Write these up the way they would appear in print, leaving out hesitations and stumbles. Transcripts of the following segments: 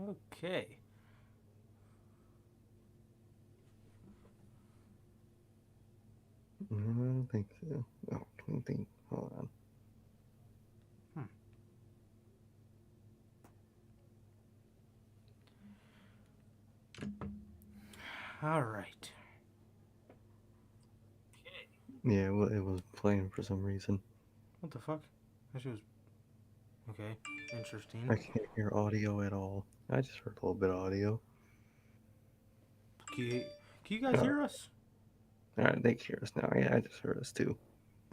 Okay. I don't think so. Oh, I don't think. Hold on. Hmm. All right. Yeah, well, it was playing for some reason. What the fuck? That shit was okay. Interesting. I can't hear audio at all. I just heard a little bit of audio. Can you, can you guys All hear us? right, they can hear us now. Yeah, I just heard us too.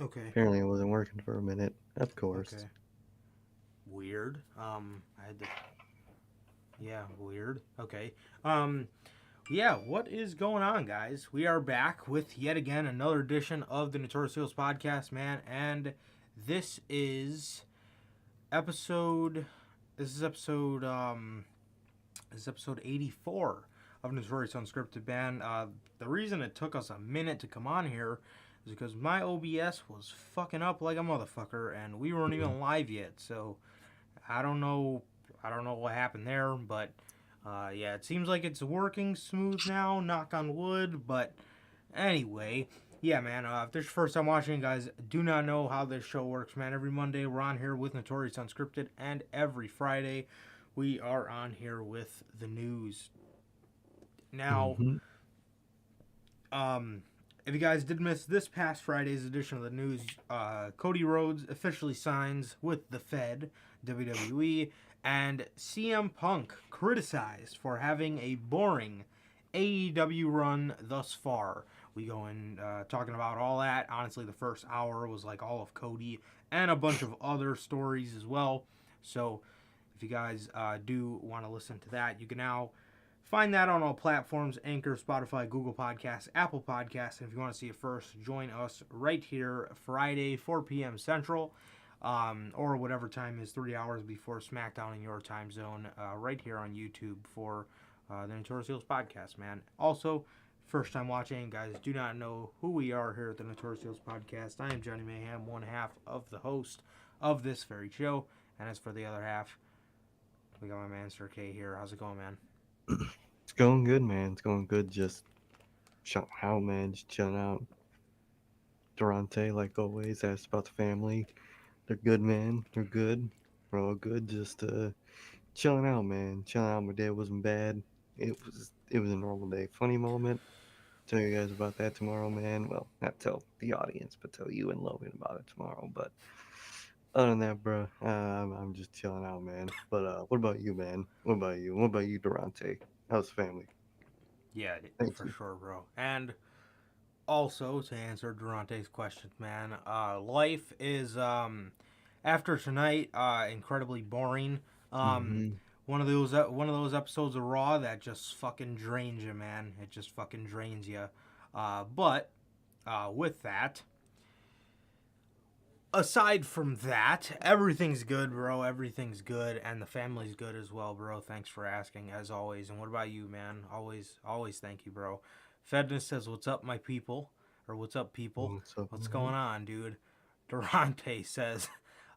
Okay. Apparently, it wasn't working for a minute. Of course. Okay. Weird. I had to. Yeah, weird. Okay. Um, yeah. What is going on, guys? We are back with yet again another edition of the Notorious podcast, man, and this is episode. This is episode. This is episode 84 of Notorious Unscripted Band. The reason it took us a minute to come on here is because my OBS was fucking up like a motherfucker, and we weren't Mhm. even live yet. So I don't know. I don't know what happened there, but yeah, it seems like it's working smooth now. Knock on wood. But anyway, yeah, man. If this is your first time watching, guys, do not know how this show works, man. Every Monday we're on here with Notorious Unscripted, and every Friday we are on here with the news. Now, Mhm. um, if you guys did miss this past Friday's edition of the news, Cody Rhodes officially signs with the Fed, WWE, and CM Punk criticized for having a boring AEW run thus far. We go in talking about all that. Honestly, the first hour was like all of Cody and a bunch of other stories as well. So, if you guys do want to listen to that, you can now find that on all platforms: Anchor, Spotify, Google Podcasts, Apple Podcasts. And if you want to see it first, join us right here Friday, 4 p.m. Central, or whatever time is 3 hours before SmackDown in your time zone, right here on YouTube for the Notorious Heels podcast, man. Also, first time watching, guys, do not know who we are here at the Notorious Heels podcast. I am Johnny Mayhem, one half of the host of this very show. And as for the other half, we got my man Sir K here. How's it going, man? It's going good, man. It's going good. Just chilling out, man. Just chilling out. Durante, like always, asked about the family. They're good, man. They're good. We're all good. Just chilling out, man. Chilling out. My day wasn't bad. It was a normal day. Funny moment. Tell you guys about that tomorrow, man. Well, not tell the audience, but tell you and Logan about it tomorrow. But other than that, bro, I'm just chilling out, man. But what about you, man? What about you? What about you, Durante? How's the family? Yeah, Thank for you. sure, bro. And also to answer Durante's question, man, life is after tonight incredibly boring. Um, Mm-hmm. one of those episodes of Raw that just fucking drains you, man. It just fucking drains you. But with that, aside from that, everything's good, bro. Everything's good, and the family's good as well, bro. Thanks for asking, as always. And what about you, man? Always thank you, bro. Fedness says, "What's up, my people?" Or "What's up, people? What's up, What's man? going on, dude?" Durante says,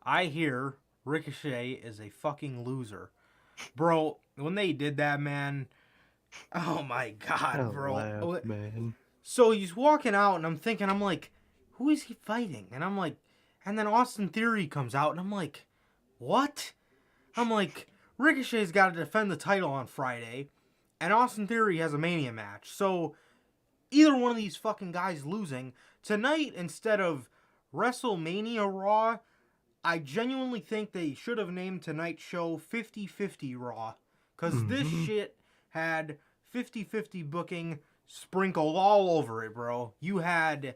"I hear Ricochet is a fucking loser, bro." When they did that, man, oh my I god, bro. laughed, man. So he's walking out, and I'm thinking, I'm like, who is he fighting? And I'm like, and then Austin Theory comes out, and I'm like, what? I'm like, Ricochet's got to defend the title on Friday, and Austin Theory has a Mania match. So either one of these fucking guys losing tonight instead of WrestleMania Raw. I genuinely think they should have named tonight's show 50-50 Raw. Because this Mm-hmm. shit had 50-50 booking sprinkled all over it, bro. You had.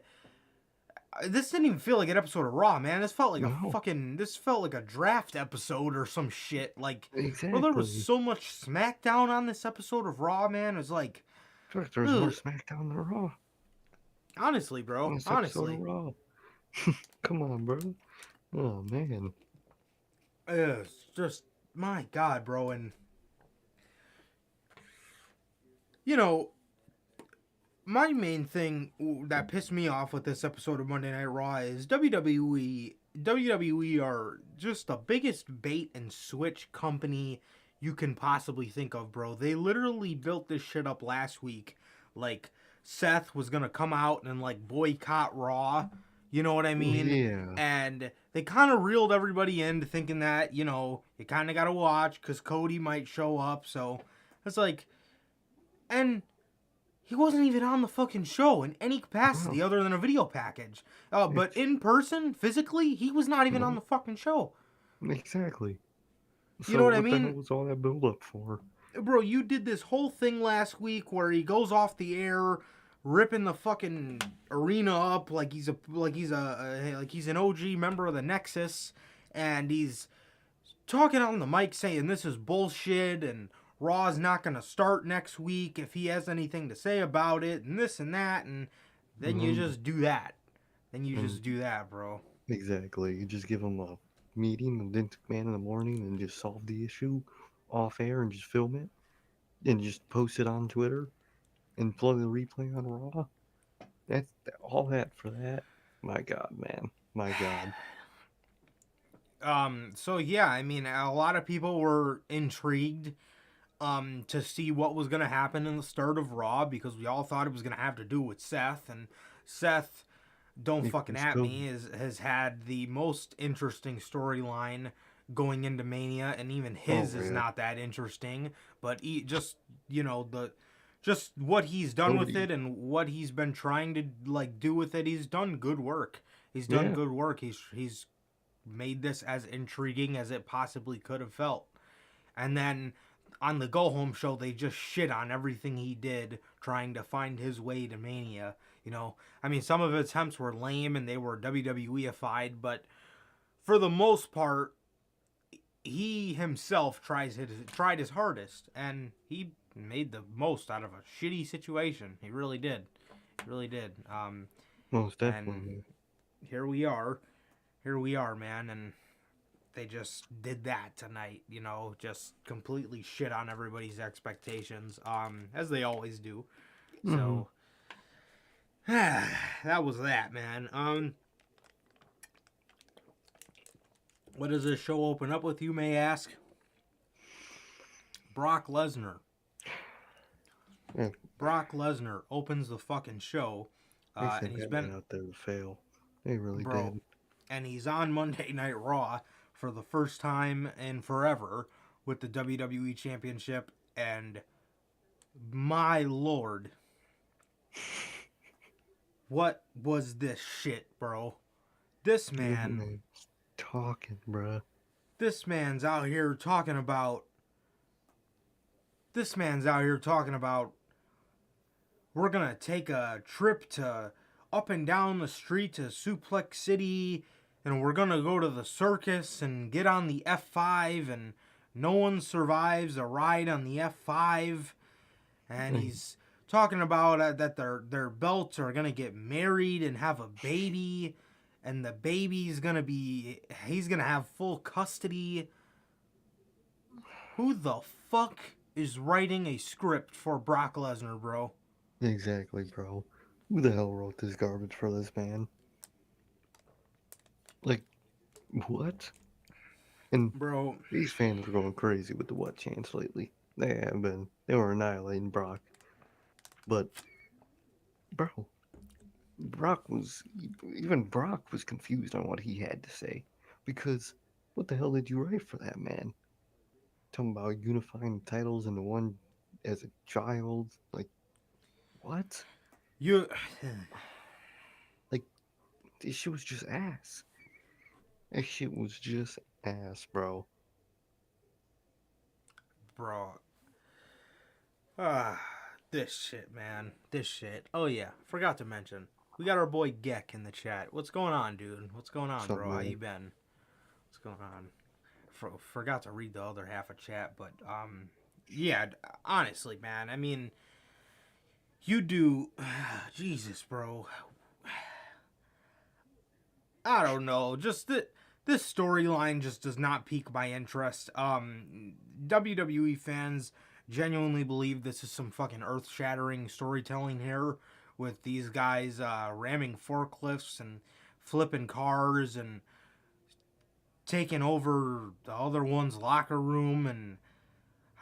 This didn't even feel like an episode of Raw, man. This felt like a No, fucking. This felt like a draft episode or some shit. Like, bro, there was exactly. so much SmackDown on this episode of Raw, man. It was like. I feel like there's more Ugh. SmackDown than Raw Honestly, on bro. this episode of Honestly. Raw. Come on, bro. Oh man. It's just. My God, bro. And. You know, my main thing that pissed me off with this episode of Monday Night Raw is WWE are just the biggest bait and switch company you can possibly think of, bro. They literally built this shit up last week. Like, Seth was gonna come out and, like, boycott Raw. You know what I mean? Yeah. And they kind of reeled everybody into thinking that, you know, you kind of got to watch because Cody might show up. So it's like, and he wasn't even on the fucking show in any capacity No. other than a video package. But in person, physically, he was not even on the No. fucking show. Exactly. You know So what I what the mean? hell was all that build up for? Bro, you did this whole thing last week where he goes off the air, ripping the fucking arena up like he's an OG member of the Nexus, and he's talking on the mic saying this is bullshit and Raw's not gonna start next week if he has anything to say about it and this and that, and then you just do that. Then you just do that, bro. Exactly. You just give him a meeting with Vince McMahon in the morning and just solve the issue off air and just film it and just post it on Twitter and play the replay on Raw. That's all that for that. My God, man. My God. So yeah, I mean, a lot of people were intrigued to see what was going to happen in the start of Raw because we all thought it was going to have to do with Seth, and Seth, don't fucking at me, has had the most interesting storyline going into Mania, and even his is not that interesting, but just, you know, just what he's done with it and what he's been trying to like do with it, he's done good work. He's done good work. He's made this as intriguing as it possibly could have felt. And then on the Go Home show, they just shit on everything he did trying to find his way to Mania. You know, I mean, some of his attempts were lame and they were WWE-ified, but for the most part, he himself tried his hardest, and he made the most out of a shitty situation. He really did. He really did. Most And definitely. here we are. Here we are, man, and they just did that tonight, you know, just completely shit on everybody's expectations, as they always do. So that was that, man. What does this show open up with, you may ask? Brock Lesnar. Brock Lesnar opens the fucking show, and he's been out there to fail. They really bro, did. and he's on Monday Night Raw for the first time in forever with the WWE Championship, and my lord, what was this shit, bro? This man, talking, bruh. this man's out here talking about. This man's out here talking about. We're gonna take a trip to up and down the street to Suplex City, and we're gonna go to the circus and get on the F5, and no one survives a ride on the F5. And he's talking about that their belts are gonna get married and have a baby, and the baby's gonna be, he's gonna have full custody. Who the fuck is writing a script for Brock Lesnar, bro? Exactly, bro. Who the hell wrote this garbage for this man? Like, what? And bro, these fans were going crazy with the what chants lately. They have been. They were annihilating Brock. But, bro, even Brock was confused on what he had to say. Because, what the hell did you write for that man? Talking about unifying titles into one as a child? Like, what? you Like, this shit was just ass. That shit was just ass, bro. bro. This shit, man. This shit. Oh yeah, forgot to mention. We got our boy Geck in the chat. What's going on, dude? What's going on, bro? How you been? What's going on? Forgot to read the other half of chat, but yeah, honestly, man. I mean, you do, Jesus, bro. I don't know. Just this storyline just does not pique my interest. WWE fans genuinely believe this is some fucking earth-shattering storytelling here with these guys ramming forklifts and flipping cars and taking over the other one's locker room, and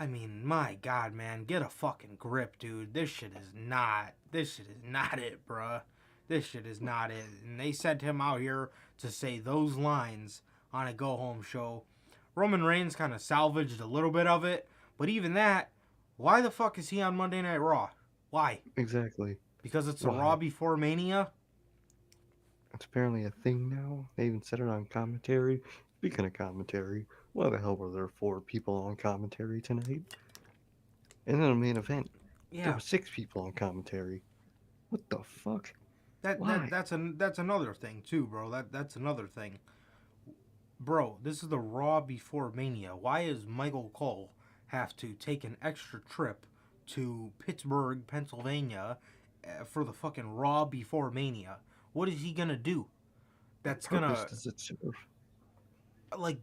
I mean, my God, man, get a fucking grip, dude. This shit is not it, bruh. This shit is not it. And they sent him out here to say those lines on a go-home show. Roman Reigns kind of salvaged a little bit of it, but even that, why the fuck is he on Monday Night Raw? Why? Exactly. Because it's a Why? Raw before Mania? It's apparently a thing now. They even said it on commentary. Speaking of commentary, why the hell were there 4 people on commentary tonight? And then the main event, there Yeah. were 6 people on commentary. What the fuck? That Why? that's another thing too, bro. That's another thing. Bro, this is the Raw before Mania. Why does Michael Cole have to take an extra trip to Pittsburgh, Pennsylvania for the fucking Raw before Mania? What is he gonna do? What That's purpose gonna, does it serve? like,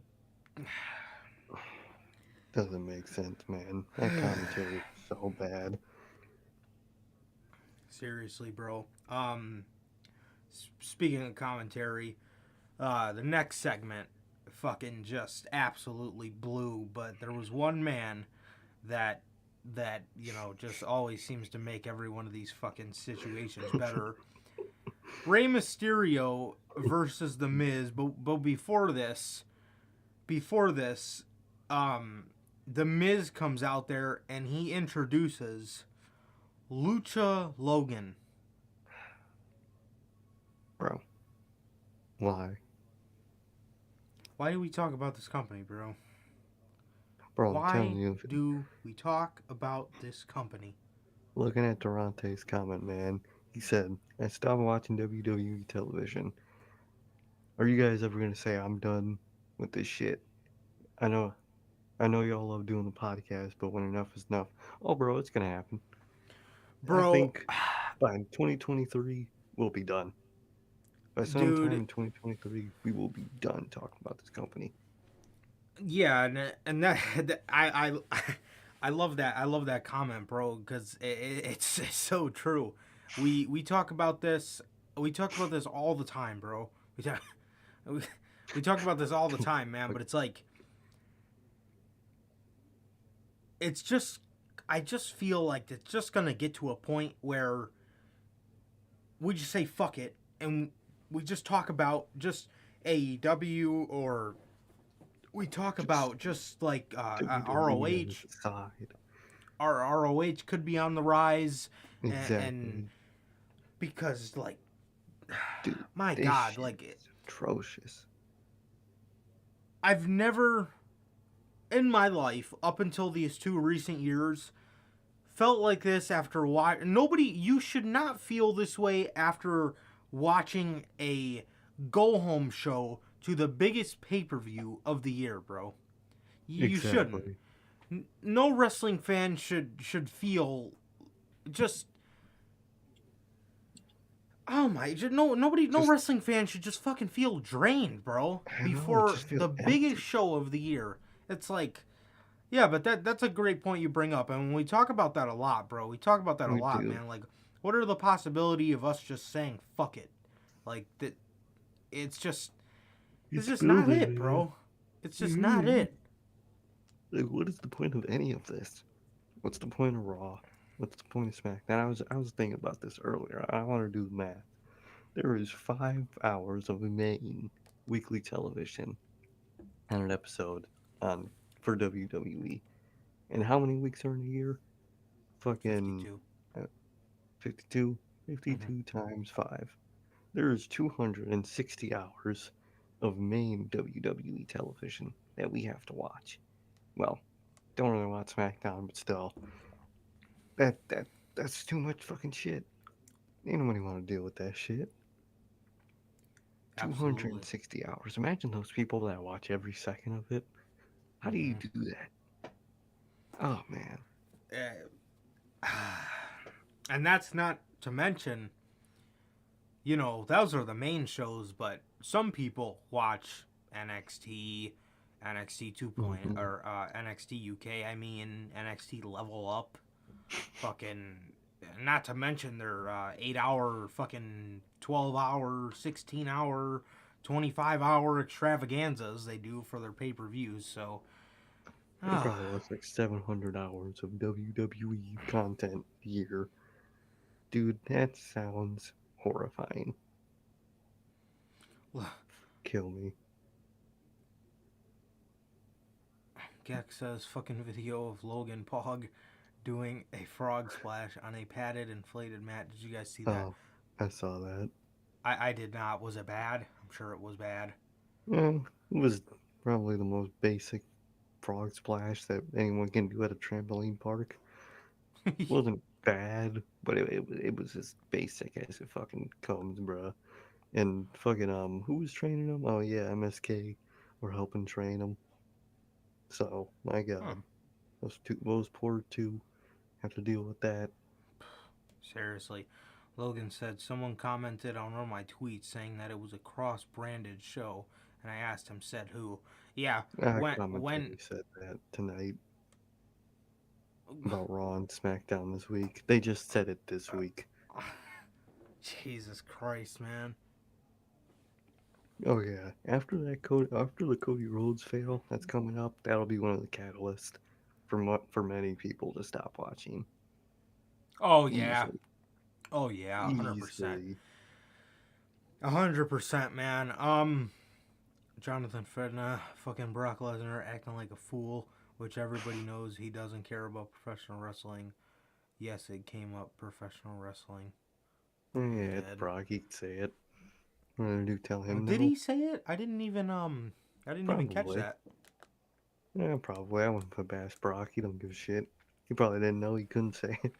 Doesn't make sense, man. That commentary is so bad. seriously, bro. Speaking of commentary, the next segment fucking just absolutely blew, but there was one man that just always seems to make every one of these fucking situations better. Rey Mysterio versus The Miz, but before this, The Miz comes out there and he introduces Lucha Logan. Bro. Why? Why do we talk about this company, bro? Bro, I'm Why telling you, do we talk about this company? looking at Durante's comment, man, he said, I stopped watching WWE television. Are you guys ever gonna say I'm done with this shit? I know y'all love doing the podcast, but when enough is enough. Oh bro, it's gonna happen. I Bro, think by 2023 we'll be done. By sometime dude, in 2023 we will be done talking about this company. yeah, and I love that. I love that comment, bro, because it's so true. We talk about this. We talk about this all the time, bro. We, we talk about this all the time, man. But it's like, it's just, I just feel like it's just gonna get to a point where we just say fuck it and we just talk about just AEW, or we talk about just like WWE on ROH. the side. Our ROH could be on the rise, and Exactly. because like, Dude, my this God, shit like, is atrocious. I've never in my life up until these 2 recent years felt like this after watching. Nobody, you should not feel this way after watching a go home show to the biggest pay-per-view of the year, bro. You shouldn't. Exactly. No wrestling fan should feel just, oh my, no Just wrestling fan should just fucking feel drained, bro. I know, it Before just feels the biggest empty. show of the year. It's like, yeah, but that's a great point you bring up, and when we talk about that a lot, bro, we talk about that a We lot, do. man. Like, what are the possibility of us just saying fuck it? Like that, it's just, it's It's just not building, it, man. bro. It's just not it. Like, what is the point of any of this? What's the point of Raw? What's the point of SmackDown? I was thinking about this earlier. I want to do the math. There is 5 hours of main weekly television and an episode on for WWE. And how many weeks are in a year? Fucking 52. uh, 52. Mm-hmm. 52 times 5. There is 260 hours of main WWE television that we have to watch. Well, don't really watch SmackDown, but still, that that that's too much fucking shit. Ain't nobody want to deal with that shit. Absolutely. 260 hours. Imagine those people that watch every second of it. How do you Mm-hmm. do that? Oh man. And that's not to mention, those are the main shows, but some people watch NXT, NXT 2.0, Mm-hmm. or NXT UK, I mean, NXT Level Up, fucking, not to mention their 8 hour, fucking 12 hour, 16 hour, 25 hour extravaganzas they do for their pay per views. So, They probably Ah, watch like 700 hours of WWE content a year. Dude, that sounds horrifying. Kill me. Gex says fucking video of Logan Pog doing a frog splash on a padded inflated mat. Did you guys see that? Oh, I saw that. I did not. Was it bad? I'm sure it was bad. Yeah, it was probably the most basic frog splash that anyone can do at a trampoline park. Wasn't bad, but it was as basic as it fucking comes, bruh. And fucking who was training him? Oh yeah, MSK were helping train him. So my Huh. God, those poor two have to deal with that. Seriously. Logan said someone commented on one of my tweets saying that it was a cross-branded show, and I asked him, said who? Yeah, when Commentary said that tonight about Raw and SmackDown this week. They just said it this week. Jesus Christ, man. Oh yeah, after the Cody Rhodes fail that's coming up, that'll be one of the catalysts for many people to stop watching. Oh yeah. Easily, Oh yeah, 100%. easily. 100%, man. Jonathan Fredna, fucking Brock Lesnar acting like a fool, which everybody knows he doesn't care about professional wrestling. Yes, it came up, professional wrestling. Yeah, it's Dead. Brock. He can say it. What gonna do? Tell Oh, him did no? he say it? I didn't even catch Probably. that. Yeah, probably. I wouldn't put past Brock. He don't give a shit. He probably didn't know he couldn't say it.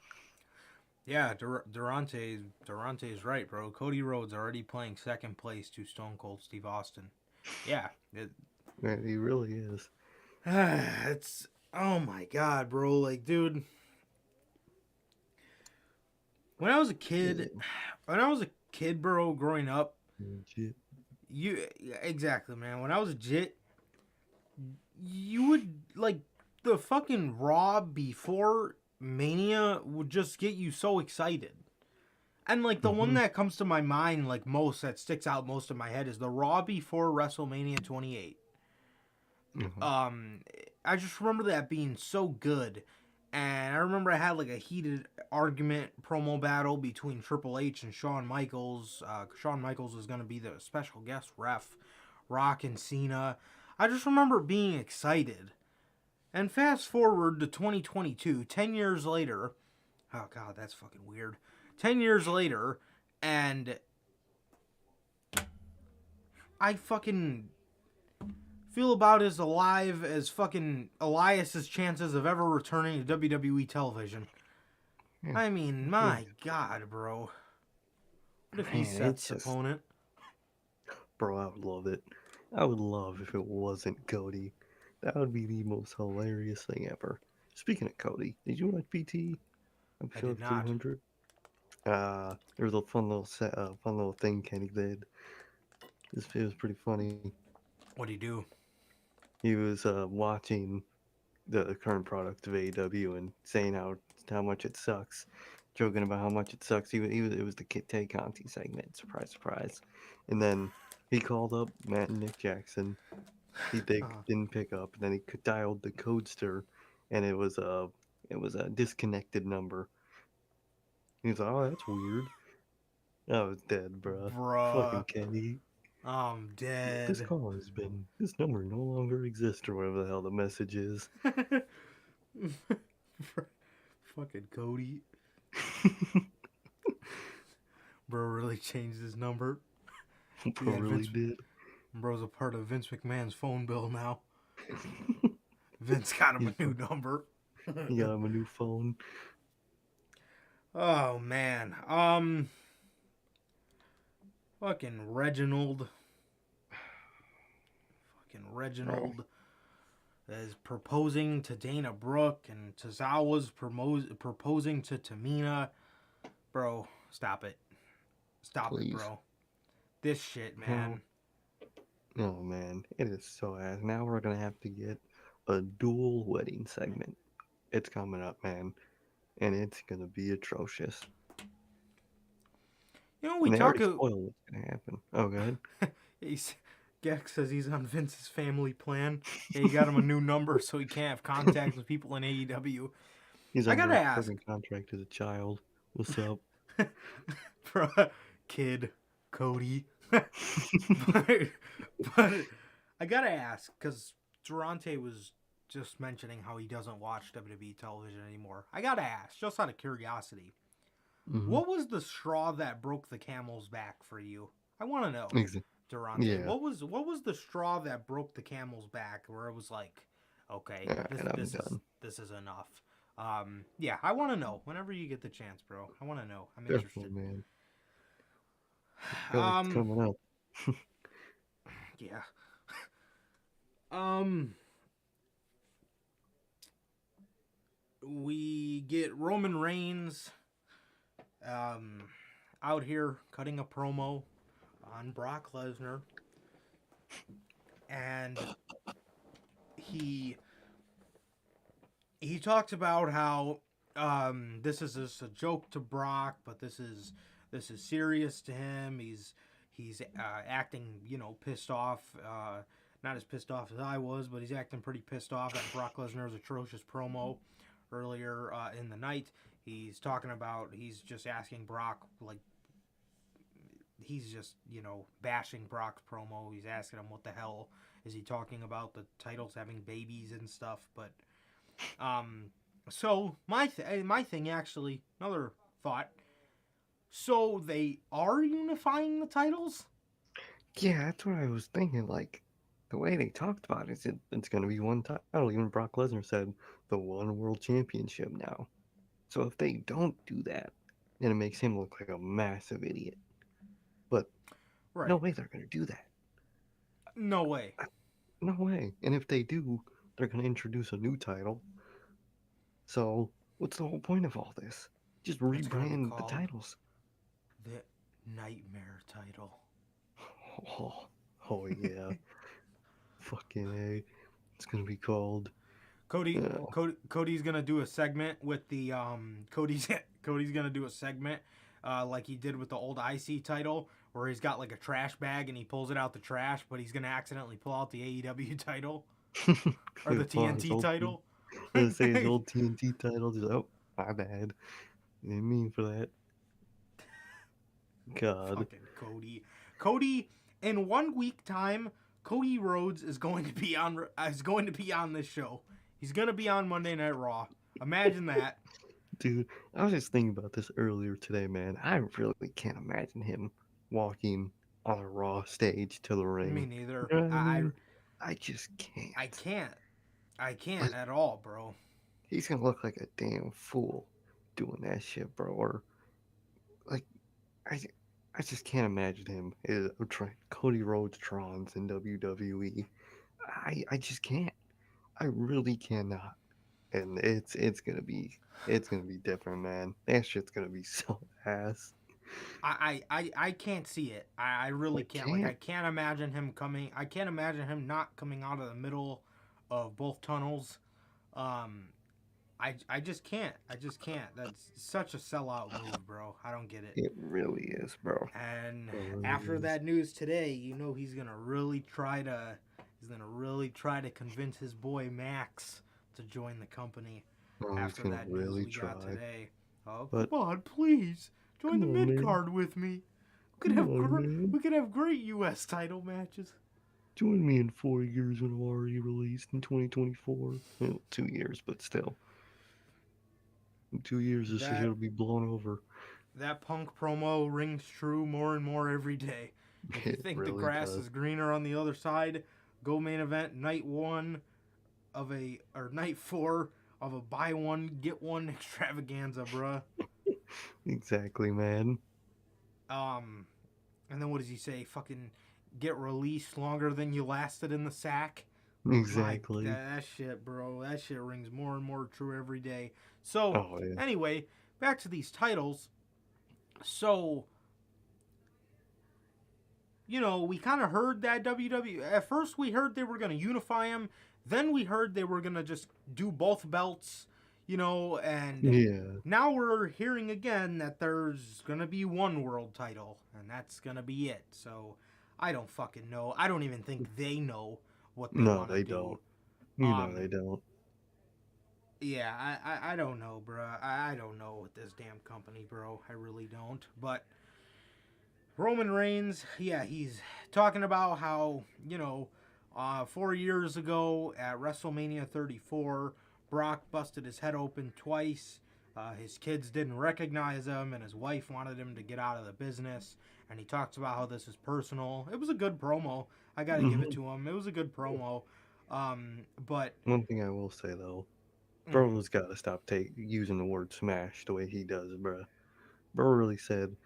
Yeah, Durante's right, bro. Cody Rhodes already playing second place to Stone Cold Steve Austin. Yeah, Man, he really is. it's oh my god, bro. Like, dude, when I was a kid, Yeah, when I was a kid, bro, growing up, legit. you exactly, man. When I was a jit, you would like the fucking Raw before Mania would just get you so excited. And like the one Mm-hmm. that comes to my mind, like most that sticks out most in my head is the Raw before WrestleMania 28. Uh-huh. Um, I just remember that being so good, and I remember I had like a heated argument promo battle between Triple H and Shawn Michaels. Shawn Michaels was gonna be the special guest ref, Rock and Cena. I just remember being excited. And fast forward to 2022, 10 years later. Oh god, that's fucking weird. 10 years later, and I fucking feel about as alive as fucking Elias's chances of ever returning to WWE television. Yeah, I mean, yeah. my god, bro. What if he's Man, Seth's it's just, opponent? bro, I would love it. I would love if it wasn't Cody. That would be the most hilarious thing ever. Speaking of Cody, did you watch PT I did episode not. 300? There was a fun little thing Kenny did. It was pretty funny. What'd he do? He was watching the current product of AEW and saying how much it sucks, joking about how much it sucks. It was the Kit Tay Conti segment, surprise surprise, and then he called up Matt and Nick Jackson. They Uh, didn't pick up, and then he dialed the codester, and it was a disconnected number. He was like, "Oh, that's weird." I was dead, bruh. Fucking bruh. Kenny. I'm dead. This number no longer exists, or whatever the hell the message is. Fucking Cody. Bro really changed his number. He Bro had really Vince. did. Bro's a part of Vince McMahon's phone bill now. Vince got him He's a new number. He got him a new phone. Oh man. Fucking Reginald. Fucking Bro, Reginald is proposing to Dana Brooke, and Tozawa's proposing to Tamina. Bro, stop it. Stop it, please. bro. This shit, No. man. Oh man, it is so ass. Now we're gonna have to get a dual wedding segment. It's coming up, man, and it's gonna be atrocious. You know, And we they talk. already spoiled what's gonna happen. Oh, good. He's, Gex says he's on Vince's family plan. Yeah, he got him a new number so he can't have contact with people in AEW. He's I under gotta a ask, fucking contract as a child. What's up? for kid Cody, but, but I gotta ask because Durante was just mentioning how he doesn't watch WWE television anymore. I gotta ask, just out of curiosity, Hmm. what was the straw that broke the camel's back for you? I want to know, Durante. Yeah, What was the straw that broke the camel's back where it was like, okay, and I'm done. this is enough. Yeah, I want to know whenever you get the chance, bro. I want to know. I'm Definitely, interested. man. Feel like it's Um, coming up. yeah. Um, we get Roman Reigns out here cutting a promo on Brock Lesnar, and he talks about how this is just a joke to Brock, but this is serious to him. He's acting, pissed off. Not as pissed off as I was, but he's acting pretty pissed off at Brock Lesnar's atrocious promo earlier in the night. He's talking about he's just asking Brock, like, he's just bashing Brock's promo. He's asking him what the hell is he talking about, the titles having babies and stuff. But so my thing, actually, another thought. So they are unifying the titles? Yeah, that's what I was thinking. Like, the way they talked about it, it's going to be one title. Even Brock Lesnar said the one world championship now. So if they don't do that, then it makes him look like a massive idiot. But no Right. way they're going to do that. No way. No way. And if they do, they're going to introduce a new title. So what's the whole point of all this? Just It's gonna be rebrand the called titles. the Nightmare title. Oh, oh yeah. Fucking A. It's going to be called. Oh, Cody's gonna do a segment with the Cody's gonna do a segment like he did with the old IC title, where he's got like a trash bag and he pulls it out the trash, but he's gonna accidentally pull out the AEW title or the TNT title. Let's say his old TNT title. Just, oh, my bad. Didn't mean for that. God. Fucking Cody, in 1 week time, Cody Rhodes is going to be on this show. He's gonna be on Monday Night Raw. Imagine that. Dude, I was just thinking about this earlier today, man. I really can't imagine him walking on a Raw stage to the ring. Me neither. You know what I mean? I just can't. I can't. I can't Like, at all, bro. he's gonna look like a damn fool doing that shit, bro. Or, like, I, I just can't imagine him as Cody Rhodes Trons in WWE. I just can't. I really cannot. And it's gonna be different, man. That shit's gonna be so ass. I can't see it. I really I can't. Like, I can't. can't imagine him coming. I can't imagine him not coming out of the middle of both tunnels. Um, I just can't. I just can't. That's such a sellout move, bro. I don't get it. It really is, bro. And It after really is. that news today, he's gonna really try to convince his boy Max to join the company. Oh, he's After gonna that news really we try. got today. Oh, But come on, please join come the on, mid man. card with me. Come on, man. We could have great U.S. title matches. Join me in 4 years when I'm already released in 2024. Well, 2 years, but still. In 2 years, this shit That will be blown over. that Punk promo rings true more and more every day. If you It think the really grass does. is greener on the other side, go main event night 4 of a buy one get one extravaganza, bruh. Exactly, man. And then what does he say? Fucking get released longer than you lasted in the sack. Exactly. That shit, bro. That shit rings more and more true every day. So Oh, yeah. anyway, back to these titles. So we kind of heard that WWE. At first, we heard they were gonna unify them. Then we heard they were gonna just do both belts. And Yeah. now we're hearing again that there's gonna be one world title, and that's gonna be it. So I don't fucking know. I don't even think they know what they No, want to they do. don't. You know Um, they don't. yeah, I don't know, bro. I don't know with this damn company, bro. I really don't. But Roman Reigns, yeah, he's talking about how, 4 years ago at WrestleMania 34, Brock busted his head open twice. His kids didn't recognize him, and his wife wanted him to get out of the business. And he talks about how this is personal. It was a good promo. I got to give it Hmm. to him. It was a good promo. But One thing I will say though, mm, Bro's got to stop using the word smash the way he does, bruh. Bro really said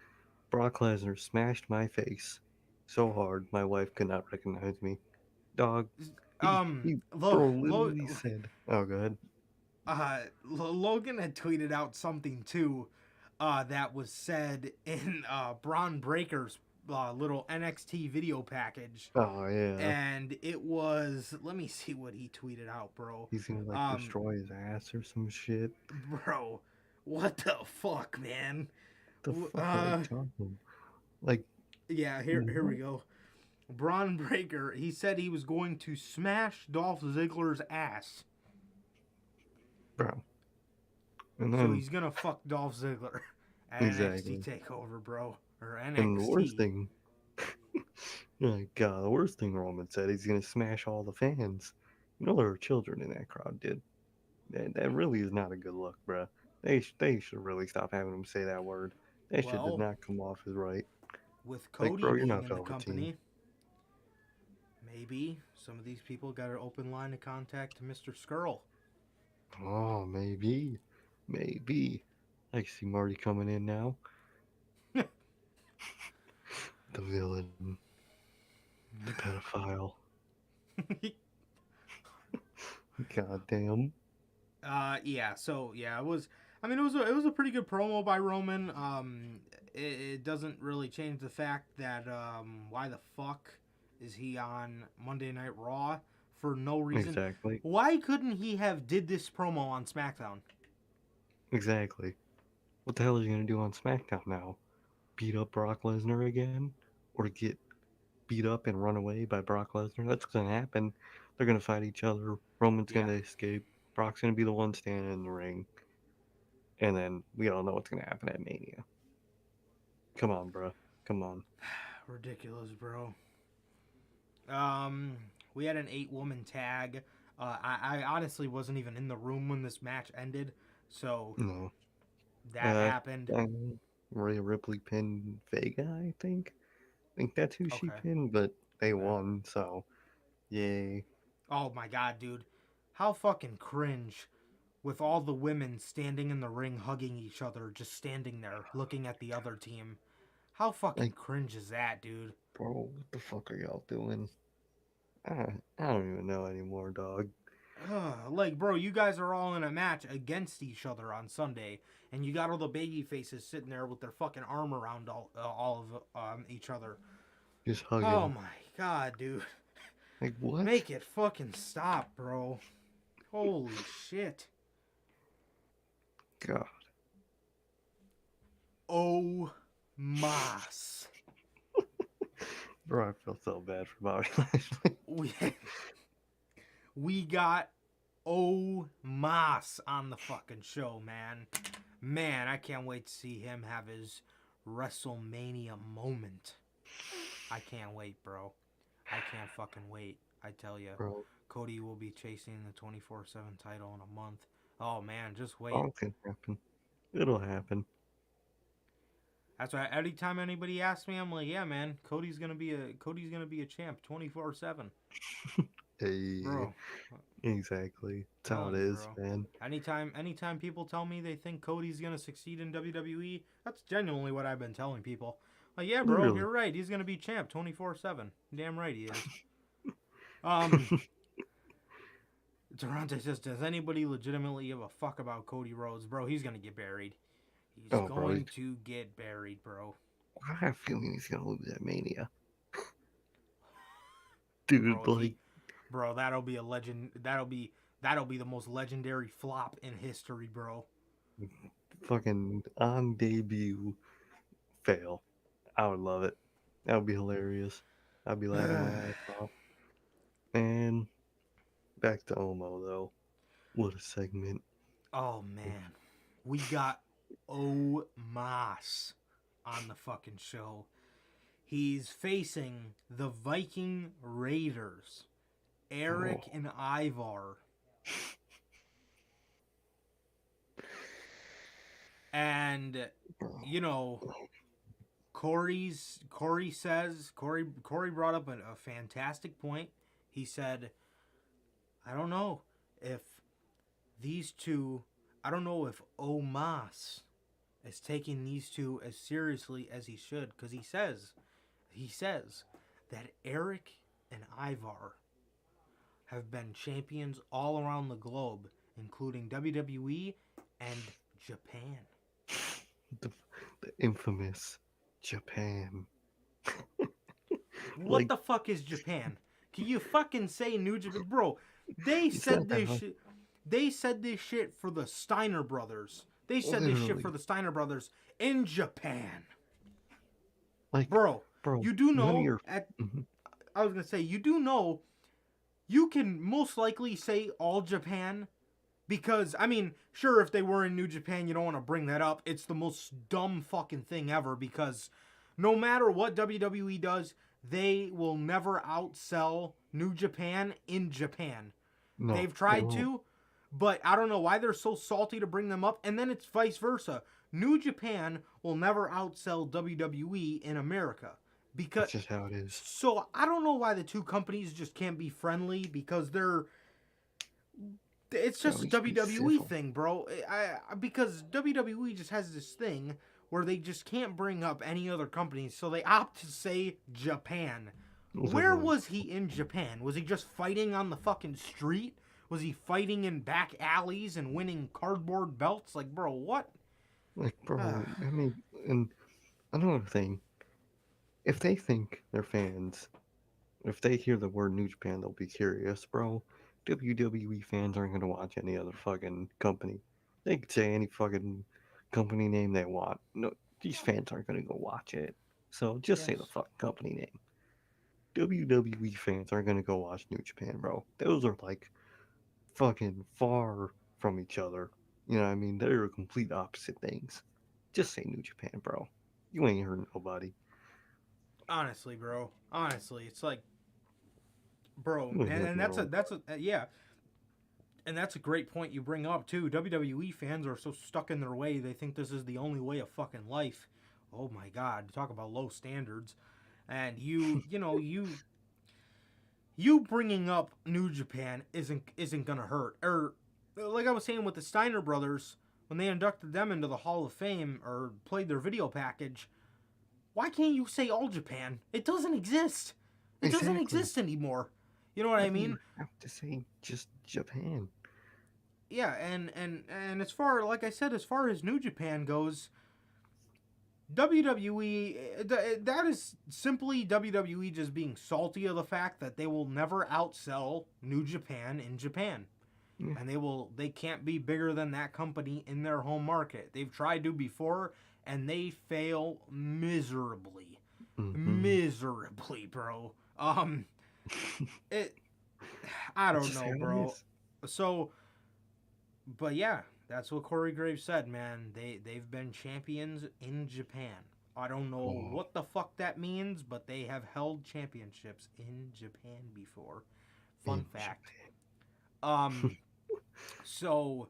Brock Lesnar smashed my face so hard my wife could not recognize me. Dog, bro literally said, "Oh, go ahead." Logan had tweeted out something too that was said in Braun Breaker's little NXT video package. Oh yeah, And it was, let me see what he tweeted out, bro. he's gonna like Um, destroy his ass or some shit. bro, what the fuck, man? The fuck are they talking? Like Yeah, here we what, go. Braun Breaker, he said he was going to smash Dolph Ziggler's ass. bro? And So then he's gonna fuck Dolph Ziggler at NXT exactly, Takeover, bro, or and the worst NXT. thing, like God, the worst thing Roman said, he's gonna smash all the fans. You know there were children in that crowd, dude. That really is not a good look, bruh. They should really stop having him say that word. That shit did Well, not come off as right. with Like, Cody bro, you're being not in the Velveteen. company, maybe some of these people got an open line of contact to Mr. Skrull. Oh, maybe, maybe. I see Marty coming in now. The villain, the pedophile. God damn. Yeah. So yeah, it was. I mean, it was a pretty good promo by Roman. It doesn't really change the fact that why the fuck is he on Monday Night Raw for no reason? Exactly. Why couldn't he have did this promo on SmackDown? Exactly. What the hell is he gonna do on SmackDown now? Beat up Brock Lesnar again, or get beat up and run away by Brock Lesnar? That's gonna happen. They're gonna fight each other. Roman's Yeah. gonna escape. Brock's gonna be the one standing in the ring, and then we all know what's gonna happen at Mania. Come on, bro. Come on. Ridiculous, bro. Um, we had an 8-woman tag. I honestly wasn't even in the room when this match ended, so No. that Uh, happened. Rhea Ripley pinned Vega, I think. I think that's who she Okay. pinned, but they Yeah. won, so yay. Oh my god, dude. How fucking cringe with all the women standing in the ring hugging each other, just standing there looking at the other team. How fucking Like, cringe is that, dude? bro, what the fuck are y'all doing? I don't even know anymore, dog. Like, bro, you guys are all in a match against each other on Sunday, and you got all the baby faces sitting there with their fucking arm around all of each other. Just Oh hugging. my god, dude. Like, what? Make it fucking stop, bro. Holy shit. God. Oh, mas. Bro, I feel so bad for Bobby Lashley. We, we got Mas on the fucking show, man. Man, I can't wait to see him have his WrestleMania moment. I can't wait, bro. I can't fucking wait. I tell you, Bro, Cody will be chasing the 24/7 title in a month. Oh man, just wait. all can happen. It'll happen. That's why anytime anybody asks me, I'm like, yeah, man, Cody's gonna be a champ 24/7, Hey, bro. exactly. That's how it Telling you, is, bro. man. Anytime people tell me they think Cody's gonna succeed in WWE, that's genuinely what I've been telling people. Like, yeah, bro, Literally. you're right. He's gonna be champ 24/7. Damn right he is. Um, Durante says, does anybody legitimately give a fuck about Cody Rhodes, bro? He's gonna get buried. He's Oh, bro, going to get buried, bro. I have a feeling he's gonna lose at Mania. Dude, Bro, if like, he, bro, that'll be a legend. That'll be the most legendary flop in history, bro. fucking on debut fail. I would love it. That would be hilarious. I'd be laughing my ass off. And back to Omo though. What a segment. Oh man, we got Omas on the fucking show. He's facing the Viking Raiders, Oh, Eric and Ivar. And bro. you know, Corey brought up a fantastic point. He said, I don't know if these two, I don't know if Omas is taking these two as seriously as he should, because he says that Eric and Ivar have been champions all around the globe, including WWE and Japan. The, the infamous Japan. What Like, the fuck is Japan? Can you fucking say New Japan, bro? They you said said that, this huh? shit. They said this shit for the Steiner brothers. They said this shit for Literally. the Steiner brothers in Japan, Like, bro. bro, You do none of know your. at Mhm. I was gonna say you do know you can most likely say all Japan because I mean, sure, if they were in New Japan, you don't want to bring that up. It's the most dumb fucking thing ever because no matter what WWE does, they will never outsell New Japan in Japan. No, They've they tried won't. to, but I don't know why they're so salty to bring them up. And then it's vice versa. New Japan will never outsell WWE in America because That's just how it is. so I don't know why the two companies just can't be friendly because it's They just a always be WWE civil. thing, bro. Because WWE just has this thing where they just can't bring up any other companies, so they opt to say Japan. Where Literally. was he in Japan? Was he just fighting on the fucking street? Was he fighting in back alleys and winning cardboard belts? Like, bro, what? Like, Ah, bro, I mean, and another thing, if they think they're fans, if they hear the word New Japan, they'll be curious, bro. WWE fans aren't gonna watch any other fucking company. They could say any fucking company name they want. No, these fans aren't gonna go watch it. So just say the yes. fucking company name. WWE fans aren't gonna go watch New Japan, bro. Those are like fucking far from each other. You know what I mean? They're complete opposite things. Just say New Japan, bro. You ain't hurting nobody. Honestly, bro. Honestly, it's like, bro, You ain't and hurting that's a yeah, and that's a great point you bring up too. WWE fans are so stuck in their way; they think this is the only way of fucking life. Oh my god, talk about low standards. And you bringing up New Japan isn't gonna hurt. Or like I was saying with the Steiner brothers, when they inducted them into the Hall of Fame or played their video package, why can't you say All Japan? It doesn't exist. It doesn't Exactly. exist anymore. You know what Why I do you mean? have to say just Japan? Yeah, and as far like I said, as far as New Japan goes, WWE that is simply WWE just being salty of the fact that they will never outsell New Japan in Japan. Yeah. And they can't be bigger than that company in their home market. They've tried to before and they fail miserably. Mm-hmm. Miserably, bro. It I It's don't just how know, it bro. is. So, but yeah, that's what Corey Graves said, man. They've been champions in Japan. I don't know Oh, what the fuck that means, but they have held championships in Japan before. Fun in fact. Japan. Um so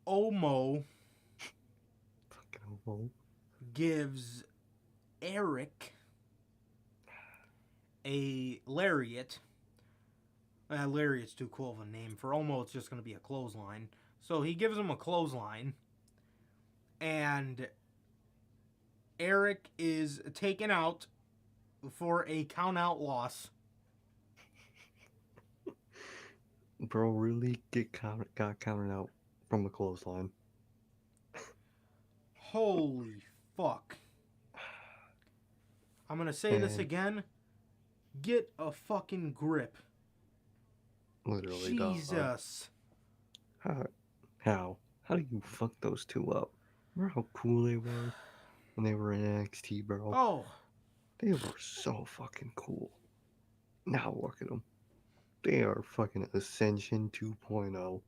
Omo Fucking hell. gives Eric a lariat. Lariat's too cool of a name. For Omo, it's just going to be a clothesline. So he gives him a clothesline, and Eric is taken out for a count out loss. Bro, really got counted out from the clothesline. Holy fuck. I'm going to say this And again. Get a fucking grip. literally, dog. Jesus. How? How do you fuck those two up? Remember how cool they were when they were in NXT, bro? Oh, They were so fucking cool. Now look at them. They are fucking Ascension 2.0.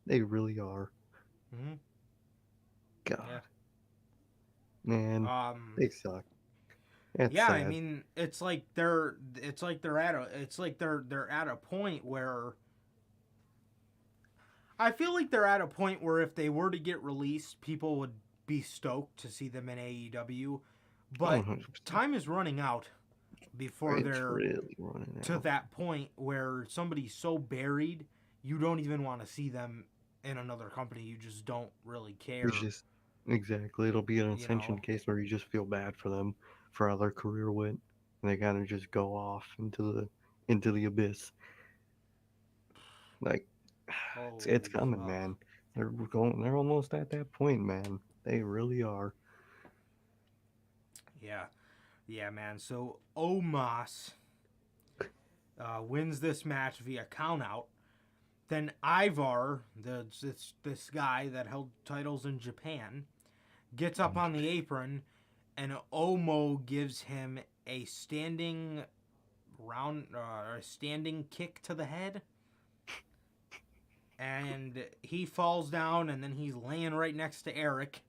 They really are. Hmm. Yeah. God, man, Um. they suck. That's Yeah. I sad. mean, they're at a point where I feel like they're at a point where if they were to get released, people would be stoked to see them in AEW. Oh, But 100%. time is running out before It's they're really running to out. that point where somebody's so buried, you don't even want to see them in another company. You just don't really care, It's just exactly. It'll be an you know. Ascension case where you just feel bad for them for how their career went, and they kind of just go off into the abyss. Like it's Holy coming, fuck. man. They're going. They're almost at that point, man. They really are. Yeah. Yeah, man. So Omos wins this match via countout. Then Ivar, this guy that held titles in Japan, gets up on the apron, and Omo gives him a standing kick to the head, and he falls down, and then he's laying right next to Eric,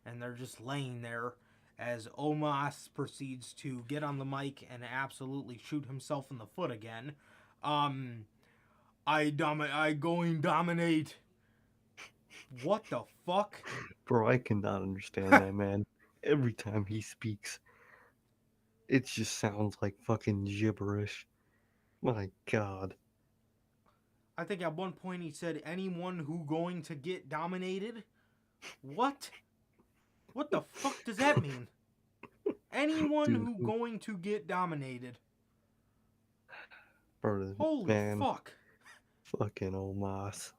and they're just laying there as Omos proceeds to get on the mic and absolutely shoot himself in the foot again. Um, I going dominate. What the fuck? Bro, I cannot understand that man. Every time he speaks, it just sounds like fucking gibberish. My God. I think at one point he said, "Anyone who going to get dominated." What? What the fuck does that mean? Anyone Dude, who going to get dominated. bro, Holy man, fuck. fucking Omas.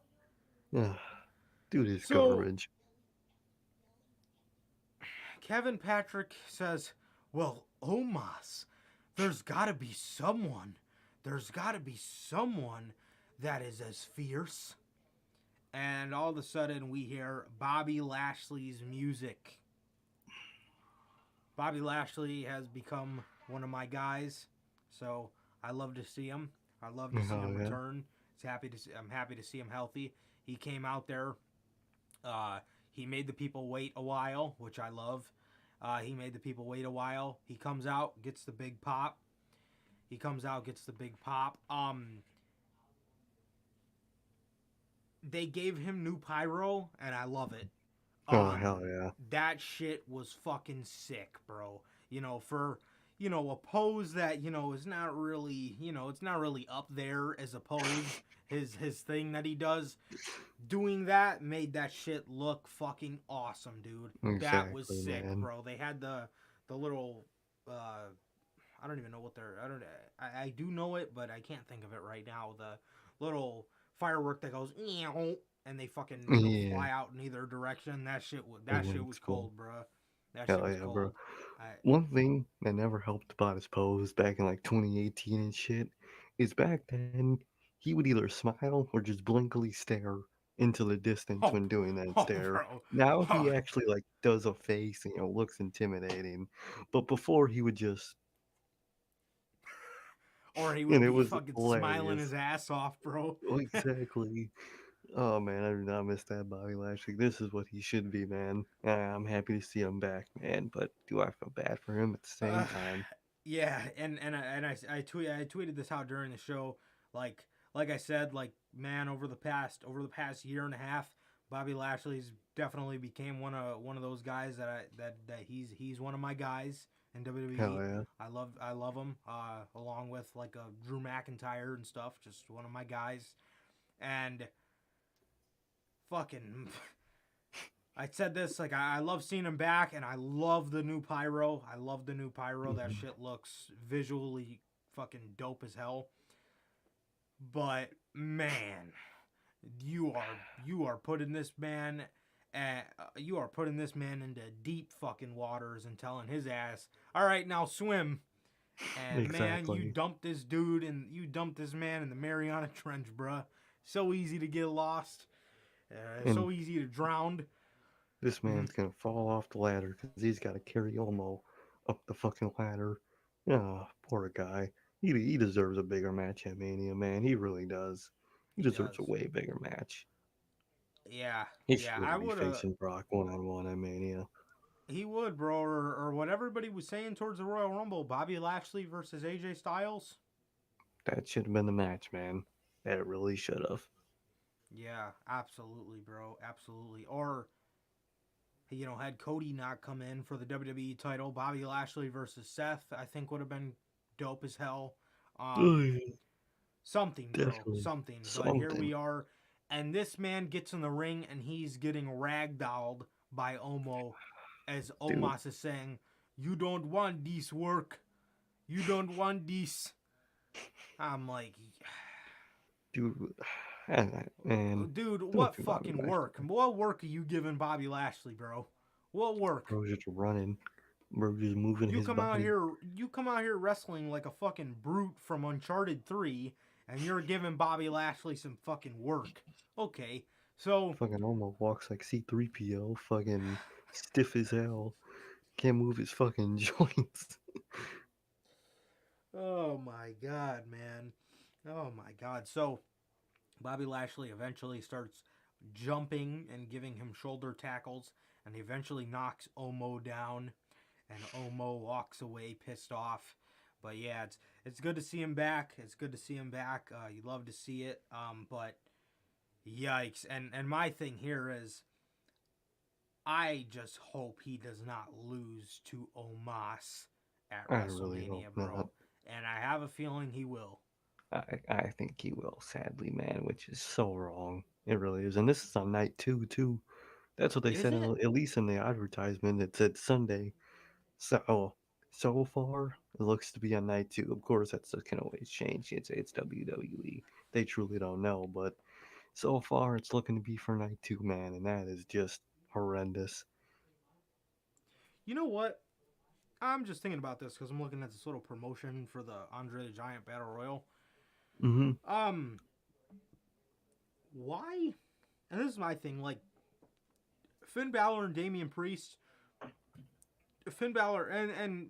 Ugh, dude is So garbage. Kevin Patrick says, "Well, Omos, there's got to be someone. There's got to be someone that is as fierce." And all of a sudden we hear Bobby Lashley's music. Bobby Lashley has become one of my guys, so I love to see him. I love to see Oh him yeah. return. I'm happy to see him healthy. He came out there. Uh, he made the people wait a while, which I love. He made the people wait a while. He comes out, gets the big pop. He comes out, gets the big pop. They gave him new pyro, and I love it. Oh hell yeah. That shit was fucking sick, bro. For a pose that is not really it's not really up there as a pose. His thing that he does, doing that made that shit look fucking awesome, dude. That was Exactly, sick, man. bro. They had the little I don't even know what they're. I do know it, but I can't think of it right now. The little firework that goes and they fucking Yeah, fly out in either direction. it That shit was looks cool. cold, bro. That shit Hell was yeah, bro. cold. I One thing that never helped about his pose back in like 2018 and shit is back then he would either smile or just blinkily stare into the distance oh when doing that stare. bro. Now Oh, he actually like does a face and looks intimidating. But before he would just or he and would it be was fucking smiling hilarious. his ass off, bro. Exactly. Oh man, I do not miss that Bobby Lashley. This is what he should be, man. I'm happy to see him back, man. But do I feel bad for him at the same Uh, time? yeah, I tweeted this out during the show. Like I said, like man, over the past year and a half, Bobby Lashley's definitely became one of those guys that he's one of my guys in Hell WWE. yeah. I love him. Along with like a Drew McIntyre and stuff, just one of my guys. And fucking I said this like I love seeing him back, and I love the new pyro. I love the new pyro. That Mhm. shit looks visually fucking dope as hell. But man, you are putting this man you are putting this man into deep fucking waters and telling his ass, all right, now swim. And man, Exactly. you dumped this man in the Mariana Trench, bruh. So easy to get lost. And So easy to drown. this Mhm. man's gonna fall off the ladder because he's got to carry Olmo. up the fucking ladder. Ah, poor guy. He deserves a bigger match at Mania, man. He really does. He He deserves a does. way bigger match. Yeah, He yeah. should I really be would have. facing Brock one on one at Mania. He would, bro. Or what everybody was saying towards the Royal Rumble: Bobby Lashley versus AJ Styles. That should have been the match, man. That really should have. Yeah, absolutely, bro. Absolutely. Or had Cody not come in for the WWE title, Bobby Lashley versus Seth, I think would have been dope as hell. Um, Ugh, something, bro, definitely something. But here we something, are, and this man gets in the ring and he's getting ragdolled by Omo, as dude. Omos is saying, "You don't want this work. You don't want this." I'm like, Dude, man, dude, don't what do Bobby fucking Lashley. work? What work are you giving Bobby Lashley, bro? What work? Bro's just running. Bro just moving You his come out body. here, you come out here wrestling like a fucking brute from Uncharted 3, and you're giving Bobby Lashley some fucking work. Okay, so Fucking almost walks like C3PO. Fucking stiff as hell. Can't move his fucking joints. oh my god, man. Oh my god. So Bobby Lashley eventually starts jumping and giving him shoulder tackles, and he eventually knocks Omo down, and Omo walks away pissed off. But yeah, it's good to see him back. It's good to see him back. You love to see it. But yikes. And my thing here is I just hope he does not lose to Omos at I really hope WrestleMania, not. bro. And I have a feeling he will. I think he will, sadly, man, which is so wrong. It really is. And this is on night two, too. That's what they Is said, it? at least in the advertisement. It said Sunday. So far, it looks to be on night two. Of course, that can always change. It's WWE. They truly don't know, but so far, it's looking to be for night two, man, and that is just horrendous. You know what? I'm just thinking about this because I'm looking at this little promotion for the Andre the Giant Battle Royal. Mm-hmm. Um, why? And this is my thing. Like Finn Balor and Damian Priest, Finn Balor, and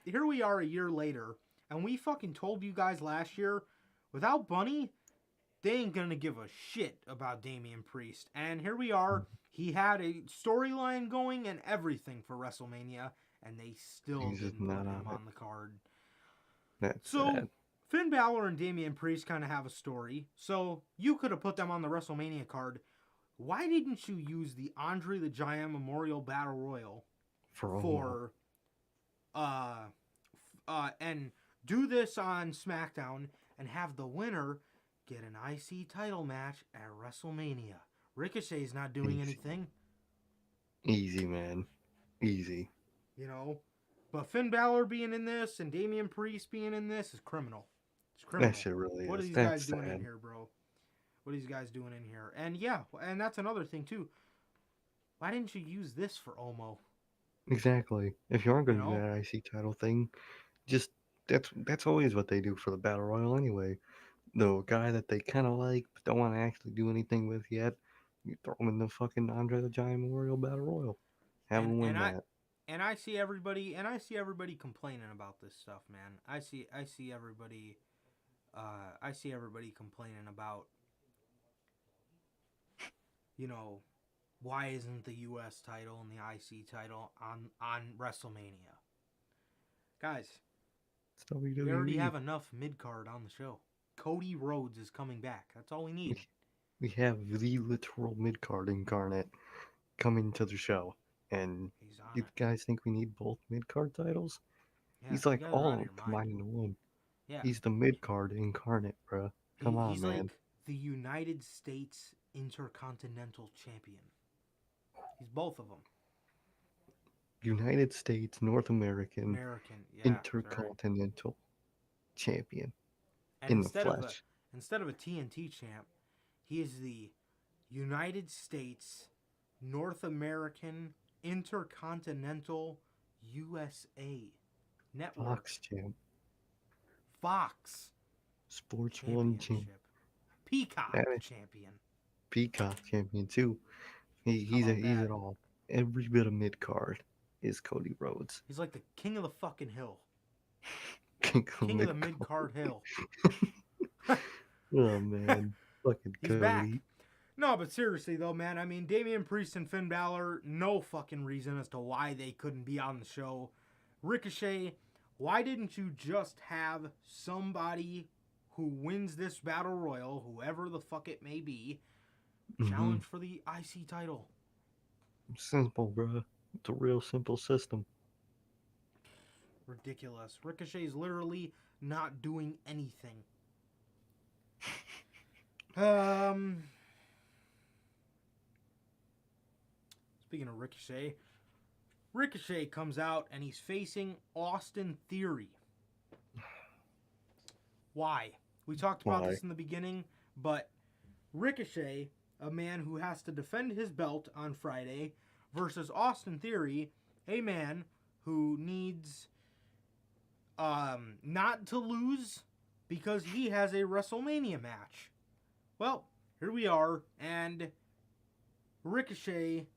here we are a year later, and we fucking told you guys last year, without Bunny, they ain't gonna give a shit about Damian Priest. And here we are. He had a storyline going and everything for WrestleMania, and they still He's just didn't not put him on it. on the card. That's So sad. Finn Balor and Damian Priest kind of have a story. So you could have put them on the WrestleMania card. Why didn't you use the Andre the Giant Memorial Battle Royal For Omo. for and do this on SmackDown and have the winner get an IC title match at WrestleMania? Ricochet's not doing Easy. anything, Easy, man. Easy. you know. But Finn Balor being in this and Damian Priest being in this is criminal. It's That criminal. shit really What are is. these That's guys doing in sad. here, bro? What are these guys doing in here? And yeah, and that's another thing too. Why didn't you use this for Omo? Exactly. If you aren't You going to do know? that IC title thing, just that's always what they do for the battle royal anyway. The guy that they kind of like but don't want to actually do anything with yet, you throw him in the fucking Andre the Giant Memorial Battle Royal. Have And him and win I that. and I see everybody complaining about this stuff, man. I see everybody complaining about, you know, why isn't the US title and the IC title on WrestleMania? Guys, It's we already WWE. have enough mid-card on the show. Cody Rhodes is coming back. That's all we need. We, we have the literal mid card incarnate coming to the show, and He's on you it. guys think we need both mid card titles? Yeah, He's you like guys are all out of of them your mind. combined into one. Yeah. He's the mid card incarnate, bruh. Come on, He's man. like the United States Intercontinental Champion. He's both of them. United States North American American, yeah, sorry. Intercontinental Champion And in the instead of a flesh. instead of a TNT champ, he is the United States North American Intercontinental USA Fox Network champ. Fox Sports One champ. Championship. Peacock That is champion. Peacock champion too. How He's about he's that? at all. Every bit of mid card. is Cody Rhodes. He's like the king of the fucking hill. King King of the mid-card hill. Oh, man. Fucking He's back. Cody. No, but seriously, though, man, I mean, Damian Priest and Finn Balor, no fucking reason as to why they couldn't be on the show. Ricochet, why didn't you just have somebody who wins this battle royal, whoever the fuck it may be, challenge for the IC title? Simple, bro. It's a real simple system. Ridiculous. Ricochet's literally not doing anything. Speaking of Ricochet, Ricochet comes out and he's facing Austin Theory. Why? We talked about this in the beginning, but Ricochet, a man who has to defend his belt on Friday, versus Austin Theory, a man who needs not to lose because he has a WrestleMania match. Well, here we are, and Ricochet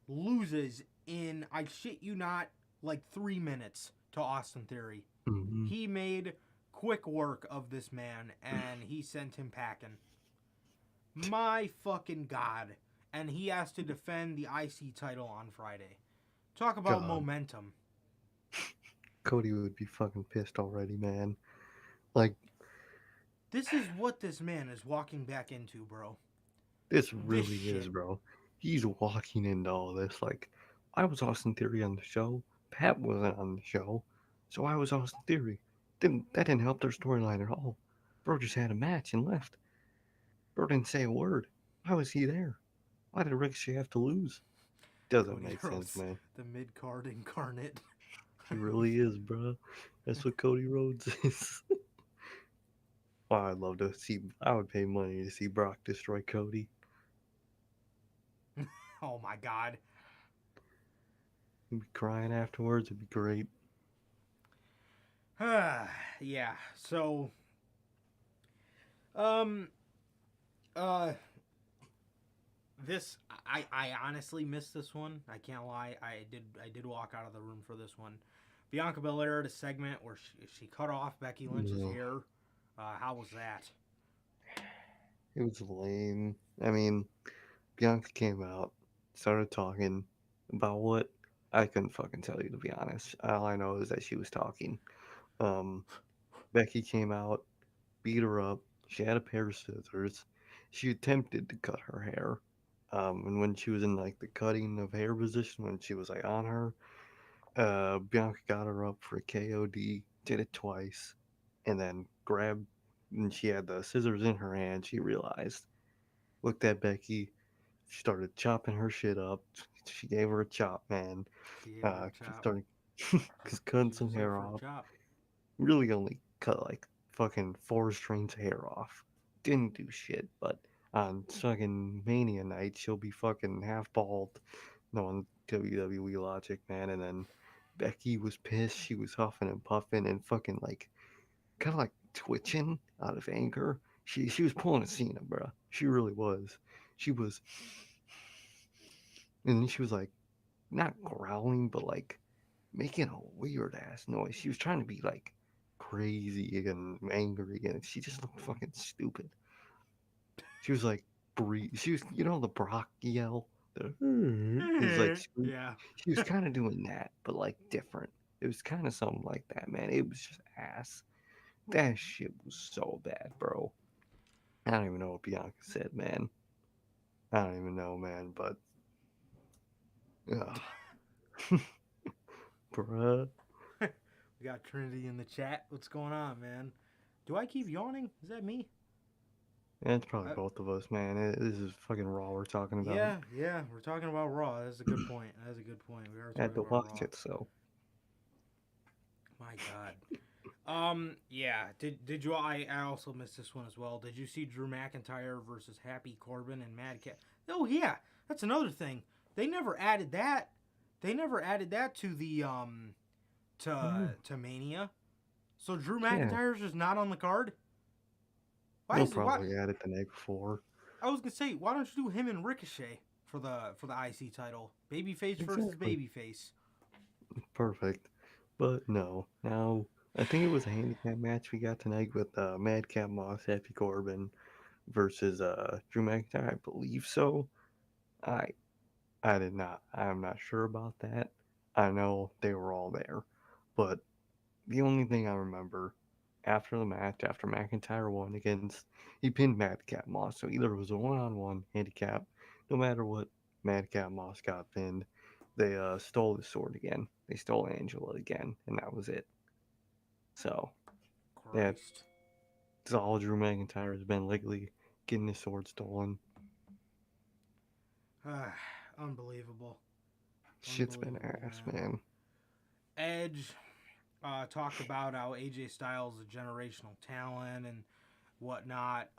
loses in, I shit you not, like 3 minutes to Austin Theory. Mm-hmm. He made quick work of this man, and he sent him packing. My fucking God. And he has to defend the IC title on Friday. Talk about momentum. Cody would be fucking pissed already, man. Like, this is what this man is walking back into, bro. This really is, bro. He's walking into all this. Like, I was Austin Theory on the show. Pat wasn't on the show. So I was Austin Theory. That didn't help their storyline at all. Bro just had a match and left. Bro didn't say a word. Why was he there? Why did Ricochet have to lose? Doesn't Cody make Rhodes, sense, man. The mid-card incarnate. He really is, bro. That's what Cody Rhodes is. Oh, I'd love to see. I would pay money to see Brock destroy Cody. Oh my God. He'd be crying afterwards. It'd be great. Yeah. So, this I honestly missed this one. I can't lie. I did walk out of the room for this one. Bianca Belair had a segment where she cut off Becky Lynch's hair. How was that? It was lame. I mean, Bianca came out, started talking about what I couldn't fucking tell you, to be honest. All I know is that she was talking. Becky came out, beat her up. She had a pair of scissors. She attempted to cut her hair. And when she was in like the cutting of hair position, when she was like on her, Bianca got her up for a KOD, did it twice, and then grabbed, and she had the scissors in her hand. She realized, looked at Becky, she started chopping her shit up. She gave her a chop, man. Started cutting some hair off. Really only cut like fucking 4 strands of hair off. Didn't do shit, but on fucking Mania night, she'll be fucking half bald. No one WWE logic, man. And then Becky was pissed. She was huffing and puffing and fucking like, kind of like twitching out of anger. She was pulling a Cena, bro. She really was. She was, and then she was like, not growling, but like making a weird ass noise. She was trying to be like crazy and angry, and she just looked fucking stupid. She was like, breathe. She was, you know, the Brock yell. It was like, she was kind of doing that, but like different. It was kind of something like that, man. It was just ass. That shit was so bad, bro. I don't even know what Bianca said, man. I don't even know, man, but. Bruh. We got Trinity in the chat. What's going on, man? Do I keep yawning? Is that me? Yeah, it's probably both of us, man. This is fucking Raw we're talking about. Yeah, we're talking about Raw. That's a good point. We are talking had to about watch Raw. it, so. My God. Yeah. Did you? I also missed this one as well. Did you see Drew McIntyre versus Happy Corbin and Madcap? Oh yeah, that's another thing. They never added that. They never added that to the to Mania. So Drew McIntyre's just not on the card. They'll probably add it the night before. I was gonna say, why don't you do him and Ricochet for the IC title? Babyface versus babyface. Perfect. But no. Now, I think it was a handicap match we got tonight with Madcap Moss, Happy Corbin versus Drew McIntyre. I believe so. I I did not. I'm not sure about that. I know they were all there, but the only thing I remember after the match, after McIntyre won against, he pinned Madcap Moss. So either it was a one-on-one handicap, no matter what, Madcap Moss got pinned. They stole his sword again. They stole Angela again, and that was it. So that's Christ. all Drew McIntyre has been lately, getting his sword stolen. Unbelievable. Shit's been Unbelievable, ass, man. man. Edge talked about how AJ Styles is a generational talent and whatnot.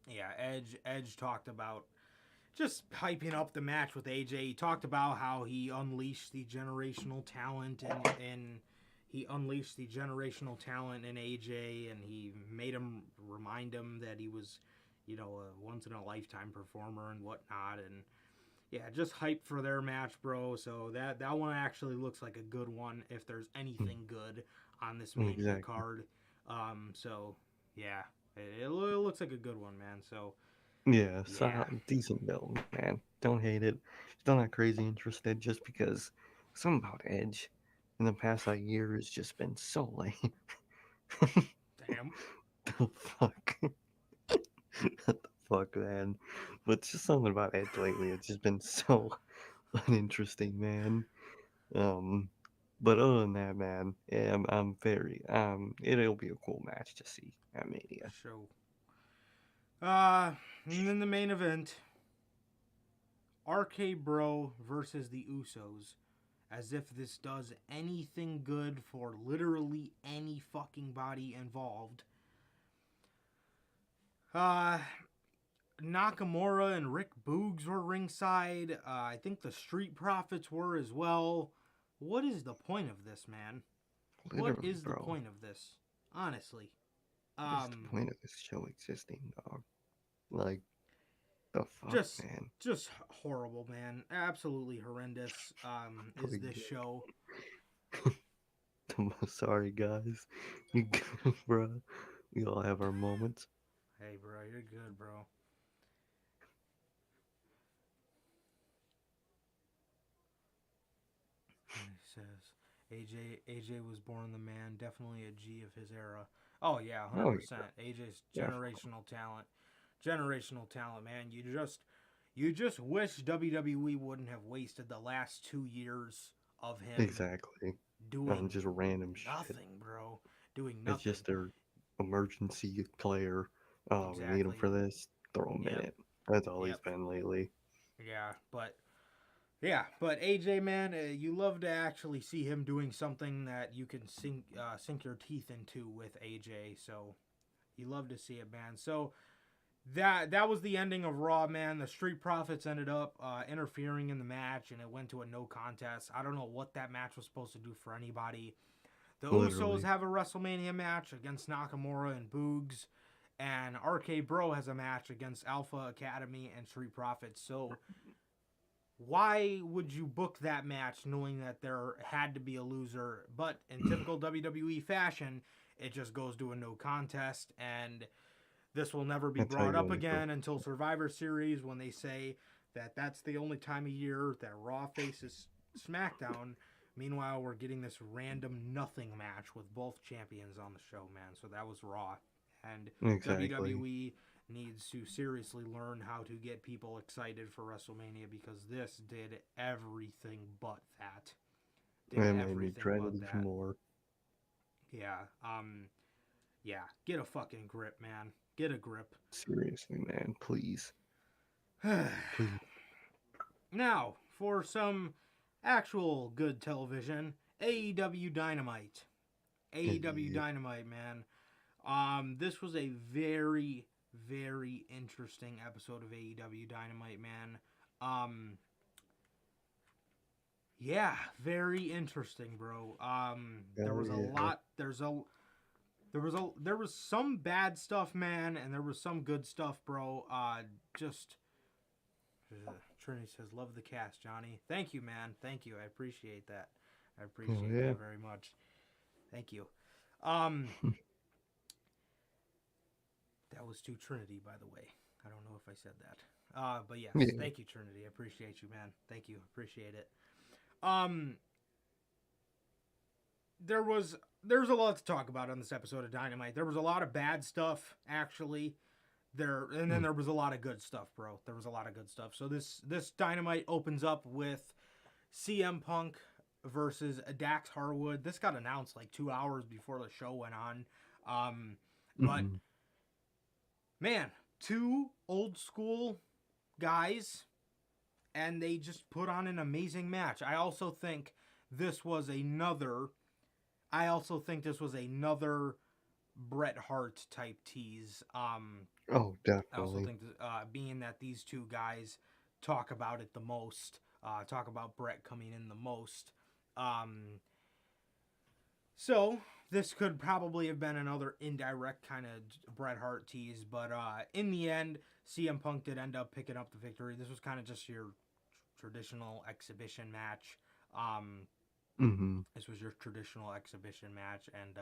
Yeah, Edge talked about just hyping up the match with AJ. He talked about how he unleashed the generational talent and he unleashed the generational talent in AJ, and he made him remind him that he was, a once in a lifetime performer and whatnot. And yeah, just hype for their match, bro. So that one actually looks like a good one if there's anything good on this Mania Exactly. card. So yeah, it looks like a good one, man. So Yeah, yeah, decent build, man. Don't hate it. Still not crazy interested just because something about Edge in the past year has just been so lame. damn. The fuck? What the fuck, man? But just something about Edge lately. It's just been so uninteresting, man. Um, but other than that, man, yeah, I'm very it'll be a cool match to see at Mania. Show. And then the main event, RK Bro versus the Usos. As if this does anything good for literally any fucking body involved. Uh, Nakamura and Rick Boogs were ringside. I think the Street Profits were as well. What is the point of this, man? What Literally, is the bro. point of this? Honestly. What is the Um, point of this show existing, dog? Like, the fuck, just man? just horrible, man. Absolutely horrendous. Is Like, this show? I'm sorry, guys. You, bro. We all have our moments. Hey, bro, you're good, bro. He says AJ was born the man, definitely a G of his era. Oh yeah, Oh yeah, 100%. AJ's definitely. generational talent. Generational talent, man. You just wish WWE wouldn't have wasted the last 2 years of him Exactly. doing Just random shit. nothing, bro. Doing It's nothing. just their emergency player. Oh, we need him Exactly. for this. Throw him in Yep. it. That's all he's Yep. been lately. Yeah, but AJ, man, you love to actually see him doing something that you can sink your teeth into with AJ. So you love to see it, man. So that was the ending of Raw, man. The Street Profits ended up interfering in the match, and it went to a no contest. I don't know what that match was supposed to do for anybody. The Usos Literally. have a WrestleMania match against Nakamura and Boogs, and RK Bro has a match against Alpha Academy and Street Profits. So why would you book that match knowing that there had to be a loser? But in typical WWE fashion, it just goes to a no contest, and this will never be That's how brought you up win for. again until Survivor Series when they say that that's the only time of year that Raw faces SmackDown. Meanwhile, we're getting this random nothing match with both champions on the show, man. So that was Raw. And Exactly. WWE needs to seriously learn how to get people excited for WrestleMania because this did everything but that. Did That made me everything dread it but even that. more. Yeah. Yeah. Get a fucking grip, man. Get a grip. Seriously, man. Please. Please. Now, for some actual good television, AEW Dynamite. AEW Yeah. Dynamite, man. This was a very, very interesting episode of AEW Dynamite, man. Um, yeah, very interesting, bro. There Hell was a yeah. lot. There was some bad stuff, man, and there was some good stuff, bro. Just Trinity says, "Love the cast, Johnny." Thank you, man. Thank you. I appreciate that. I Oh appreciate yeah. that very much. Thank you. Um, that was to Trinity, by the way. I don't know if I said that. But yes, Yeah. thank you, Trinity. I appreciate you, man. Thank you. Appreciate it. Um, there's a lot to talk about on this episode of Dynamite. There was a lot of bad stuff, actually. And then Mm. there was a lot of good stuff, bro. There was a lot of good stuff. So this Dynamite opens up with CM Punk versus Dax Harwood. This got announced like 2 hours before the show went on. But Mm. man, two old school guys, and they just put on an amazing match. I also think this was another. Bret Hart type tease. Oh, I also definitely. think being that these two guys talk about it the most, talk about Bret coming in the most. Um, so this could probably have been another indirect kind of Bret Hart tease, but in the end, CM Punk did end up picking up the victory. This was kind of just your traditional exhibition match. Um, Mm-hmm. this was your traditional exhibition match, and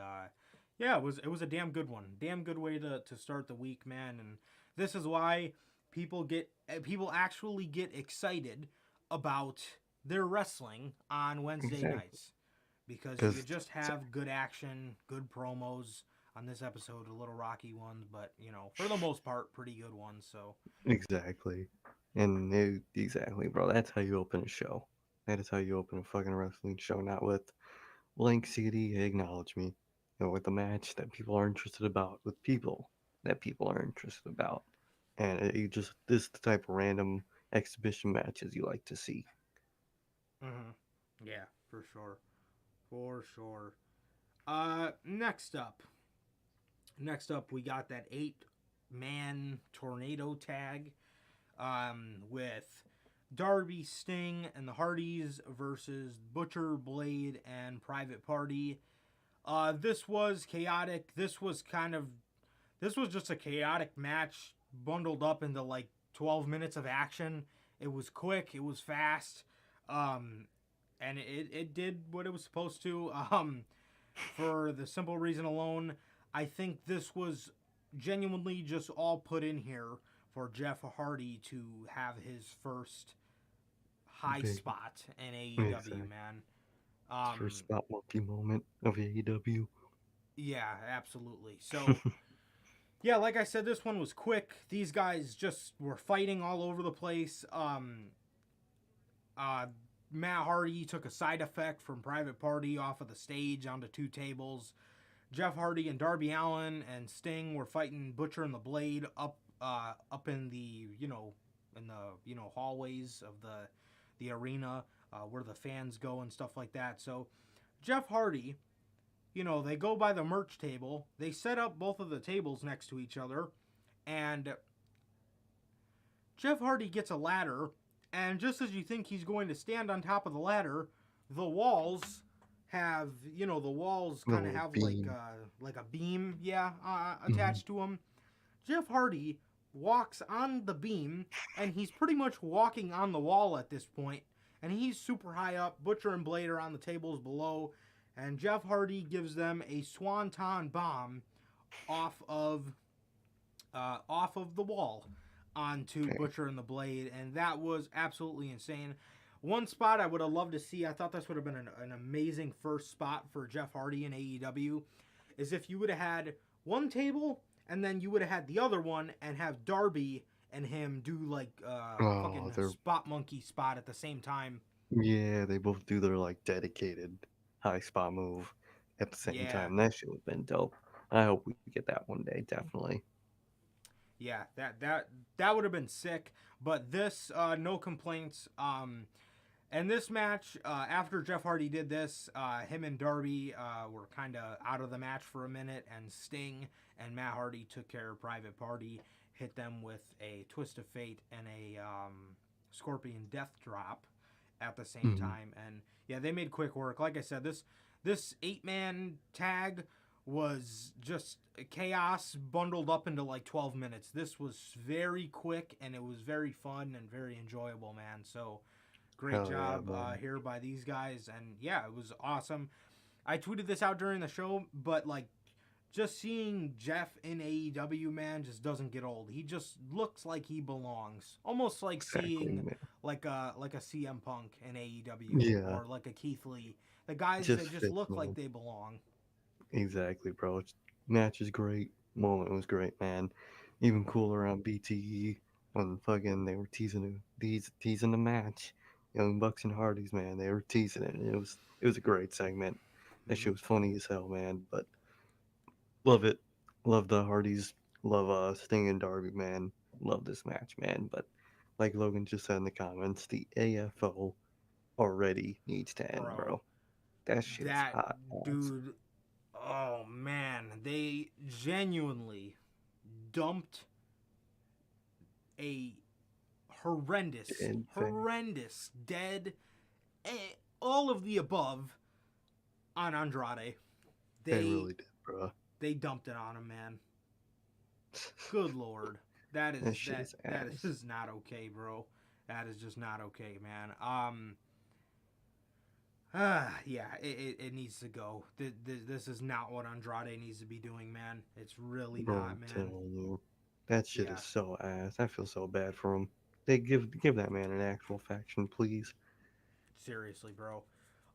yeah, it was a damn good one. Damn good way to start the week, man. And this is why people actually get excited about their wrestling on Wednesday Exactly. nights because you Because just have good action, good promos on this episode, a little rocky ones, but for the most part, pretty good ones. So exactly, exactly, bro. That's how you open a show. That is how you open a fucking wrestling show, not with blank CD. Acknowledge me, with a match that people are interested about, with people that people are interested about, and you just this is the type of random exhibition matches you like to see. hmm yeah, for sure, for sure. Next up. Next up, we got that 8-man tornado tag with Darby, Sting, and the Hardys versus Butcher, Blade, and Private Party. This was chaotic. This was just a chaotic match bundled up into like 12 minutes of action. It was quick. It was fast. Um, and it did what it was supposed to. For the simple reason alone, I think this was genuinely just all put in here for Jeff Hardy to have his first high Big, spot in AEW, exactly. man. First Um, spot monkey moment of AEW. yeah, absolutely. So, yeah, like I said, this one was quick. These guys just were fighting all over the place. Uh, Matt Hardy took a side effect from Private Party off of the stage onto two tables. Jeff Hardy and Darby Allin and Sting were fighting Butcher and the Blade up in the hallways of the arena where the fans go and stuff like that. So Jeff Hardy, they go by the merch table. They set up both of the tables next to each other, and Jeff Hardy gets a ladder. And just as you think he's going to stand on top of the ladder, the walls kind of Little have beam. like a beam, Mm-hmm. attached to him. Jeff Hardy walks on the beam, and he's pretty much walking on the wall at this point, and he's super high up. Butcher and Blade are on the tables below, and Jeff Hardy gives them a swanton bomb off of the wall onto Butcher and the Blade, and that was absolutely insane. One spot I would have loved to see, I thought this would have been an amazing first spot for Jeff Hardy in AEW, is if you would have had one table and then you would have had the other one and have Darby and him do like Oh, fucking they're spot monkey spot at the same time. yeah, they both do their like dedicated high spot move at the same Yeah, time. That shit would have been dope. I hope we get that one day, definitely. yeah, that would have been sick. But this, no complaints. And this match, after Jeff Hardy did this, him and Darby were kind of out of the match for a minute, and Sting and Matt Hardy took care of Private Party, hit them with a Twist of Fate and a Scorpion Death Drop at the same Mm-hmm. time. And yeah, they made quick work. Like I said, this 8-man tag was just chaos bundled up into like 12 minutes. This was very quick and it was very fun and very enjoyable, man. So great Hell yeah, job man. here by these guys. And yeah, it was awesome. I tweeted this out during the show, but like just seeing Jeff in AEW, man, just doesn't get old. He just looks like he belongs. Almost like Exactly, seeing man. like a CM Punk in AEW Yeah, or like a Keith Lee. The guys that just just fits, look like man. they belong. Exactly, bro. Match is great. Moment was great, man. Even cooler on BTE when fucking they were teasing the match. Young Bucks and Hardys, man, they were teasing it. It was a great segment. That Mm-hmm. shit was funny as hell, man. But love it. Love the Hardys. Love Sting and Darby, man. Love this match, man. But like Logan just said in the comments, the AFO already needs to end, Bro, bro. That shit is that hot ass. dude, oh man, they genuinely dumped a horrendous, And horrendous, dead, eh, all of the above on Andrade. they They really did, bro. they dumped it on him, man. Good lord, that That is shit is that ass. is not okay, bro. That is just not okay, man. Yeah, it needs to go. This is not what Andrade needs to be doing, man. It's really Bro, not, I'm man. telling you. That shit is Yeah, so ass. I feel so bad for him. They give that man an actual faction, please. seriously, bro.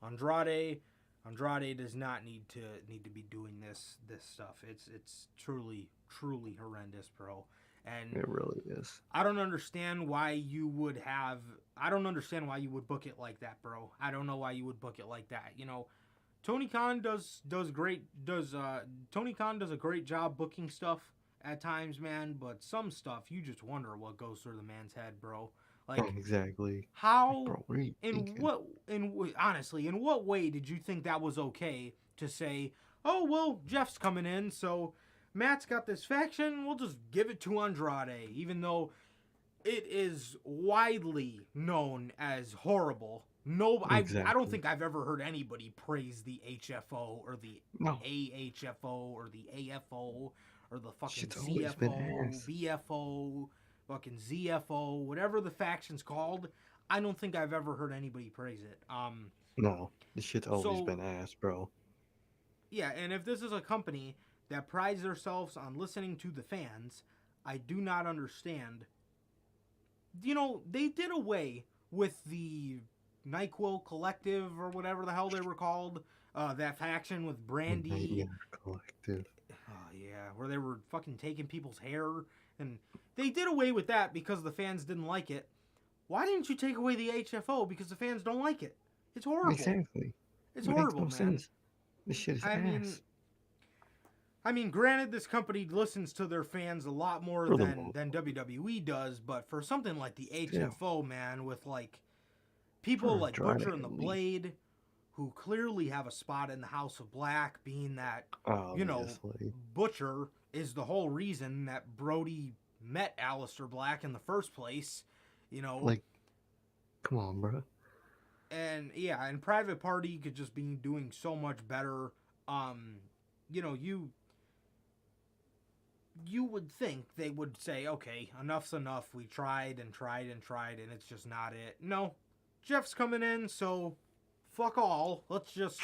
Andrade, Andrade does not need to be doing this stuff. It's truly horrendous, bro. And It really is. I don't understand why you would have. I don't understand why you would book it like that, bro. I don't know why you would book it like that. You know, Tony Khan does great does Tony Khan does a great job booking stuff at times, man. But some stuff you just wonder what goes through the man's head, bro. Like Exactly. Like, how bro, what are you thinking? honestly in what way did you think that was okay to say, oh well, Jeff's coming in, so Matt's got this faction, we'll just give it to Andrade, even though it is widely known as horrible. No, I don't Exactly. think I've ever heard anybody praise the HFO or the No, AHFO or the AFO or the fucking shit's always been CFO, ass. BFO, fucking ZFO, whatever the faction's called. I don't think I've ever heard anybody praise it. No, this shit's always So been ass, bro. yeah, and if this is a company that prides themselves on listening to the fans, I do not understand. You know, they did away with the NyQuil Collective or whatever the hell they were called. That faction with Yeah, Brandy. collective. Oh, yeah, where they were fucking taking people's hair. And they did away with that because the fans didn't like it. Why didn't you take away the HFO because the fans don't like it? It's horrible. Exactly. It's It makes horrible, no man. sense. This shit is I ass. mean, granted, this company listens to their fans a lot more For the most than part. WWE does, but for something like the Still, HFO, man, with like people for like Andrade Butcher and at the least. Blade, who clearly have a spot in the House of Black, being that, you know, Obviously. Butcher is the whole reason that Brody met Aleister Black in the first place, you know, Like, come on, bro. and yeah, and Private Party could just be doing so much better. Um, you know, you would think they would say, okay, enough's enough. We tried and tried and tried, and it's just not it. No, Jeff's coming in, so fuck all. Let's just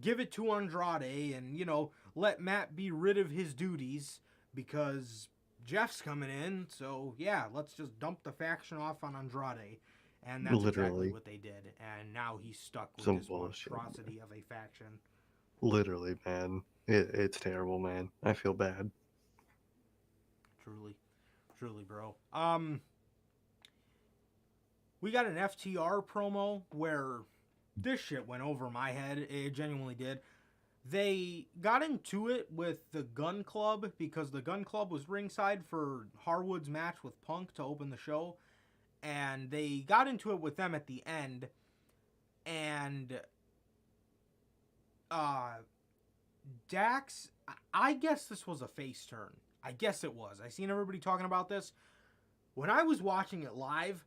give it to Andrade and, you know, let Matt be rid of his duties because Jeff's coming in. So, yeah, let's just dump the faction off on Andrade. And that's exactly Literally. what they did. And now he's stuck with Some this bullshit, man. monstrosity of a faction. Literally, man. It's terrible, man. I feel bad. Truly. Truly, bro. We got an FTR promo where this shit went over my head. It genuinely did. They got into it with the Gun Club because the Gun Club was ringside for Harwood's match with Punk to open the show. And they got into it with them at the end. And uh Dax, I guess this was a face turn. I guess it was. I seen everybody talking about this. When I was watching it live,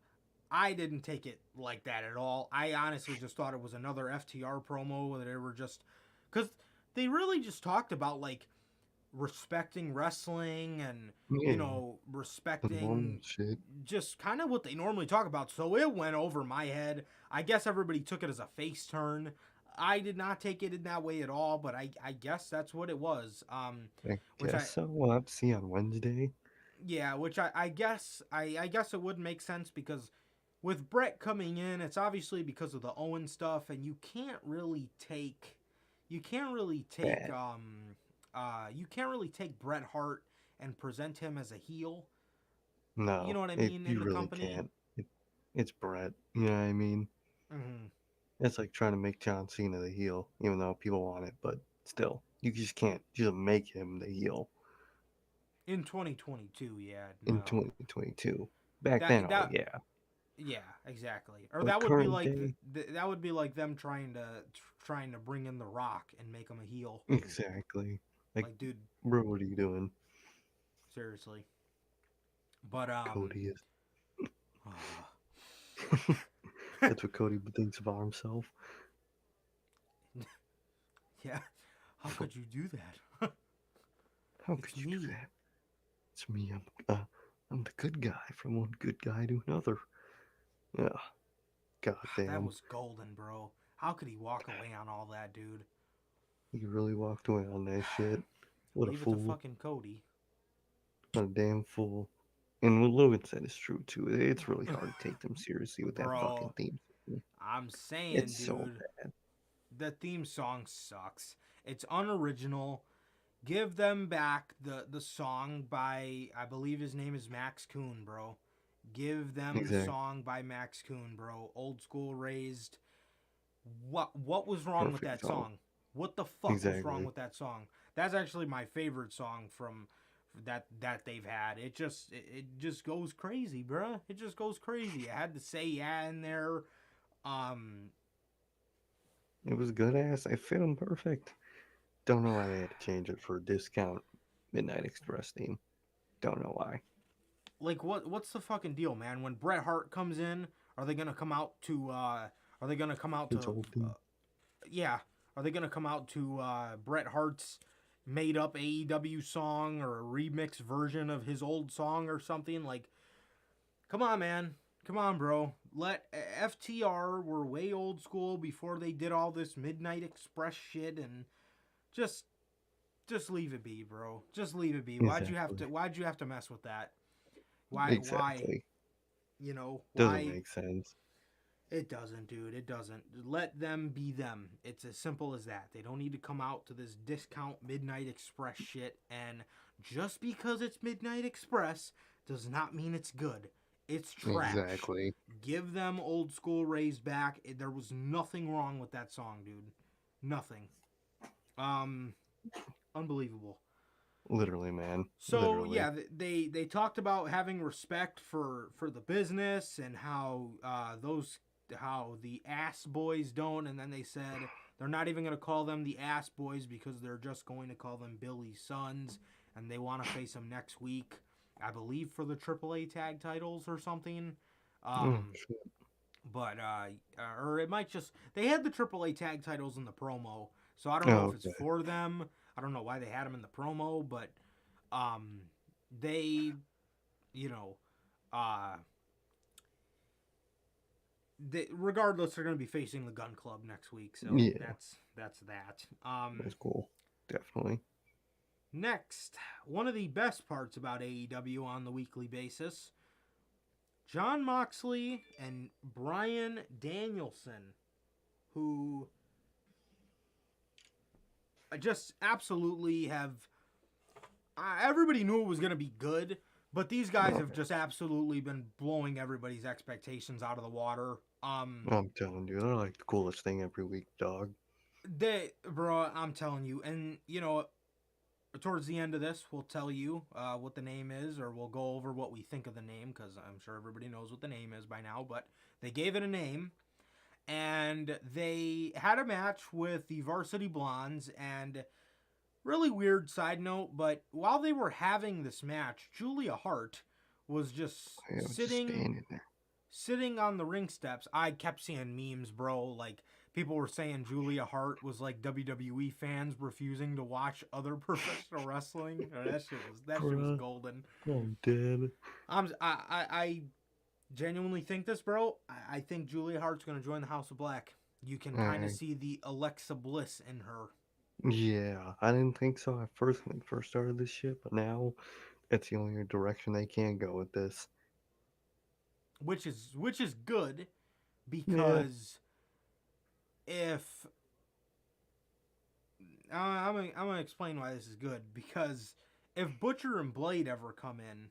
I didn't take it like that at all. I honestly just thought it was another FTR promo where they were just because they really just talked about like respecting wrestling and Yeah, the normal respecting shit. just kind of what they normally talk about. So it went over my head. I guess everybody took it as a face turn. I did not take it in that way at all, but I guess that's what it was. I Which guess so. We'll have to see on Wednesday. yeah, which I guess I guess it would make sense because with Brett coming in, it's obviously because of the Owen stuff, and you can't really take Bad. you can't really take Bret Hart and present him as a heel. You know No, what I mean in you the really company. can't. It's Brett. You know what I mean? Hmm. It's like trying to make John Cena the heel, even though people want it, but still, you just can't just make him the heel In 2022, yeah, in no, 2022. Back then, that oh that yeah, yeah, exactly. Or but that would be current like day, that would be like them trying to bring in The Rock and make him a heel. exactly. Like, Like, dude, bro, what are you doing? seriously. But Cody is. uh, That's what Cody thinks of himself. yeah, how could you do that? How It's could you do me. that? It's me. I'm the good guy from one good guy to another. Yeah, That goddamn. was golden, bro. How could he walk away on all that, dude? He really walked away on that shit. What a Leave it to fool. fucking Cody. What a damn fool. And what Logan said is true too. It's really hard to take them seriously with that fucking Bro, theme song. I'm saying, It's so dude, bad. the theme song sucks. It's unoriginal. Give them back the song by I believe his name is Max Coon, bro. Give them the Exact song by Max Coon, bro. Old school raised. What was wrong with perfect that song. song? What the fuck was wrong Exactly. with that song? That's actually my favorite song from that they've had. It just goes crazy, bro. It just goes crazy. I had to say yeah in there. Um, It was good ass. It fit him perfect. Don't know why they had to change it for a discount Midnight Express theme. Don't know why. like what's the fucking deal, man? When Bret Hart comes in, are they gonna come out to? Are they gonna come out His to? old theme. Yeah, are they gonna come out to Bret Hart's made up AEW song or a remix version of his old song or something? Like, come on, man. Come on, bro. Let FTR were way old school before they did all this Midnight Express shit and just just leave it be, bro. Just leave it be. Exactly. Why'd you have to mess with that? Why? Exactly. You know, Doesn't why? make sense. It doesn't, dude. It doesn't. Let them be them. It's as simple as that. They don't need to come out to this discount Midnight Express shit. And just because it's Midnight Express does not mean it's good. It's trash. Exactly. Give them old school Rays back. There was nothing wrong with that song, dude. Nothing. Um, Unbelievable. Literally, man. So Literally. yeah, they talked about having respect for the business and how how the ass boys don't, and then they said they're not even going to call them the ass boys because they're just going to call them Billy's sons, and they want to face them next week, I believe for the AAA tag titles or something. Oh, Um, shit. but or it might just they had the AAA tag titles in the promo, so I don't know if Oh, it's okay. for them. I don't know why they had them in the promo, but um, they, you know, uh, regardless, they're going to be facing the Gun Club next week, so Yeah, that's that. that's cool. Definitely. Next, one of the best parts about AEW on the weekly basis: John Moxley and Bryan Danielson, who just absolutely have. Everybody knew it was going to be good, but these guys Oh, have just absolutely been blowing everybody's expectations out of the water. I'm telling you, they're like the coolest thing every week, dog. Bro, I'm telling you, and you know, towards the end of this, we'll tell you what the name is, or we'll go over what we think of the name, because I'm sure everybody knows what the name is by now. But they gave it a name, and they had a match with the Varsity Blondes, and really weird side note, but while they were having this match, Julia Hart was just I was just sitting. standing there. sitting on the ring steps, I kept seeing memes, bro. Like, people were saying Julia Hart was like WWE fans refusing to watch other professional wrestling. That shit was Bruh, golden. I'm dead. I genuinely think this, bro. I think Julia Hart's gonna join the House of Black. You can kind of I, see the Alexa Bliss in her, yeah, I didn't think so at first when it first started this shit, but now it's the only direction they can go with this. which is good Yeah, because if I'm gonna explain why this is good, because if Butcher and Blade ever come in,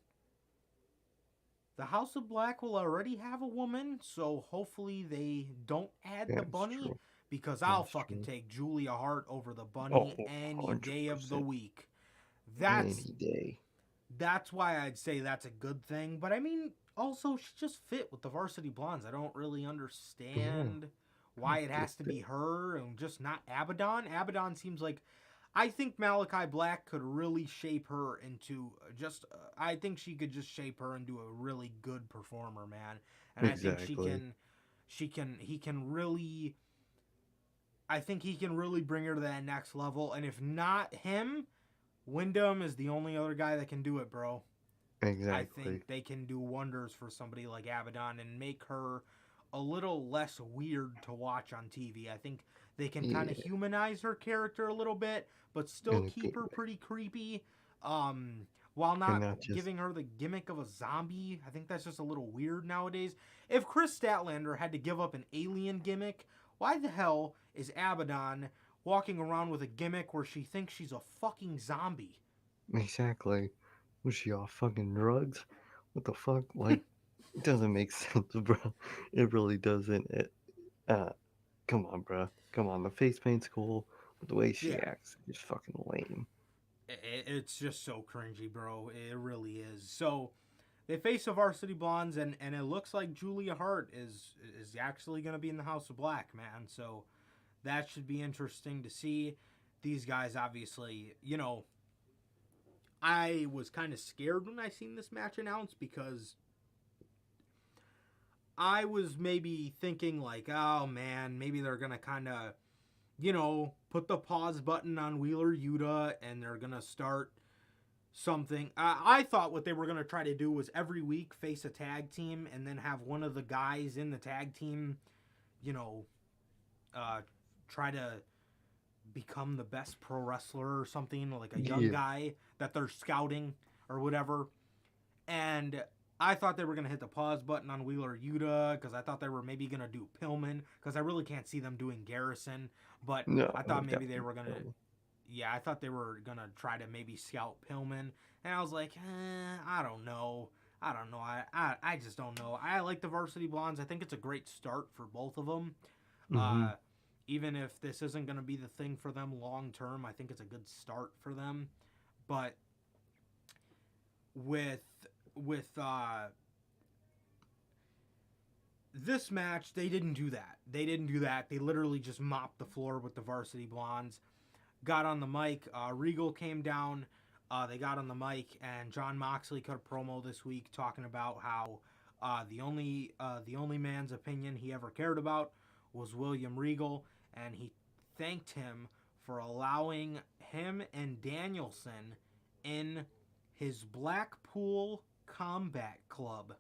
the House of Black will already have a woman, so hopefully they don't add the that's bunny, true. because I'll That's fucking true. take Julia Hart over the Oh, bunny any day of the 100%. week. That's Any day. that's why I'd say that's a good thing. But I mean, also she just fit with the Varsity Blondes. I don't really Yeah, understand why no, it good has to be fit. her and just not Abaddon. Abaddon seems like, I think Malachi Black could really shape her into just. I think she could just shape her into a really good performer, man. And I think she Exactly. can. She can. He can really. I think he can really bring her to that next level. And if not him, Wyndham is the only other guy that can do it, bro. I Exactly. think they can do wonders for somebody like Abaddon and make her a little less weird to watch on TV. I think they can kind of Yeah, humanize her character a little bit, but still in a keep good her way. pretty creepy. While And not not just giving her the gimmick of a zombie. I think that's just a little weird nowadays. If Chris Statlander had to give up an alien gimmick, why the hell is Abaddon walking around with a gimmick where she thinks she's a fucking zombie? exactly. Was she off fucking drugs? What the fuck? Like, it doesn't make sense, bro. It really doesn't. Uh, come on, bro. Come on. The face paint's cool, but the way she Yeah, acts is fucking lame. it's just so cringy, bro. It really is. So they face the Varsity Blondes, and it looks like Julia Hart is actually going to be in the House of Black, man. So that should be interesting to see. These guys, obviously, I was kind of scared when I seen this match announced, because I was maybe thinking like, oh man, maybe they're gonna kind of, put the pause button on Wheeler Yuta, and they're gonna start something. I thought what they were gonna try to do was every week face a tag team, and then have one of the guys in the tag team, you know, uh, try to become the best pro wrestler or something, like a young Yeah. guy that they're scouting or whatever. And I thought they were going to hit the pause button on Wheeler Yuta, because I thought they were maybe going to do Pillman, because I really can't see them doing Garrison. But No, I thought maybe they definitely were going to, don't. yeah, I thought they were going to try to maybe scout Pillman. And I was like, I don't know. I don't know. I just don't know. I like the Varsity Blondes. I think it's a great start for both of them. Mm-hmm. Uh, Even if this isn't going to be the thing for them long term, I think it's a good start for them. But with with this match, they didn't do that. They didn't do that. They literally just mopped the floor with the Varsity Blondes. Got on the mic. Regal came down. They got on the mic, and John Moxley cut a promo this week talking about how the only man's opinion he ever cared about was William Regal, and he thanked him for allowing him and Danielson in his Blackpool Combat Club.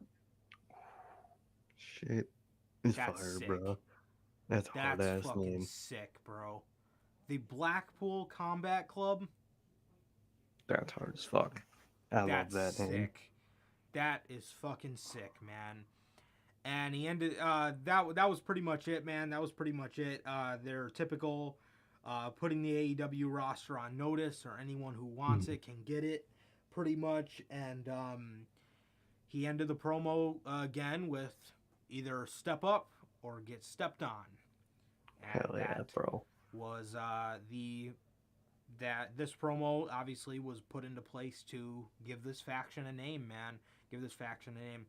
Shit. It's That's fire, bro. sick. That's a hard That's ass fucking name. sick, bro. The Blackpool Combat Club. That's hard as fuck. I love That's that name. sick. That is fucking sick, man. And he ended. That was pretty much it, man. That was pretty much it. Their typical, putting the AEW roster on notice, or anyone who wants Mhm. it can get it, pretty much. And he ended the promo again with either step up or get stepped on, and Hell yeah, that bro. was the that this promo obviously was put into place to give this faction a name, man. Give this faction a name.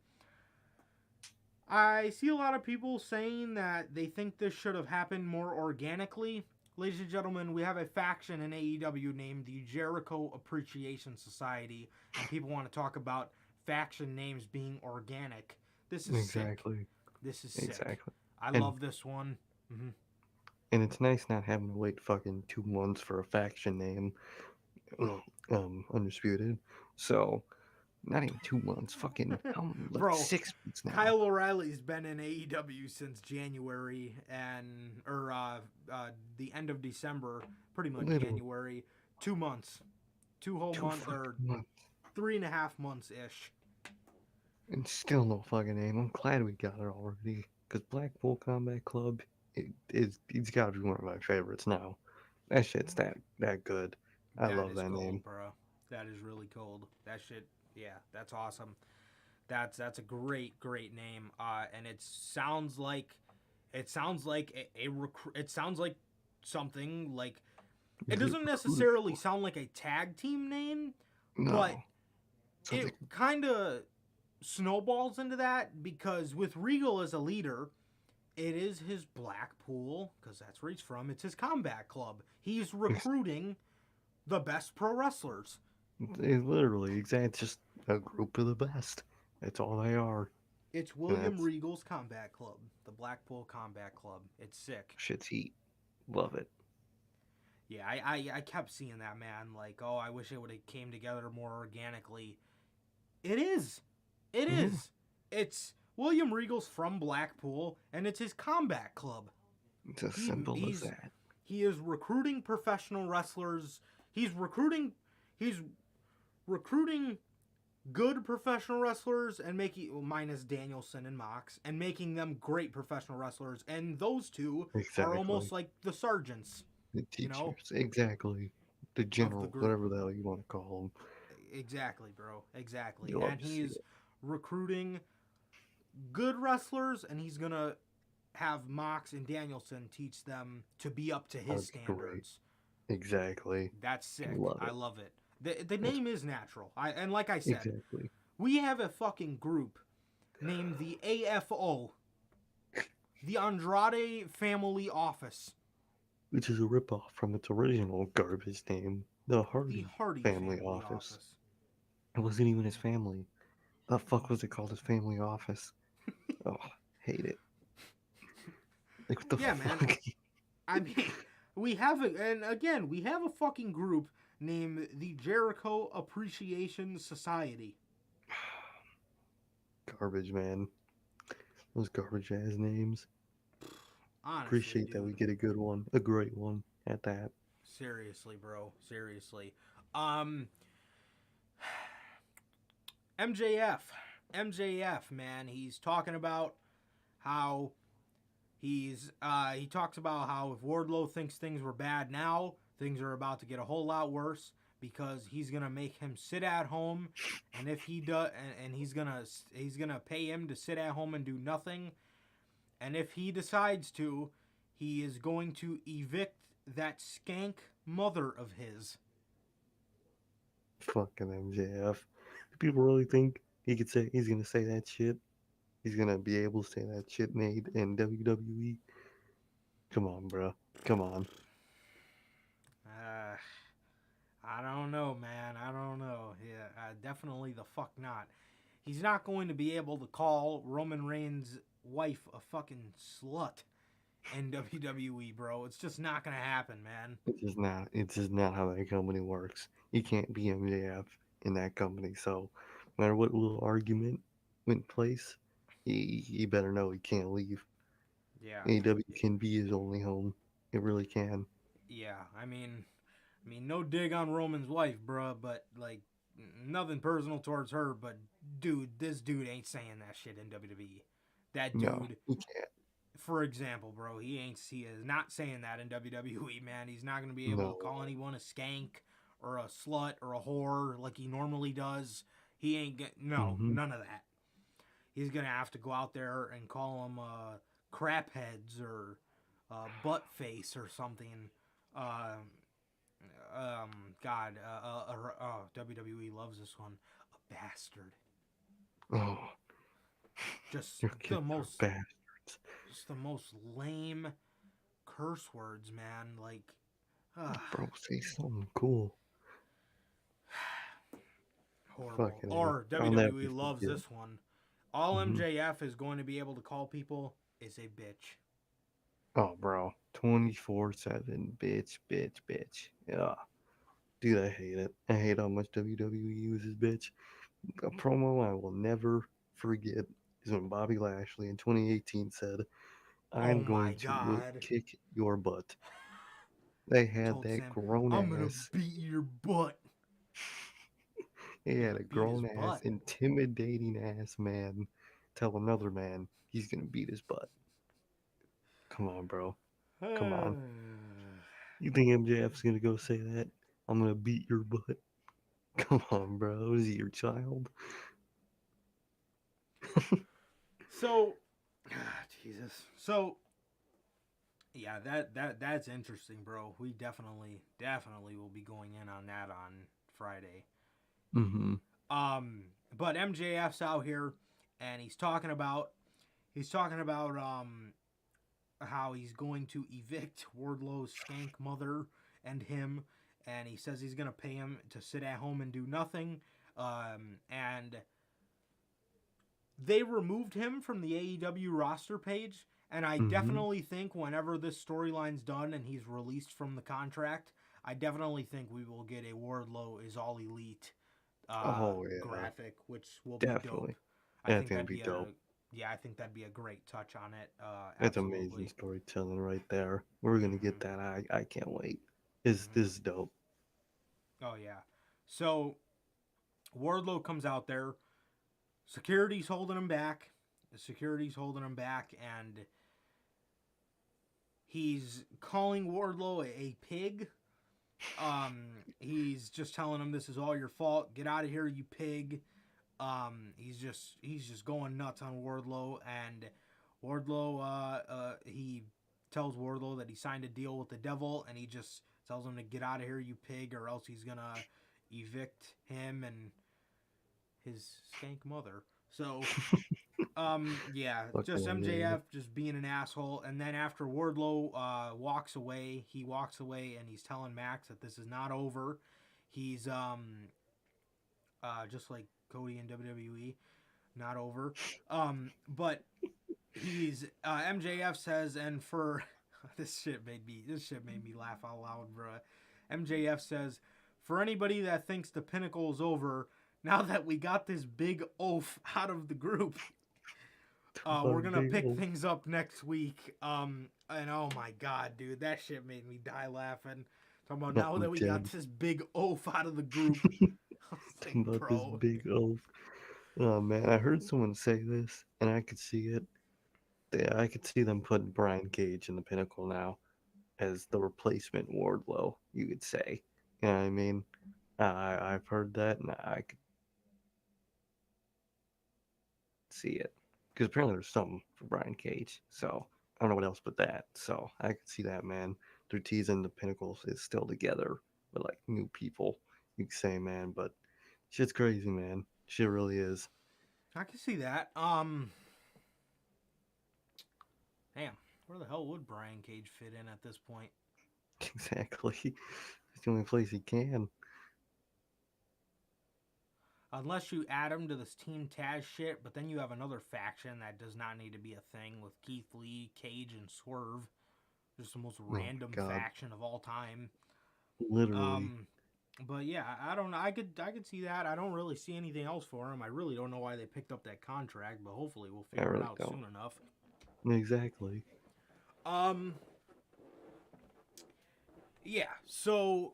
I see a lot of people saying that they think this should have happened more organically. Ladies and gentlemen, we have a faction in AEW named the Jericho Appreciation Society, and people want to talk about faction names being organic. This is sick. Exactly. This is sick. Exactly. I And love this one. Hmm. it's nice not having to wait fucking 2 months for a faction name. Undisputed. So not even 2 months. Fucking like Bro, 6 months now. Kyle O'Reilly's been in AEW since January and or the end of December, pretty much Literally. January. 2 months, two whole Two months fucking or months. 3.5 months ish. And still no fucking name. I'm glad we got it already. Because Blackpool Combat Club, it's got to be one of my favorites now. That shit's that good. I That love is that name. cold, bro. That is really cold. That shit, yeah, that's awesome. That's a great name. And it sounds like something like it Get doesn't recruited necessarily for. sound like a tag team name, but No. it Something. kind of snowballs into that because with Regal as a leader, it is his Blackpool because that's where he's from. It's his combat club. He's recruiting the best pro wrestlers. It's literally exactly. It's just a group of the best. That's all they are. It's And William that's Regal's combat club, the Blackpool Combat Club. It's sick. shit's heat. Love it. Yeah, I kept seeing that, man. Like, oh, I wish it would have came together more organically. It is. It Yeah. is. It's William Regal's from Blackpool, and it's his combat club. It's as He simple as he's that. he is recruiting professional wrestlers. He's recruiting he's recruiting good professional wrestlers and making well, minus Danielson and Mox and making them great professional wrestlers. And those two are almost Exactly. like the sergeants, The you know, teachers. Exactly. The of the general, group. whatever the hell you want to call them. Exactly, bro. Exactly. You love And to see he's it. recruiting good wrestlers, and he's gonna have Mox and Danielson teach them to be up to That his would be great. standards. Exactly. That's sick. Love I it. love it. The That's name is natural. And like I said, exactly. we have a fucking group named the AFO, the Andrade Family Office, Which is a ripoff from its original garbage name, the the Hardy Hardy family Family office. Office. It wasn't even his family. The fuck was it called? His family office. Oh, hate it. Like what the Yeah, man. fuck? I mean, we have a fucking group named the Jericho Appreciation Society. Garbage, man. Those garbage ass names. Honestly, Appreciate that we dude. get a good one, a great one at that. Seriously, bro. Seriously. Um, MJF. MJF, man. He's talking about how he talks about how if Wardlow thinks things were bad now, things are about to get a whole lot worse because he's gonna make him sit at home, and if he does, and he's gonna pay him to sit at home and do nothing, and if he decides to, he is going to evict that skank mother of his. Fucking MJF. Do people really think he's gonna say that shit? He's gonna be able to say that shit made in WWE? Come on, bro. Come on. Uh, I don't know, man. I don't know. Yeah, definitely the fuck not. He's not going to be able to call Roman Reigns' wife a fucking slut in WWE, bro. It's just not gonna happen, man. It's just not. It's just not how that company works. You can't be MJF in that company. So, no matter what little argument went place, he better know he can't leave. Yeah, AEW can be his only home. It really can. yeah. I mean, no dig on Roman's wife, bro, but like, nothing personal towards her, but dude, this dude ain't saying that shit in WWE. That No, dude, he can't. for example, bro, he is not saying that in WWE, man. He's not gonna be able to No call way. anyone a skank or a slut or a whore like he normally does. He ain't get no, Mm-hmm. none of that. He's gonna have to go out there and call them crap heads or butt face or something. Um, God, WWE loves this one. A bastard. Oh, Just your the kids are most, bastards. just the most lame curse words, man. Like, Bro, say something cool. horrible. Fucking A. Or I'll never WWE loves forget. this one. All Hmm. MJF is going to be able to call people is a bitch. Oh, bro. 24/7. Bitch, bitch, bitch. Yeah. Dude, I hate it. I hate how much WWE uses bitch. A promo I will never forget is when Bobby Lashley in 2018 said, Oh I'm my going to god. kick your butt. They had Told that Sam, grown I'm gonna ass. beat your butt. He You're had gonna a beat his grown ass, butt. intimidating ass man tell another man he's gonna beat his butt. Come on, bro. Come on. You think MJF's gonna go say that? I'm gonna beat your butt. Come on, bro. Is he your child? So, Jesus. So, yeah, that's interesting, bro. We definitely will be going in on that on Friday. Mm-hmm. But MJF's out here, and he's talking about how he's going to evict Wardlow's skank mother and him, and he says he's gonna pay him to sit at home and do nothing. And they removed him from the AEW roster page, and I Mm-hmm. definitely think whenever this storyline's done and he's released from the contract, I definitely think we will get a Wardlow is all elite Oh yeah. graphic, which will be dope. Definitely. I That's think gonna that'd be be dope. a I think that'd be a great touch on it. That's amazing Absolutely. storytelling right there. We're gonna get Hmm. that. I can't wait. This is dope. Oh yeah. So Wardlow comes out there. Security's holding him back. The security's holding him back, and he's calling Wardlow a pig. He's just telling him this is all your fault. Get out of here, you pig. He's just going nuts on Wardlow, and Wardlow he tells Wardlow that he signed a deal with the devil, and he just tells him to get out of here, you pig, or else he's gonna evict him and his skank mother. So yeah, just Fucking yeah. MJF just being an asshole, and then after Wardlow walks away, he walks away and he's telling Max that this is not over. He's just like Cody in WWE, not over. But he's MJF says, and for this shit made me laugh out loud, bro. MJF says, for anybody that thinks the pinnacle is over, now that we got this big oaf out of the group, we're gonna Big pick old. things up next week. And oh my god, dude, that shit made me die laughing. Talking about No, now I'm that we got dead. this big oaf out of the group. I was like, Talking about this bro. big oaf. Oh man, I heard someone say this, and I could see it. Yeah, I could see them putting Brian Cage in the Pinnacle now as the replacement Wardlow. You could say. You know what I mean? I've heard that, and I could see it because apparently there's something for Brian Cage. So I don't know what else but that. So I could see that, man. They're teasing the Pinnacle is still together with like new people. You could say, man, but shit's crazy, man. Shit really is. I can see that. Damn, where the hell would Brian Cage fit in at this point? Exactly. It's the only place he can. Unless you add him to this Team Taz shit, but then you have another faction that does not need to be a thing with Keith Lee, Cage, and Swerve. Just the most Oh my random god. faction of all time. Literally. Um, but yeah, I don't know. I could see that. I don't really see anything else for him. I really don't know why they picked up that contract, but hopefully we'll I figure it really out don't. soon enough. Exactly. Um, yeah. So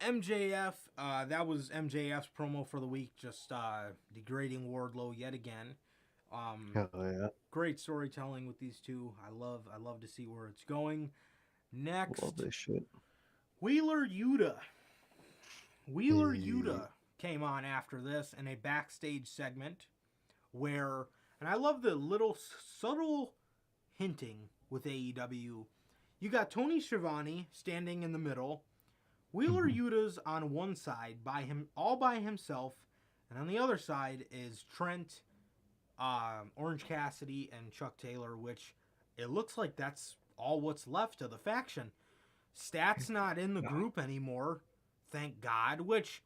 MJF, that was MJF's promo for the week, just degrading Wardlow yet again. Um, Hell yeah. Great storytelling with these two. I love to see where it's going. Love Next, this shit. Wheeler Yuta. Wheeler Hey. Yuta came on after this in a backstage segment where, and I love the little subtle hinting with AEW. You got Tony Schiavone standing in the middle. Wheeler Mhm. Yuta's on one side by him, all by himself, and on the other side is Trent, Orange Cassidy, and Chuck Taylor. Which it looks like that's all what's left of the faction. Stat's not in the God. group anymore, thank God. Which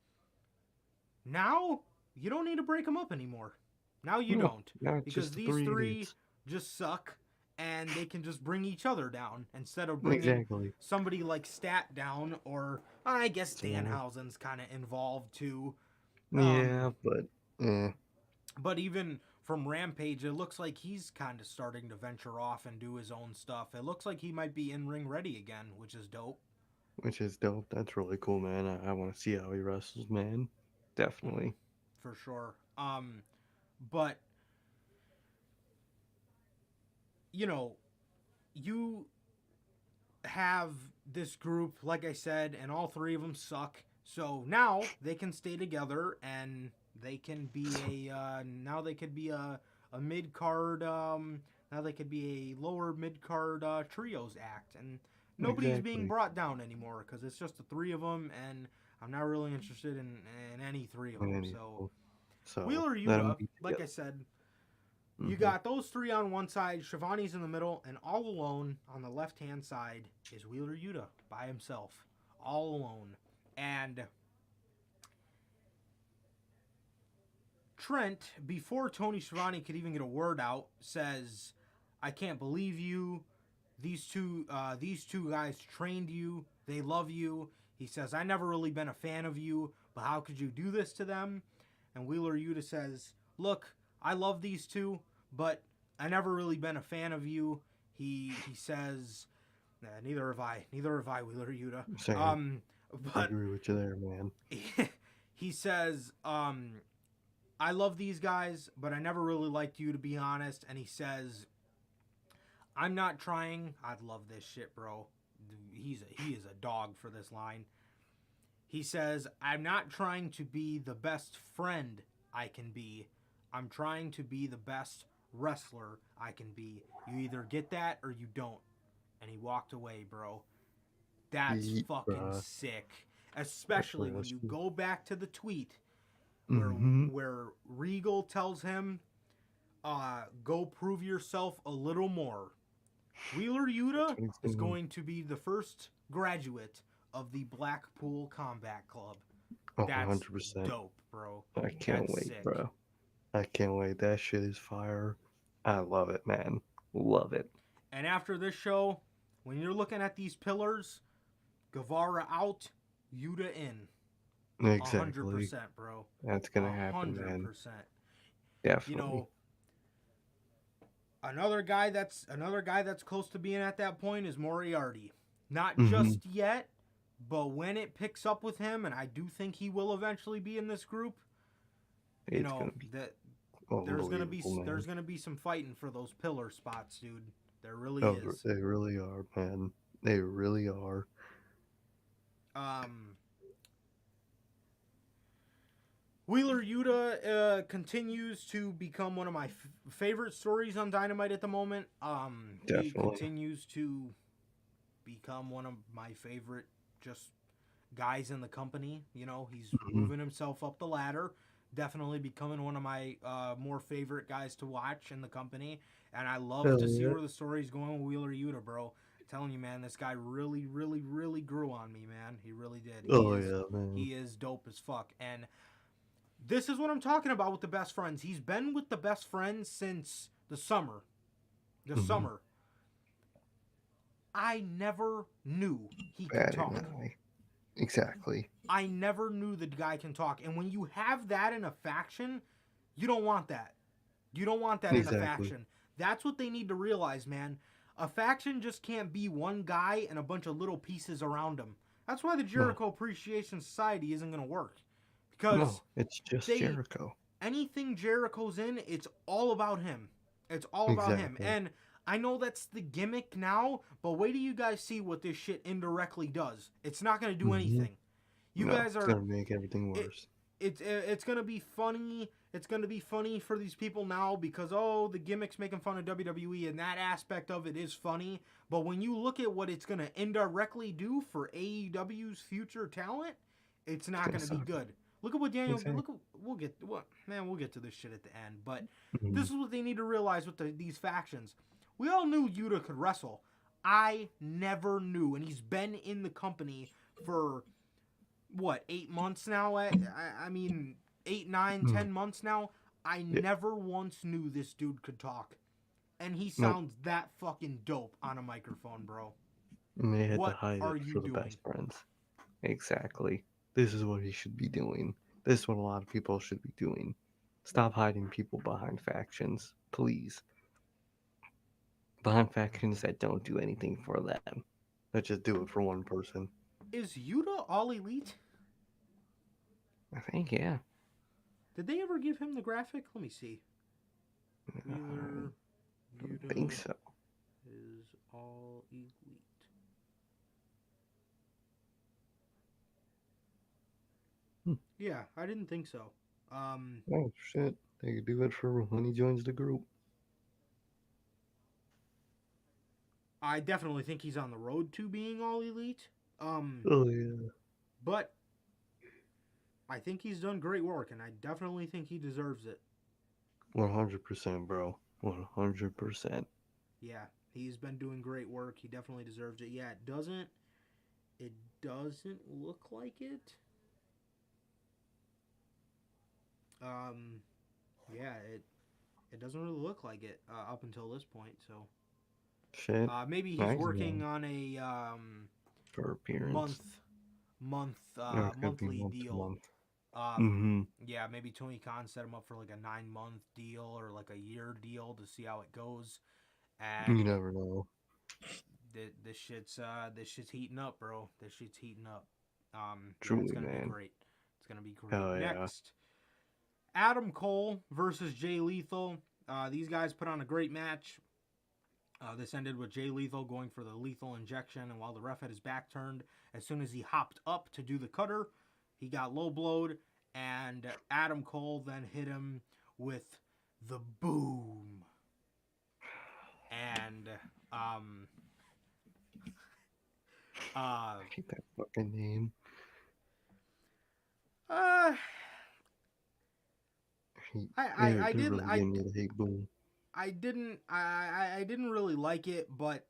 now you don't need to break them up anymore. Now you No, don't. not Because just the these three three idiots. just suck and they can just bring each other down instead of bringing Exactly. somebody like Stat down, or I guess So, Danhausen's kind of involved too. yeah, but But even from Rampage, it looks like he's kind of starting to venture off and do his own stuff. It looks like he might be in ring ready again, which is dope. which is dope. That's really cool, man. I want to see how he wrestles, man. Definitely. For sure. But you know, you have this group, like I said, and all three of them suck. So now they can stay together and they can be now they could be a mid card now they could be a lower mid card trios act, and nobody's being Exactly. brought down anymore because it's just the three of them, and I'm not really interested in any three of And them. anyhow, So so Wheeler let them Yuta, be like I together. said, you Hmm. got those three on one side, Shivani's in the middle, and all alone on the left hand side is Wheeler Yuta by himself. All alone. And Trent, before Tony Schiavone could even get a word out, says, I can't believe you. These two guys trained you. They love you. He says, I never really been a fan of you, but how could you do this to them? And Wheeler Yuta says, look, I love these two, but I never really been a fan of you. He says, nah, neither have I, Wheeler Yuta. Same. I But agree with you there, man. he says, I love these guys, but I never really liked you, to be honest. And he says, I'm not trying. I love this shit, bro. He is a dog for this line. He says, I'm not trying to be the best friend I can be. I'm trying to be the best wrestler I can be. You either get that or you don't. And he walked away, bro. That's Yeet, fucking bruh. sick. That's Especially real when you shit. go back to the tweet where Mm-hmm. Regal tells him, go prove yourself a little more. Wheeler That's Yuta what he's is doing. going to be the first graduate of the Blackpool Combat Club. Oh, That's 100%. dope, bro. I can't That's wait, sick. bro. I can't wait. That shit is fire. I love it, man. Love it. And after this show, when you're looking at these pillars, Guevara out, Yuta in. Exactly. 100%, bro. That's gonna happen, man. 100%. You Definitely. know, another guy that's close to being at that point is Moriarty. Not Mm-hmm. just yet, but when it picks up with him, and I do think he will eventually be in this group, you It's know, gonna be that unbelievable, man. there's gonna be some fighting for those pillar spots, dude. There really Oh, is. they really are, man. They really are. Um, Wheeler Yuta continues to become one of my favorite stories on Dynamite at the moment. He Definitely. continues to become one of my favorite just guys in the company. You know, he's Mm-hmm. moving himself up the ladder. Definitely becoming one of my more favorite guys to watch in the company. And I love Hell to see yeah. where the story's going with Wheeler Yuta, bro. I'm telling you, man, this guy really, really, really grew on me, man. He really did. Oh yeah, man. He is dope as fuck. And this is what I'm talking about with the best friends. He's been with the best friends since the summer. The Mm-hmm. summer. I never knew he could Bad and talk. I. Exactly. I never knew the guy can talk. And when you have that in a faction, you don't want that. You don't want that in a Exactly. faction. That's what they need to realize, man. A faction just can't be one guy and a bunch of little pieces around him. That's why the No. Jericho Appreciation Society isn't going to work. Because No. It's just they Jericho. anything Jericho's in, it's all about him. It's all about him. Exactly. And I know that's the gimmick now, but wait till you guys see what this shit indirectly does. It's not going to do Mm-hmm. anything. You No, guys it's are gonna make everything it, worse. it's going to be funny. It's going to be funny for these people now because the gimmick's making fun of WWE, and that aspect of it is funny. But when you look at what it's going to indirectly do for AEW's future talent, it's not Gonna going to be suck. good. Look at what Daniel. Exactly. Look, we'll get to this shit at the end. But Mm-hmm. this is what they need to realize with these factions. We all knew Yuta could wrestle. I never knew, and he's been in the company for what 8 months now. I mean 8, 9, Mm. 10 months now. I Yeah. never once knew this dude could talk. And he Nope. sounds that fucking dope on a microphone, bro. And they had to What hide are it you for the doing? best friends. Exactly. This is what he should be doing. This is what a lot of people should be doing. Stop hiding people behind factions, please. Behind factions that don't do anything for them. That just do it for one person. Is Yuta all elite? I think, yeah. Did they ever give him the graphic? Let me see. I Wheeler don't think Yuta so. is all elite. Hmm. Yeah, I didn't think so. Oh, shit. They could do it for when he joins the group. I definitely think he's on the road to being all elite. Oh, yeah. But I think he's done great work, and I definitely think he deserves it. 100%, bro. 100%. Yeah, he's been doing great work. He definitely deserves it. Yeah, it doesn't. It doesn't look like it. Um, yeah, it doesn't really look like it up until this point. So Shit. maybe he's working Maximum on a for appearance. month Or it could be monthly month to deal. month. Mm-hmm. Yeah, maybe Tony Khan set him up for like a 9 month deal or like a year deal to see how it goes. You And never know. this shit's heating up, bro. This shit's heating up. Yeah, it's Truly, gonna be man. great. It's gonna be great. Hell yeah. Next, Adam Cole versus Jay Lethal. These guys put on a great match. This ended with Jay Lethal going for the lethal injection, and while the ref had his back turned, as soon as he hopped up to do the cutter, he got low blowed, and Adam Cole then hit him with the boom. And I hate that fucking name. uh, I They're didn't really getting me to hate Boom. I didn't really like it, but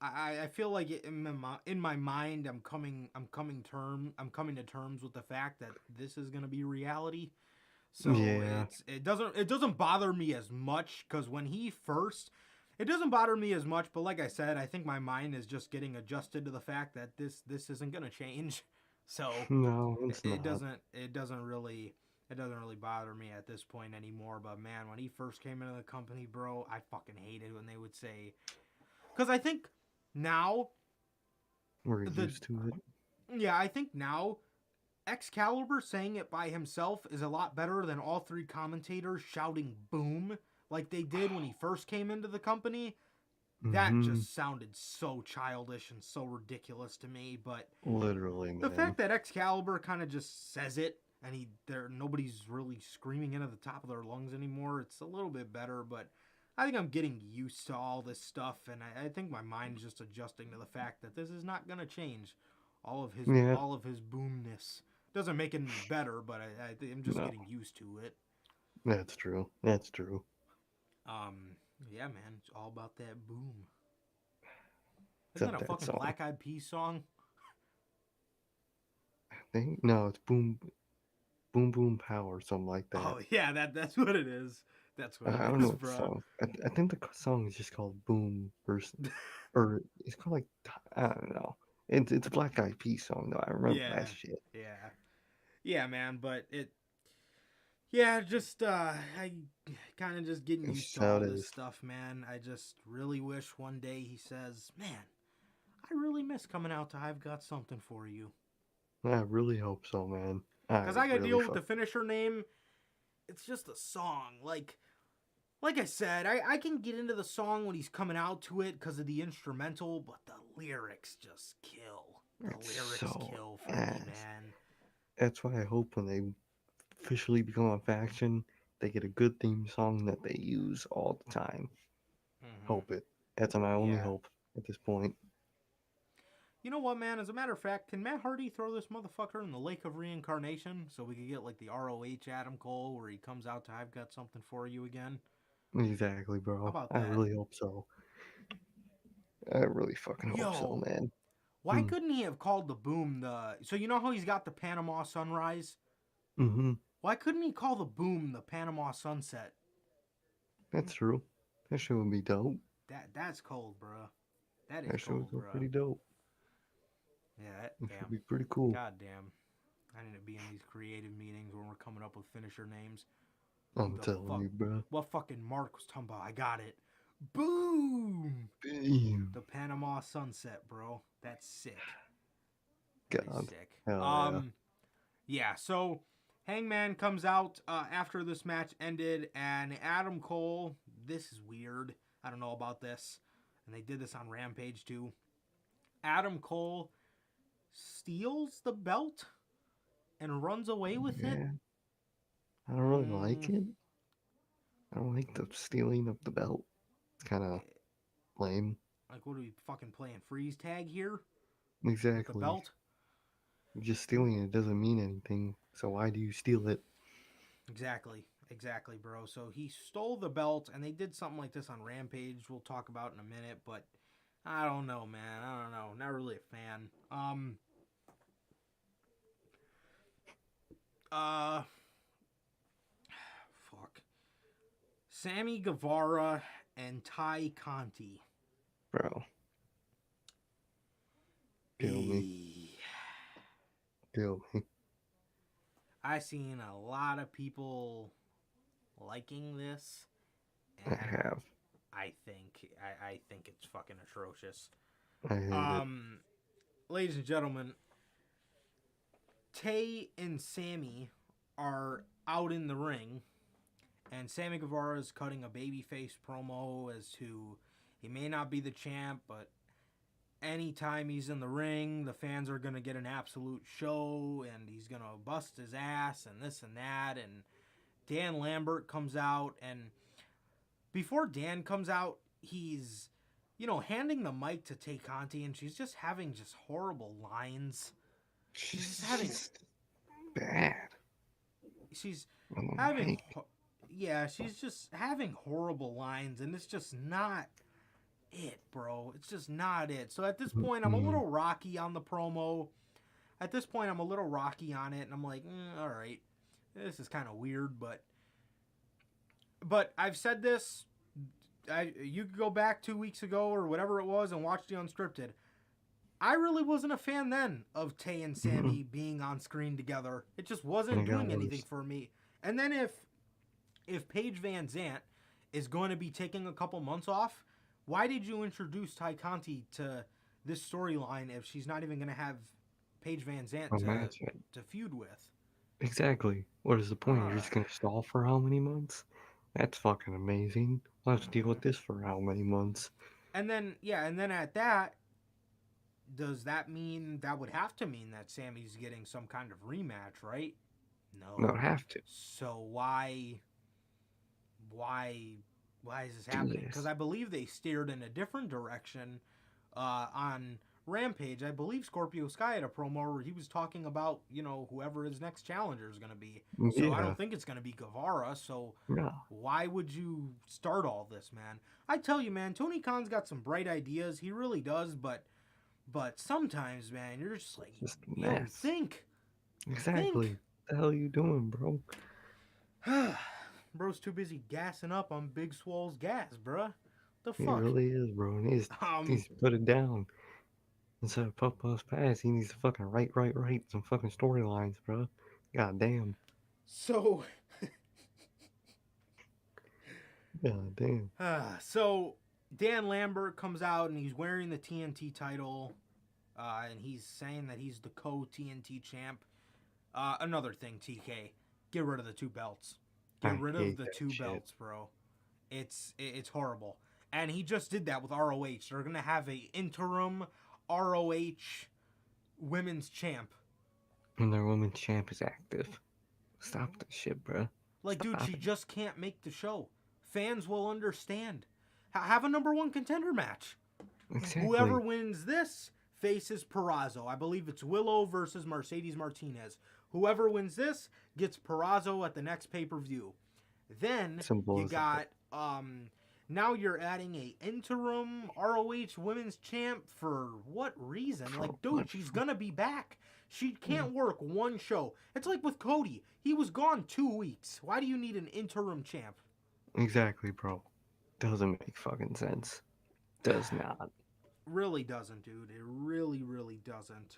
I feel like in my mind I'm coming to terms with the fact that this is gonna be reality. So Yeah. it doesn't bother me as much because when he first, it doesn't bother me as much. But like I said, I think my mind is just getting adjusted to the fact that this isn't gonna change. So No, it's it not. doesn't really bother me at this point anymore. But man, when he first came into the company, bro, I fucking hated when they would say, because I think now We're the used to it. yeah, I think now Excalibur saying it by himself is a lot better than all three commentators shouting boom like they did when he first came into the company. That Mm-hmm. just sounded so childish and so ridiculous to me. But Literally, the man. fact that Excalibur kind of just says it and nobody's really screaming into the top of their lungs anymore, it's a little bit better. But I think I'm getting used to all this stuff, and I think my mind's just adjusting to the fact that this is not gonna change. Yeah. All of his boomness doesn't make it any better, but I'm just No. getting used to it. That's true. That's true. Um, yeah, man, it's all about that boom. Isn't that Except a that fucking song. Black Eyed Peas song? I think no, it's Boom Boom Boom Power, something like that. Oh yeah, that's what it is. That's what I it don't know is, what the bro. song. I think the song is just called Boom or it's called like I don't know. It's a Black Eyed Peas song though. I remember that Yeah, shit. yeah, yeah, man. But yeah, just I kind of just getting It's used just to how all it this is. stuff, man. I just really wish one day he says, "Man, I really miss coming out to I've Got Something for You." I really hope so, man. I Because I got to really deal with the fuck. finisher name. It's just a song. Like I said, I can get into the song when he's coming out to it because of the instrumental, but the lyrics just kill. The It's lyrics so kill for me, ass. man. That's why I hope when they officially become a faction, they get a good theme song that they use all the time. Mm-hmm. Hope it. That's my only Yeah. hope at this point. You know what, man? As a matter of fact, can Matt Hardy throw this motherfucker in the Lake of Reincarnation so we could get like the ROH Adam Cole where he comes out to I've Got Something for You again? Exactly, How bro. about I that? really hope so. I really fucking hope so, Yo, man. why couldn't he have called the boom the. So you know how he's got the Panama Sunrise? Mm-hmm. Why couldn't he call the boom the Panama Sunset? That's true. That shit would be dope. That's cold, bro. That is That shit would cold, go bro. pretty dope. Yeah, It should damn. be pretty cool. God damn. I need to be in these creative meetings when we're coming up with finisher names. I'm telling you, bro. What fucking Mark was talking about? I got it. Boom! Damn. The Panama Sunset, bro. That's sick. That is God. sick. Hell Yeah, so Hangman comes out after this match ended, and Adam Cole, this is weird. I don't know about this. And they did this on Rampage too. Adam Cole steals the belt and runs away with it. yeah. I don't really like it. I don't like the stealing of the belt. It's kind of lame. Like, what are we fucking playing freeze tag here? Exactly. With the belt? Just stealing it doesn't mean anything. So why do you steal it? Exactly, bro. So he stole the belt, and they did something like this on Rampage. We'll talk about in a minute, but I don't know, man. I don't know. Not really a fan. Fuck. Sammy Guevara and Ty Conti. Bro. Kill me. Kill me. I seen a lot of people liking this. I have. I think it's fucking atrocious. I hate it. Ladies and gentlemen, Tay and Sammy are out in the ring, and Sammy Guevara is cutting a babyface promo as to he may not be the champ, but anytime he's in the ring, the fans are going to get an absolute show, and he's going to bust his ass, and this and that, and Dan Lambert comes out, and before Dan comes out, he's, handing the mic to Tay Conti, and she's just having just horrible lines. She's having bad. She's having, she's just having horrible lines, and it's just not it, bro. It's just not it. So at this point, I'm a little rocky on the promo. At this point, I'm a little rocky on it, and I'm like, all right, this is kind of weird, but I've said this. You could go back 2 weeks ago or whatever it was and watch the Unscripted. I really wasn't a fan then of Tay and Sammy being on screen together. It just wasn't doing anything for me. And then if Paige Van Zant is going to be taking a couple months off, why did you introduce Ty Conti to this storyline if she's not even going to have Paige Van Zant to feud with? Exactly. What is the point? You're just going to stall for how many months? That's fucking amazing. I'll have to deal with this for how many months? And then at that, does that mean that would have to mean that Sammy's getting some kind of rematch, right? No. No, have to. So why is this happening? Because I believe they steered in a different direction on Rampage. I believe Scorpio Sky had a promo where he was talking about, whoever his next challenger is going to be. So I don't think it's going to be Guevara. So why would you start all this, man? I tell you, man, Tony Khan's got some bright ideas. He really does, but sometimes, man, you're just like, think. Exactly. What the hell are you doing, bro? Bro's too busy gassing up on Big Swole's gas, bruh. The fuck? He really is, bro. And he needs to put it down. Instead of puff pass, he needs to fucking write some fucking storylines, bro. God damn. So. God damn. So Dan Lambert comes out and he's wearing the TNT title, and he's saying that he's the co-TNT champ. Another thing, TK, get rid of the two belts. Get rid of the two belts, bro. It's horrible. And he just did that with ROH. They're gonna have a interim ROH women's champ. And their women's champ is active. Stop this shit, bro. Like, dude, she just can't make the show. Fans will understand. Have a number one contender match. Exactly. Whoever wins this faces Purrazzo. I believe it's Willow versus Mercedes Martinez. Whoever wins this gets Purrazzo at the next pay-per-view. Then you got now you're adding a interim ROH women's champ for what reason? Like, dude, she's gonna be back. She can't work one show. It's like with Cody. He was gone 2 weeks. Why do you need an interim champ? Exactly, bro. Doesn't make fucking sense. Does not. Really doesn't, dude. It really, really doesn't.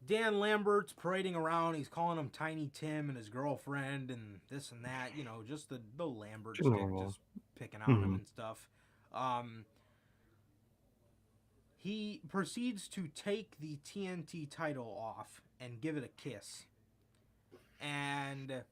Dan Lambert's parading around. He's calling him Tiny Tim and his girlfriend and this and that. You know, just the Lambert stick, Normal. just picking on him Mhm. and stuff. He proceeds to take the TNT title off and give it a kiss. And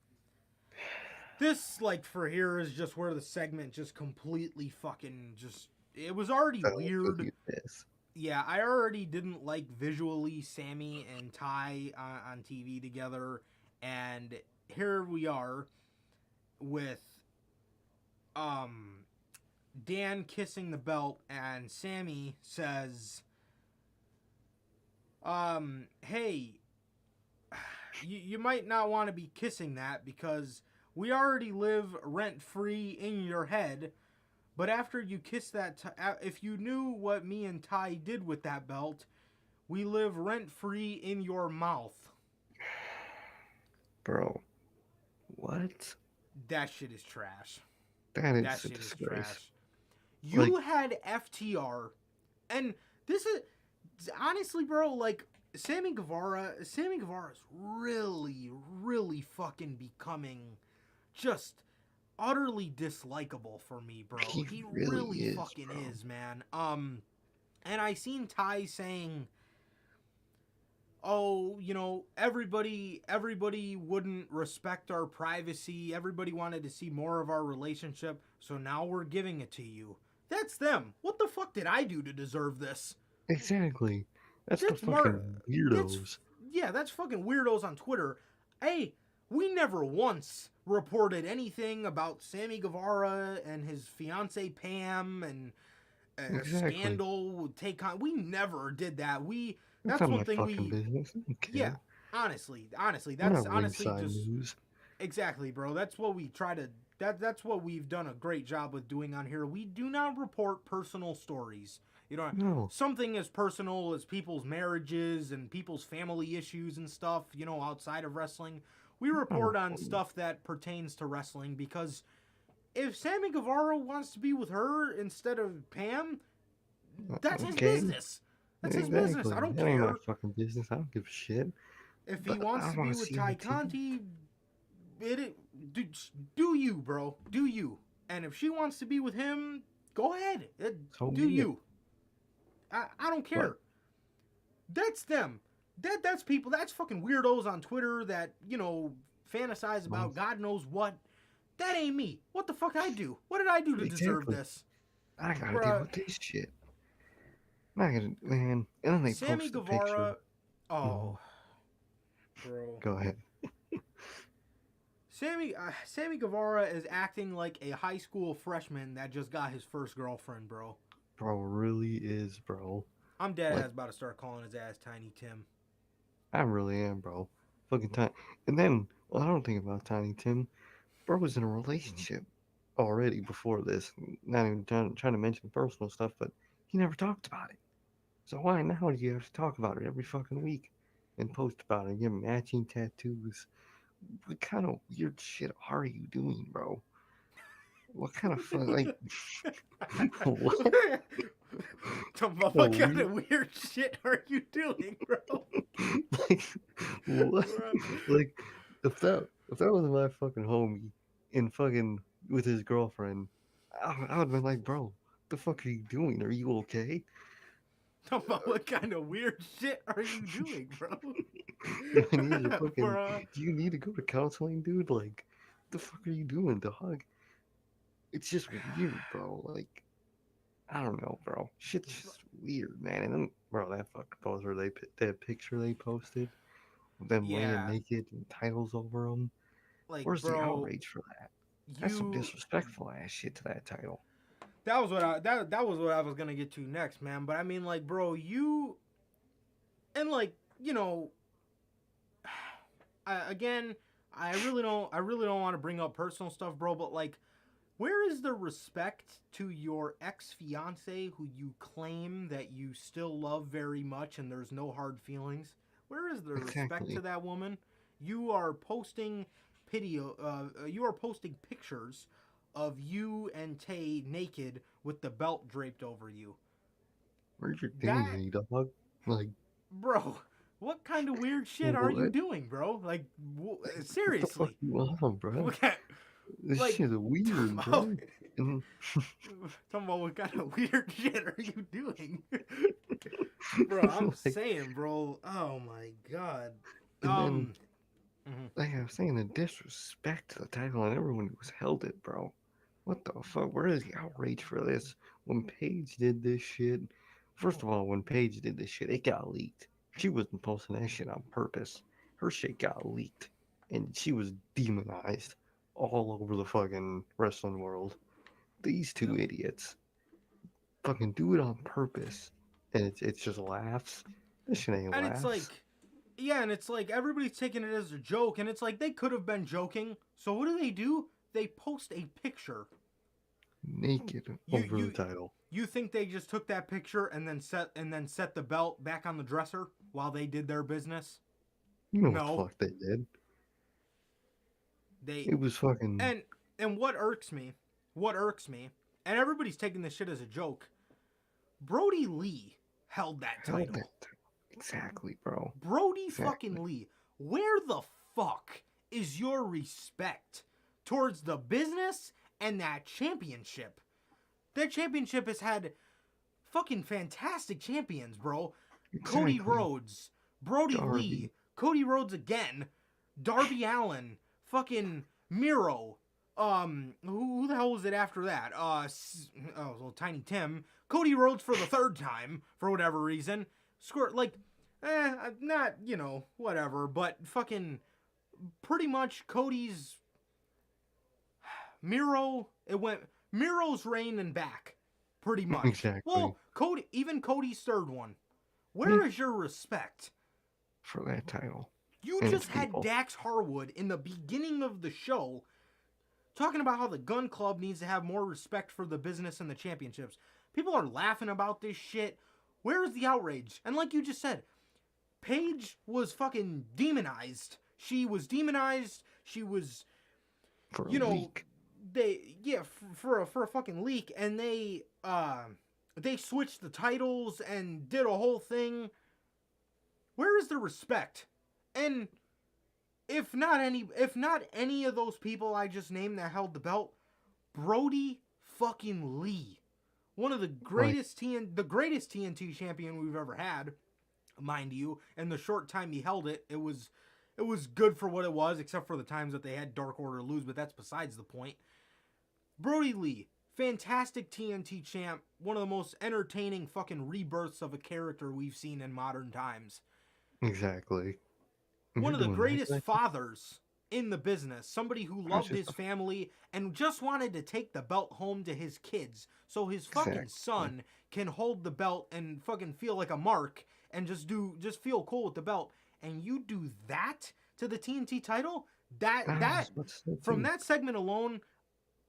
this, like, for here is just where the segment just completely fucking just... It was already weird. This. Yeah, I already didn't like visually Sammy and Ty on TV together. And here we are with Dan kissing the belt, and Sammy says, hey, you might not want to be kissing that because we already live rent-free in your head, but after you kiss that, if you knew what me and Ty did with that belt, we live rent-free in your mouth. Bro, what? That shit is trash. That shit is trash. You had FTR, and this is honestly, bro, like Sammy Guevara's really, really fucking becoming just utterly dislikable for me, bro. He really is, fucking bro. Is, man. And I seen Ty saying, oh, you know, everybody wouldn't respect our privacy. Everybody wanted to see more of our relationship, so now we're giving it to you. That's them. What the fuck did I do to deserve this? Exactly. That's the fucking weirdos. That's fucking weirdos on Twitter. Hey, we never once reported anything about Sammy Guevara and his fiance Pam and a scandal with Take On. We never did that. That's not one my thing fucking business. Yeah, honestly, that's honestly just news. Exactly, bro. That's what we try to. That's what we've done a great job with doing on here. We do not report personal stories. You know, something as personal as people's marriages and people's family issues and stuff, you know, outside of wrestling. We report on stuff that pertains to wrestling because if Sammy Guevara wants to be with her instead of Pam, that's his business. That's his business. I don't care. That ain't my fucking business. I don't give a shit. If he wants to be with Ty Conti, do you, bro. Do you. And if she wants to be with him, go ahead. Do you. I don't care. What? That's them. That's people. That's fucking weirdos on Twitter that, you know, fantasize about God knows what. That ain't me. What the fuck I do? What did I do to deserve this? I gotta deal with this shit. Man. And then they Sammy post the Guevara. picture. Oh, bro. Go ahead. Sammy Guevara is acting like a high school freshman that just got his first girlfriend, bro. Bro, really is, bro. I'm dead ass about to start calling his ass Tiny Tim. I really am, bro. Fucking Tiny. And then, well, I don't think about Tiny Tim. Bro was in a relationship already before this. Not even trying to mention personal stuff, but he never talked about it. So why now do you have to talk about it every fucking week and post about it and give matching tattoos? What kind of weird shit are you doing, bro? What kind of fun, like, what? What kind of weird shit are you doing, bro? Like, what? Like, if that was my fucking homie and fucking with his girlfriend, I would have been like, bro, the fuck are you doing? Are you okay? What kind of weird shit are you doing, bro? Do you need to go to counseling, dude? Like, what the fuck are you doing, dog? It's just weird, bro. Like, I don't know, bro. Shit's just weird, man. And then, bro, that fucking poster that picture they posted, of them laying naked and titles over them. Like, where's bro, the outrage for that? That's some disrespectful ass shit to that title. That was what I was gonna get to next, man. But I mean, like, bro, you and like, you know, I really don't want to bring up personal stuff, bro. But like, Where is the respect to your ex-fiance who you claim that you still love very much and there's no hard feelings? Where is the respect to Exactly. that woman? You are posting you are posting pictures of you and Tay naked with the belt draped over you. Where's your That, dignity, dog? Like, bro, what kind of weird shit are you what? doing, bro? Like, What the fuck seriously. you on, bro? What kind, This like, shit is weird, about, bro. And, talking about what kind of weird shit are you doing? Bro, I'm like, saying, bro. Oh my god. and then, Um. Mhm. like I was saying, the disrespect to the title and everyone who's held it, bro. What the fuck? Where is the outrage for this? When Paige did this shit, first of all, when Paige did this shit, it got leaked. She wasn't posting that shit on purpose. Her shit got leaked, and she was demonized all over the fucking wrestling world. These two Yep. idiots fucking do it on purpose, and it's just laughs. This shit ain't And it's laughs. like, yeah, and it's like everybody's taking it as a joke, and it's like they could have been joking. So what do? They post a picture. Naked You over the you title. you think they just took that picture and then set the belt back on the dresser while they did their business? You know what the No, fuck they did? they It was fucking and and what irks me, and everybody's taking this shit as a joke. Brody Lee held that held title. that. Exactly, bro. Brody Exactly. fucking Lee. Where the fuck is your respect towards the business and that championship? That championship has had fucking fantastic champions, bro. Cody Exactly. Rhodes, Brody Darby. Lee, Cody Rhodes again, Darby Allin, fucking Miro. Who the hell was it after that? Well, Tiny Tim, Cody Rhodes for the third time for whatever reason. Squirt like, not whatever, but fucking pretty much Cody's Miro. It went Miro's reign and back, pretty much. Exactly. Well, even Cody's third one. Yeah, Where is your respect? for that title You and its just had people. Dax Harwood in the beginning of the show talking about how the Gun Club needs to have more respect for the business and the championships. People are laughing about this shit. Where is the outrage? And like you just said, Paige was fucking demonized. She was demonized. She was, For a you know, leak. for a fucking leak, and they switched the titles and did a whole thing. Where is the respect? And if not any of those people I just named that held the belt, Brody fucking Lee, one of Like, the greatest TNT champion we've ever had, mind you. And the short time he held it, it was good for what it was, except for the times that they had Dark Order lose, but that's besides the point. Brody Lee, fantastic TNT champ, one of the most entertaining fucking rebirths of a character we've seen in modern times. exactly. And One you're of the doing that to greatest that shit? fathers in the business, somebody who That's loved just his family and just wanted to take the belt home to his kids so his fucking exactly. son can hold the belt and fucking feel like a mark and just feel cool with the belt. And you do that to the TNT title? I was That about to say from too. that segment alone,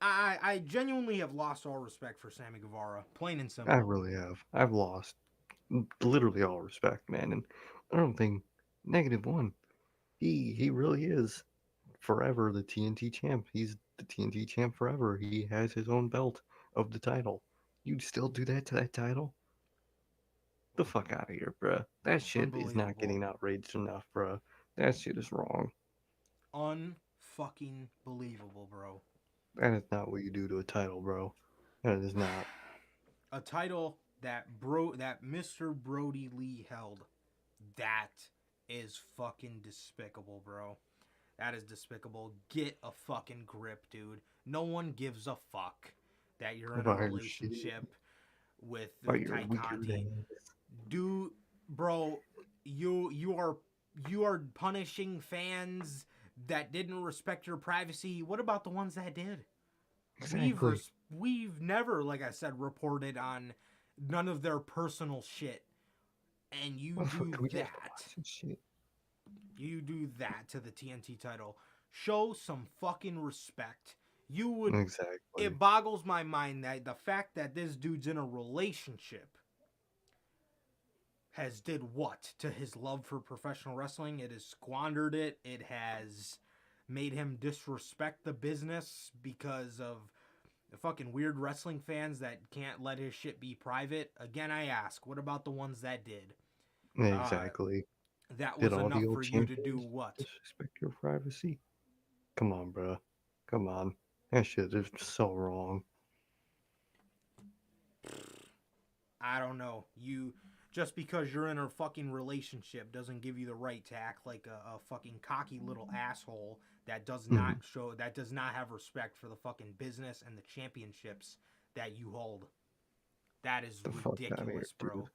I genuinely have lost all respect for Sammy Guevara, plain and I simple. really have. I've lost literally all respect, man. And I don't think -1. He really is forever the TNT champ. He's the TNT champ forever. He has his own belt of the title. You'd still do that to that title? The fuck out of here, bruh. That shit is not Unbelievable. getting outraged enough, bruh. That shit is wrong. Unfucking believable, bro. That is not what you do to a title, bro. That is not. A title that Mr. Brody Lee held. That is fucking despicable, bro. That is despicable. Get a fucking grip, dude. No one gives a fuck that you're in a About your shit. relationship with About your Ty weird Conti. ass. Do bro, you are punishing fans that didn't respect your privacy. What about the ones that did? Exactly. We've never, like I said, reported on none of their personal shit, and Why the fuck do we have to watch this shit? you do that to the TNT title. Show some fucking respect. You would. Exactly. It boggles my mind that the fact that this dude's in a relationship has did what to his love for professional wrestling. It has squandered it. It has made him disrespect the business because of the fucking weird wrestling fans that can't let his shit be private. Again, I ask, what about the ones that did? Exactly. That Did was all the enough old for you to do champions what? disrespect your privacy? Come on, bro. Come on. That shit is so wrong. I don't know. You just because you're in a fucking relationship doesn't give you the right to act like a fucking cocky little asshole that does not have respect for the fucking business and the championships that you hold. That is The fuck out of here, ridiculous, dude. bro.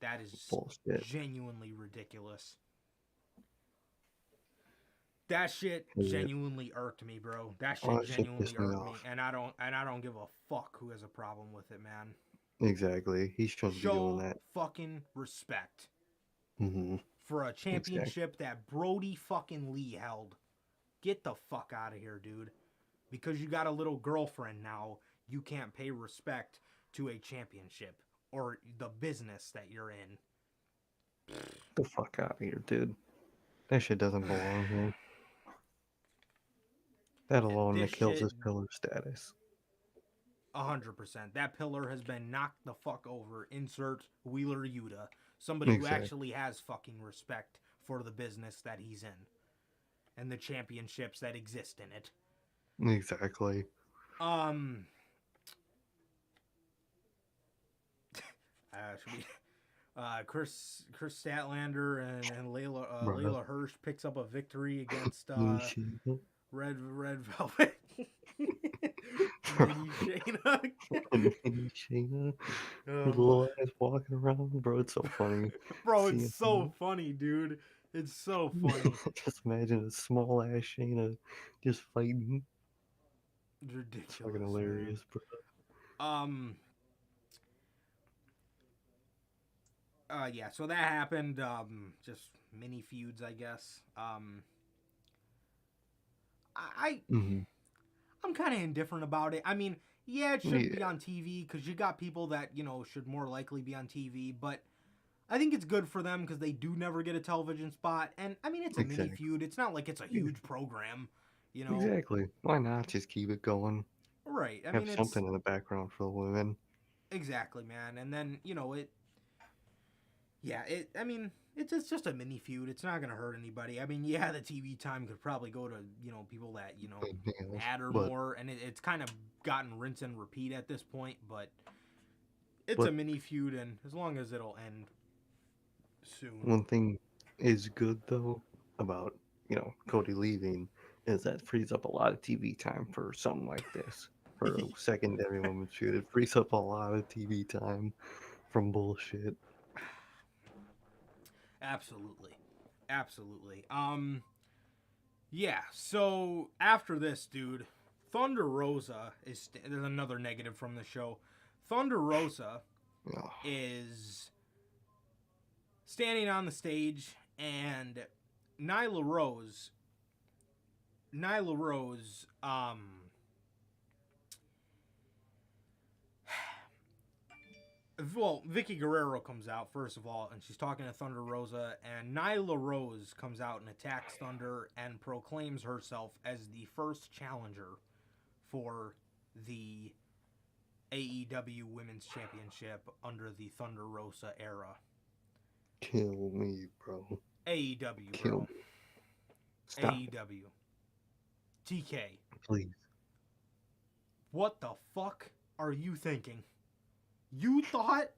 That is Bullshit. genuinely ridiculous. That shit Yeah. genuinely irked me, bro. That Oh, shit that shit genuinely pissed me irked me, off. and I don't give a fuck who has a problem with it, man. Exactly. He shouldn't be doing Show that. fucking respect Mm-hmm. for a Exactly. championship that Brody fucking Lee held. Get the fuck out of here, dude. Because you got a little girlfriend now, you can't pay respect to a championship or the business that you're in. The fuck out of here, dude. That shit doesn't belong here. That alone This that kills shit, his pillar status. 100%. That pillar has been knocked the fuck over. Insert Wheeler Yuta. Somebody who Exactly. actually has fucking respect for the business that he's in and the championships that exist in it. Exactly. Should we? Chris Statlander and Bruh. Layla Hirsch picks up a victory against Shayna. Red Velvet. Mini Shayna. Shayna. Her um, little ass walking around. Bro, it's so funny. bro, it's Seeing so funny, dude. It's so funny. just imagine a small ass Shayna just fighting. It's It's fucking ridiculous, man. hilarious, bro. Um. Yeah. So that happened. Just mini feuds, I guess. I Mm-hmm. I'm kind of indifferent about it. I mean, yeah, it shouldn't be Yeah, on TV because you got people that should more likely be on TV. But I think it's good for them because they do never get a television spot. And I mean, it's a mini exactly. feud. It's not like it's a huge program, you know. Exactly. Why not just keep it going? Right. I Have mean, it's something in the background for the women. exactly, man. And then it. Yeah. I mean, it's just a mini feud. It's not gonna hurt anybody. I mean, yeah, the TV time could probably go to people that Anything else. matter But more, and it's kind of gotten rinse and repeat at this point. But it's a but mini feud, and as long as it'll end soon. one thing is good though about Cody leaving is that frees up a lot of TV time for something like this. For a secondary women's feud, it frees up a lot of TV time from bullshit. Absolutely. Absolutely. Yeah, so after this, dude, Thunder Rosa there's another negative from the show. Thunder Rosa Ugh. is standing on the stage, and Nyla Rose, well, Vicky Guerrero comes out first of all, and she's talking to Thunder Rosa, and Nyla Rose comes out and attacks Thunder and proclaims herself as the first challenger for the AEW Women's Championship under the Thunder Rosa era. Kill me, bro. AEW, Kill bro. me. Stop it, AEW. TK. please. What the fuck are you thinking? You thought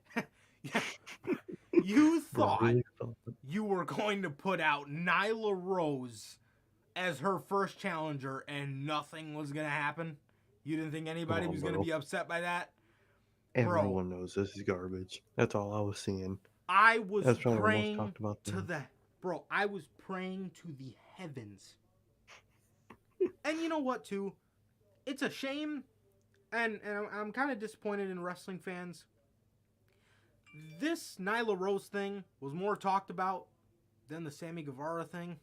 you Bro, I thought really thought you were going to put out Nyla Rose as her first challenger and nothing was going to happen? You didn't think anybody Come on, was going to bro. be upset by that? Everyone knows this is garbage. That's all I was seeing. I was That's probably the most praying talked about to thing. I was praying to the heavens. And you know what, too? It's a shame, and I'm kind of disappointed in wrestling fans. This Nyla Rose thing was more talked about than the Sammy Guevara thing.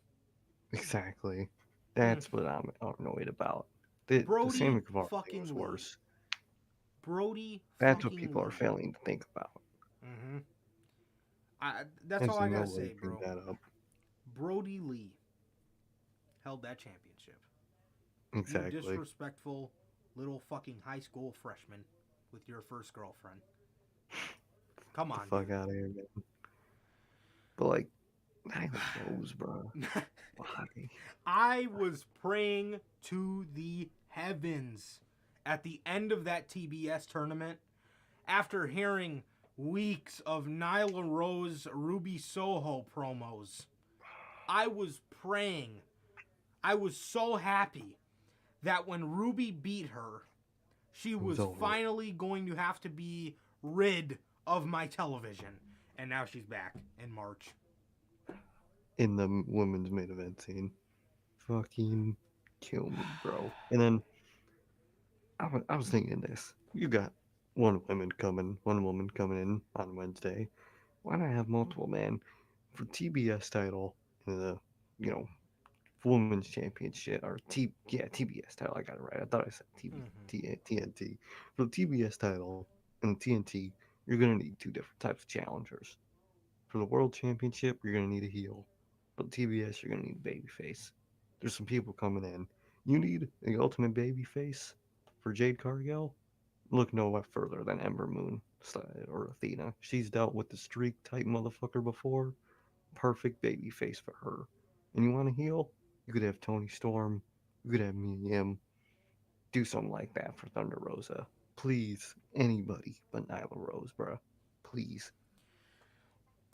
Exactly. That's what I'm annoyed about. The Sammy Brody Guevara thing was fucking Lee. worse. Brody That's what fucking people are Lee. failing to think about. Mm-hmm. That's all There's I no gotta way say, to bring bro. that up. Brody Lee held that championship. You Exactly. disrespectful little fucking high school freshman with your first girlfriend. Come The on, fuck dude. out of here, man. But like, Nyla Rose, bro. Why? I was praying to the heavens at the end of that TBS tournament after hearing weeks of Nyla Rose Ruby Soho promos. I was praying. I was so happy that when Ruby beat her, she It was was over. finally going to have to be rid of my television. And now she's back in March. In the women's main event scene. Fucking kill me, bro. And then I was thinking this. You got one woman coming in on Wednesday. Why not have multiple, man? For TBS title and the, you know, women's championship or TBS title. I got it right. I thought I said TNT. For the TBS title and the TNT, you're gonna need two different types of challengers. For the world championship, you're gonna need a heel. For the TBS, you're gonna need a babyface. There's some people coming in. You need the ultimate babyface for Jade Cargill. Look no further than Ember Moon or Athena. She's dealt with the streak type motherfucker before. Perfect baby face for her. And you want to heal? You could have Tony Storm. You could have Mia Yim. Do something like that for Thunder Rosa. Please, anybody but Nyla Rose, bruh. Please.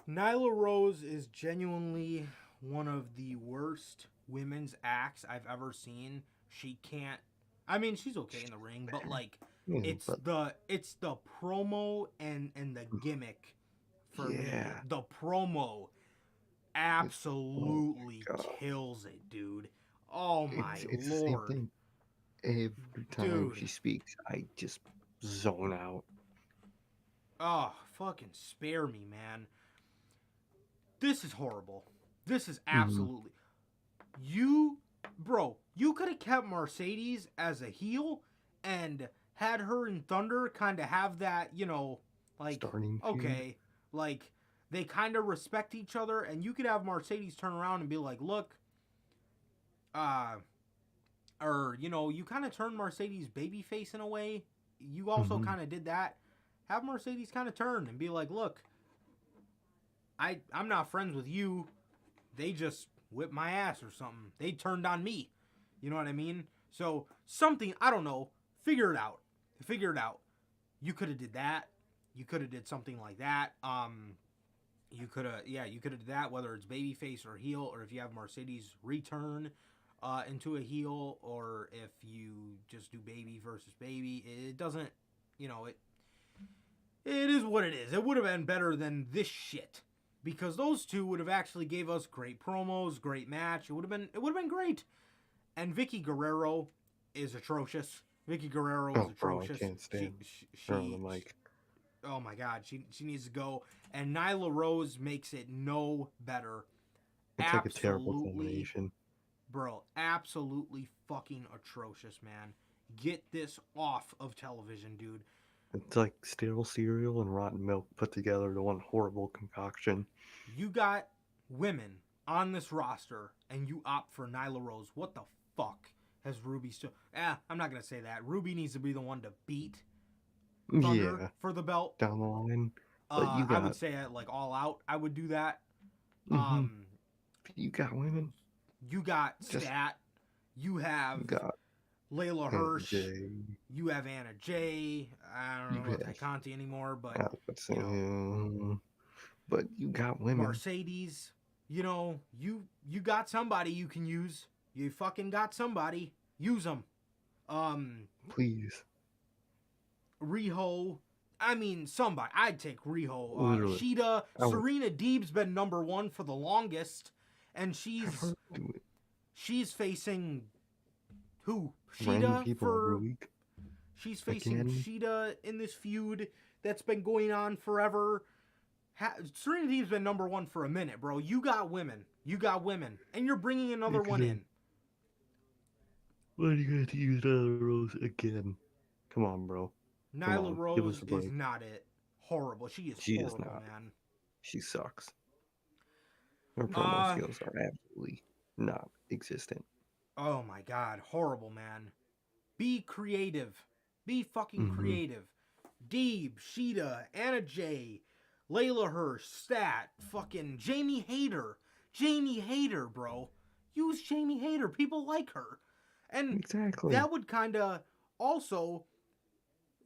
Nyla Rose is genuinely one of the worst women's acts I've ever seen. She can't. I mean, she's okay in the ring, but like, Yeah, it's but the promo and the gimmick for me. yeah, The promo it's oh absolutely my god, kills it, dude. Oh my it's the same lord, thing. Every time dude. she speaks, I just zone out. Oh, fucking spare me, man. This is horrible. This is Mm-hmm. absolutely. Bro, you could have kept Mercedes as a heel and had her and Thunder kind of have that, like, Starting feud. okay, like, they kind of respect each other, and you could have Mercedes turn around and be like, look, uh, or, you kind of turned Mercedes babyface in a way. You also Mm-hmm. kind of did that. Have Mercedes kind of turn and be like, look, I'm not friends with you. They just whipped my ass or something. They turned on me. You know what I mean? So something, I don't know. Figure it out. Figure it out. You could have did that. You could have did something like that. You could have did that, whether it's babyface or heel, or if you have Mercedes return into a heel, or if you just do baby versus baby. It doesn't, it is what it is. It would have been better than this shit. Because those two would have actually gave us great promos, great match. It would have been great. And Vicky Guerrero is atrocious. Vicky Guerrero is Oh, bro, I atrocious. can't stand her on the She mic. oh my god, she needs to go. And Nyla Rose makes it no better. It's like a terrible Absolutely, combination. bro, absolutely fucking atrocious, man. Get this off of television, dude. It's like stale cereal and rotten milk put together to one horrible concoction. You got women on this roster and you opt for Nyla Rose. What the fuck has Ruby still? I'm not gonna say that. Ruby needs to be the one to beat Thunder Yeah, for the belt. down the line. But you I would got, say like all out. I would do that. mm-hmm, Um, you got women. you got Just Stat. You you have got Layla Hirsch. Jay. You have Anna Jay. I don't You know about have, Takanti anymore, I but was about to say, but you got women. Mercedes. You got somebody you can use. You fucking got somebody. Use them. Please, Riho. I mean, somebody. I'd take Riho. literally, Sheeta. I would Serena Deeb's been number one for the longest, and have her do it. she's facing who? Random Sheeta people every for week she's facing again. Sheeta in this feud that's been going on forever. Serena Deeb's been number one for a minute, bro. You got women. You got women, and you're bringing You another could one have, in. Why do you have to use Nyla Rose again? Come on, bro. Come Nyla on, give us Rose a is break. not it. Horrible. She is She is horrible, not. man. She sucks. Her promo Uh, skills are absolutely not existent. oh my god, horrible, man. Be creative. Be fucking Mm-hmm. creative. Deeb, Sheeta, Anna Jay, Layla Hirsch, Stat, fucking Jamie Hayter. Jamie Hayter, bro. Use Jamie Hayter. People like her. And Exactly. that would kind of also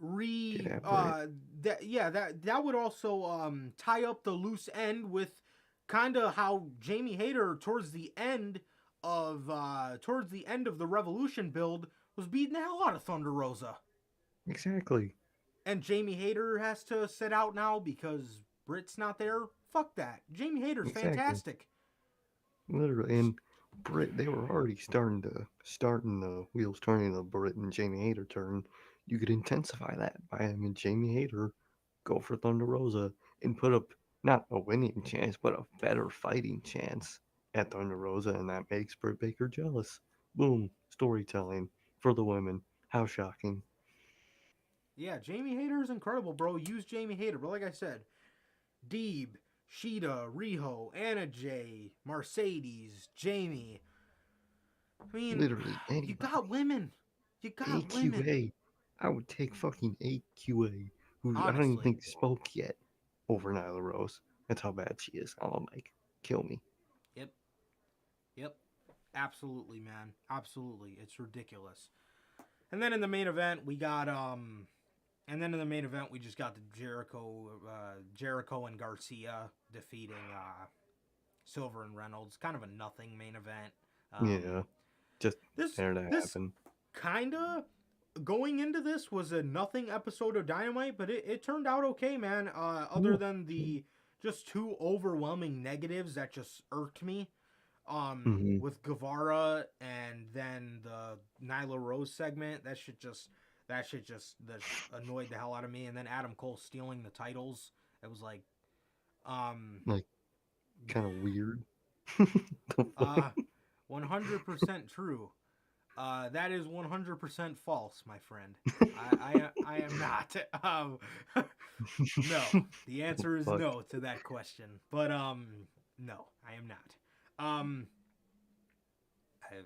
Get at Britt. that would also tie up the loose end with kind of how Jamie Hayter towards the end of the Revolution build was beating the hell out of Thunder Rosa. Exactly. And Jamie Hayter has to sit out now because Britt's not there. Fuck that. Jamie Hayter's Exactly. fantastic. Literally. And Britt, they were already starting the wheels turning the Britt and Jamie Hayter turn. You could intensify that by having Jamie Hayter go for Thunder Rosa and put up not a winning chance, but a better fighting chance at Thunder Rosa, and that makes Britt Baker jealous. Boom. Storytelling for the women. How shocking. Yeah, Jamie Hayter is incredible, bro. Use Jamie Hayter. But like I said, Deeb, Sheeta, Riho, Anna Jay, Mercedes, Jamie. I mean, Literally you got anybody. women. You got women. AQA. I would take fucking AQA, who I don't even Honestly. think spoke yet, over Nyla Rose. That's how bad she is. I'm like, kill me. Yep. Yep. Absolutely, man. Absolutely. It's ridiculous. And then in the main event, we got we just got the Jericho and Garcia defeating Silver and Reynolds. Kind of a nothing main event. Um, Yeah, just this there to this happen. kind of going into this was a nothing episode of Dynamite, but it turned out okay, man. Other Yeah. than the just two overwhelming negatives that just irked me. Mm-hmm. With Guevara and then the Nyla Rose segment, that annoyed the hell out of me. And then Adam Cole stealing the titles, it was like, um, Like, kind of weird. The fuck? uh, 100% true. That is 100% false, my friend. I am not. No. The The answer is fuck? no to that question. But no, I am not. Um, I've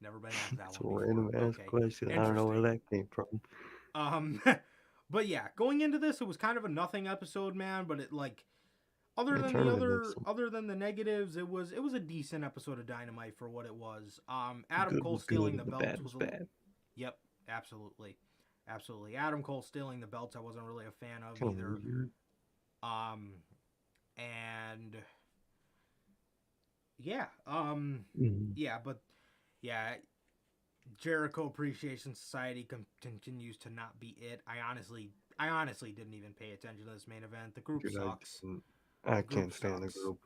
never been asked that It's a one before. random ass Okay, question. I don't know where interesting. that came from. Um, but yeah, going into this, it was kind of a nothing episode, man. But it like It turned into some other than the negatives, it was a decent episode of Dynamite for what it was. Adam good Cole was good stealing and the the bad belts was was bad. yep, absolutely, absolutely. Adam Cole stealing the belts, I wasn't really a fan of Kind of either. weird. Um, and yeah, Mm-hmm. yeah, but yeah, Jericho Appreciation Society continues to not be it. I honestly didn't even pay attention to this main event. The group Dude, sucks. I The group can't stand the sucks. group.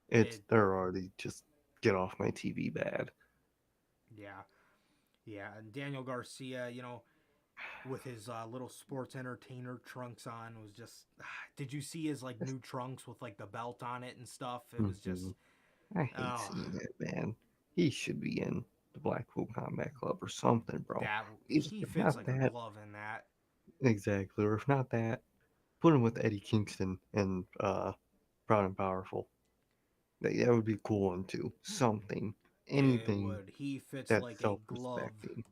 It's It they're already just get off my TV bad. yeah yeah. And Daniel Garcia, with his little sports entertainer trunks on, was just. Did you see his like new trunks with like the belt on it and stuff? It was Mm-hmm. just I hate oh seeing that man. He should be in the Blackpool Combat Club or something, bro. that he If fits not like a that, glove in that. exactly, or if not that, put him with Eddie Kingston and Proud and Powerful. That would be a cool one too. Something, It anything would. He fits that's like a glove. self-respecting.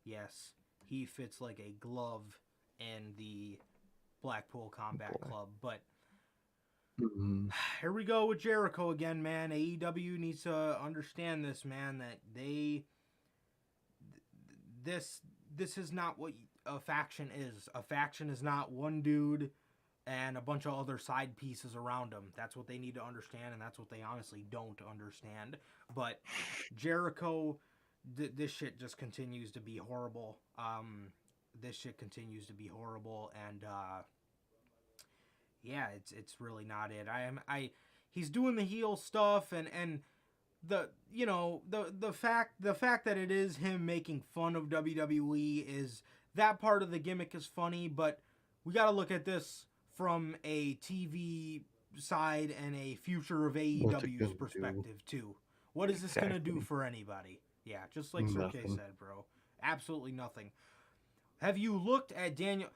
Yes, he fits like a glove in the Blackpool Combat Boy. Club. But Mm-hmm. here we go with Jericho again, man. AEW needs to understand this, man. That this this is not what a faction is. A faction is not one dude and a bunch of other side pieces around him. That's what they need to understand, and that's what they honestly don't understand. But Jericho, this shit just continues to be horrible. This shit continues to be horrible, and yeah, it's really not it. He's doing the heel stuff, and the fact that it is him making fun of WWE is that part of the gimmick is funny, but we got to look at this from a TV side and a future of What's it AEW's gonna do? perspective too. What is this gonna do Exactly. for anybody? Yeah, just like Sir K Nothing. said, bro. Absolutely nothing. Have you looked at Daniel?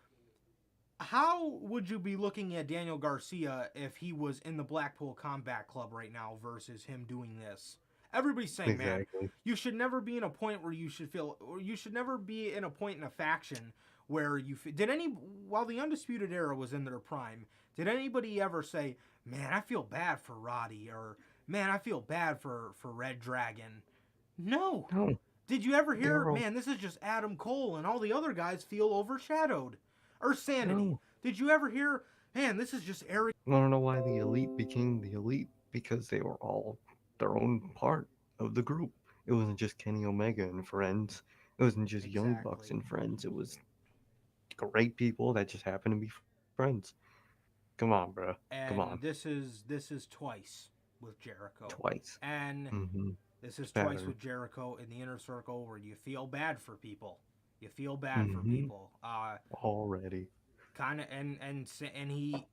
How would you be looking at Daniel Garcia if he was in the Blackpool Combat Club right now versus him doing this? Everybody's saying, man, Exactly. you should never be in a point where you should feel, or you should never be in a point in a faction where you did any while the Undisputed Era was in their prime. Did anybody ever say, man, I feel bad for Roddy, or man, I feel bad for Red Dragon? No. No, Did you ever hear, they're all man, this is just Adam Cole and all the other guys feel overshadowed? Or Sanity. no. Did you ever hear, man, this is just Eric? I don't know why the elite became the elite because they were all their own part of the group. It wasn't just Kenny Omega and friends. It wasn't just Young Bucks Exactly. and friends. It was great people that just happened to be friends. Come on, bro. Come on. And this is twice with Jericho. Twice. And Mm-hmm. this is twice Better. with Jericho in the inner circle where you feel bad for people. You feel bad for Mm-hmm. people. Already. Kind of and he,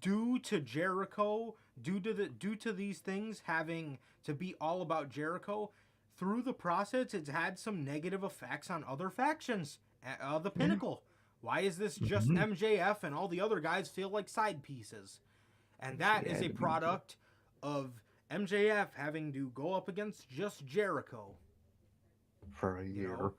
due to Jericho, due to these things having to be all about Jericho, through the process it's had some negative effects on other factions. The Yeah. Pinnacle, why is this just Mm-hmm. MJF and all the other guys feel like side pieces? And that Yeah, is a to be product of MJF having to go up against just Jericho, for a you year. know.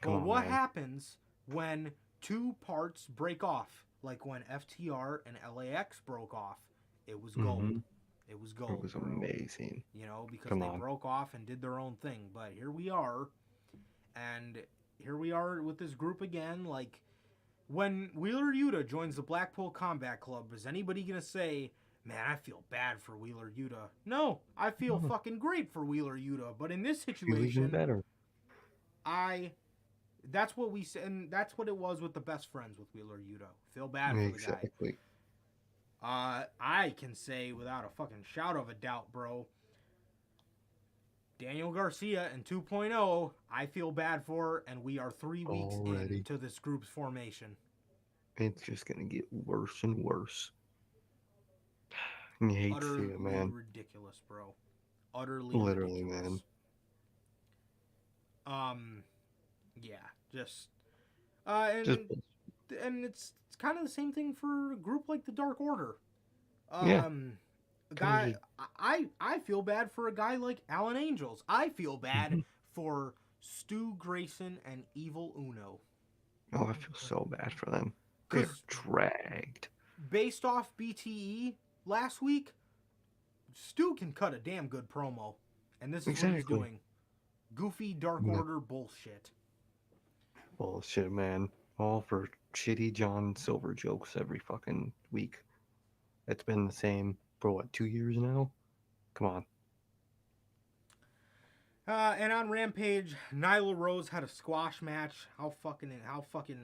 Come But on, what man. happens when two parts break off? Like when FTR and LAX broke off, it was Mm-hmm. gold. It was It gold, was bro. amazing. You know, because Come they on. broke off and did their own thing. But here we are, and here we are with this group again. Like, when Wheeler Yuta joins the Blackpool Combat Club, is anybody gonna say, man, I feel bad for Wheeler Yuta? No, I feel No, fucking great for Wheeler Yuta. But in this feel even situation, better. I that's what we said, and that's what it was with the best friends with Wheeler Yuta. Feel bad for the guy. Exactly. I can say without a fucking shout of a doubt, bro. Daniel Garcia and 2.0, I feel bad for, and we are 3 weeks Already. into this group's formation. It's just gonna get worse and worse. You hate to see it, Utterly man. ridiculous, bro. Utterly Literally, ridiculous. man. Yeah, just Just and it's kind of the same thing for a group like the Dark Order. yeah. A Kind of guy, just I feel bad for a guy like Alan Angels. I feel bad mhm. for Stu Grayson and Evil Uno. Oh, I feel so bad for them. They're Because dragged. based off BTE last week, Stu can cut a damn good promo. And this is what he's Exactly. doing. Goofy Dark Yeah. Order bullshit. Bullshit, man. All for shitty John Silver jokes every fucking week. It's been the same for what, 2 years now? Come on. And on Rampage, Nyla Rose had a squash match. How fucking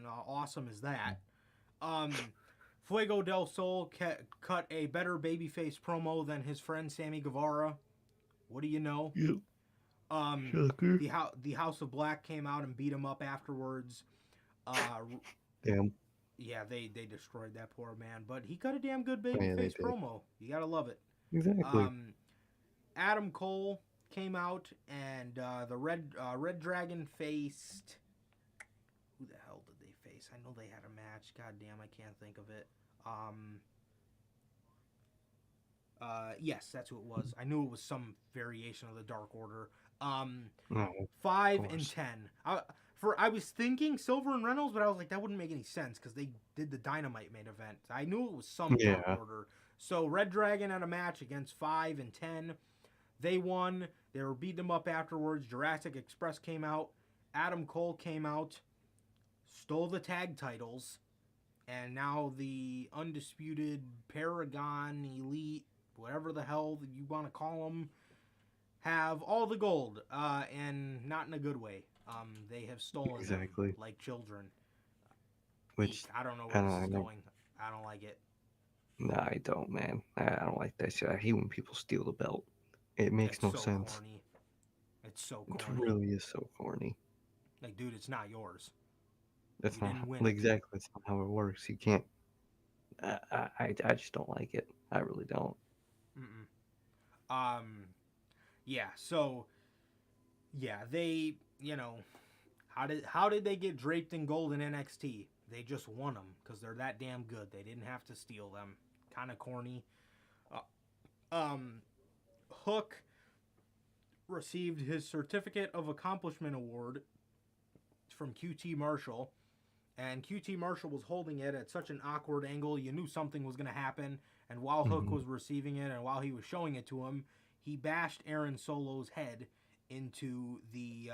awesome is that? Fuego del Sol cut a better babyface promo than his friend Sammy Guevara. What do you know? Yep. The House of Black came out and beat him up afterwards. Damn. Yeah, they destroyed that poor man, but he cut a damn good Yeah, they babyface did. promo. You gotta love it. Exactly. Adam Cole came out, and the Red Dragon faced. Who the hell did they face? I know they had a match. God damn, I can't think of it. Yes, that's who it was. I knew it was some variation of the Dark Order. No, 5 of and course. 10. I was thinking Silver and Reynolds, but I was like, that wouldn't make any sense because they did the Dynamite main event. I knew it was some Dark Yeah. Order. So Red Dragon had a match against 5 and 10. They won. They were beating them up afterwards. Jurassic Express came out. Adam Cole came out, stole the tag titles, and now the undisputed Paragon Elite, whatever the hell you want to call them, have all the gold, and not in a good way. They have stolen Exactly. them like children. Which I don't know I where this is don't know. going. I don't like it. No, I don't, man. I don't like that shit. I hate when people steal the belt. It makes It's no so sense. corny. It's so It corny. really is so corny. Like, dude, it's not yours. That's You not didn't how, win it. exactly. That's not how it works. You can't. I just don't like it. I really don't. Yeah. So, yeah, they, How did they get draped in gold in NXT? They just won them because they're that damn good. They didn't have to steal them. Kind of corny. Hook received his Certificate of Accomplishment Award from QT Marshall, and QT Marshall was holding it at such an awkward angle, you knew something was going to happen. And while Hook was receiving it and while he was showing it to him, he bashed Aaron Solo's head into the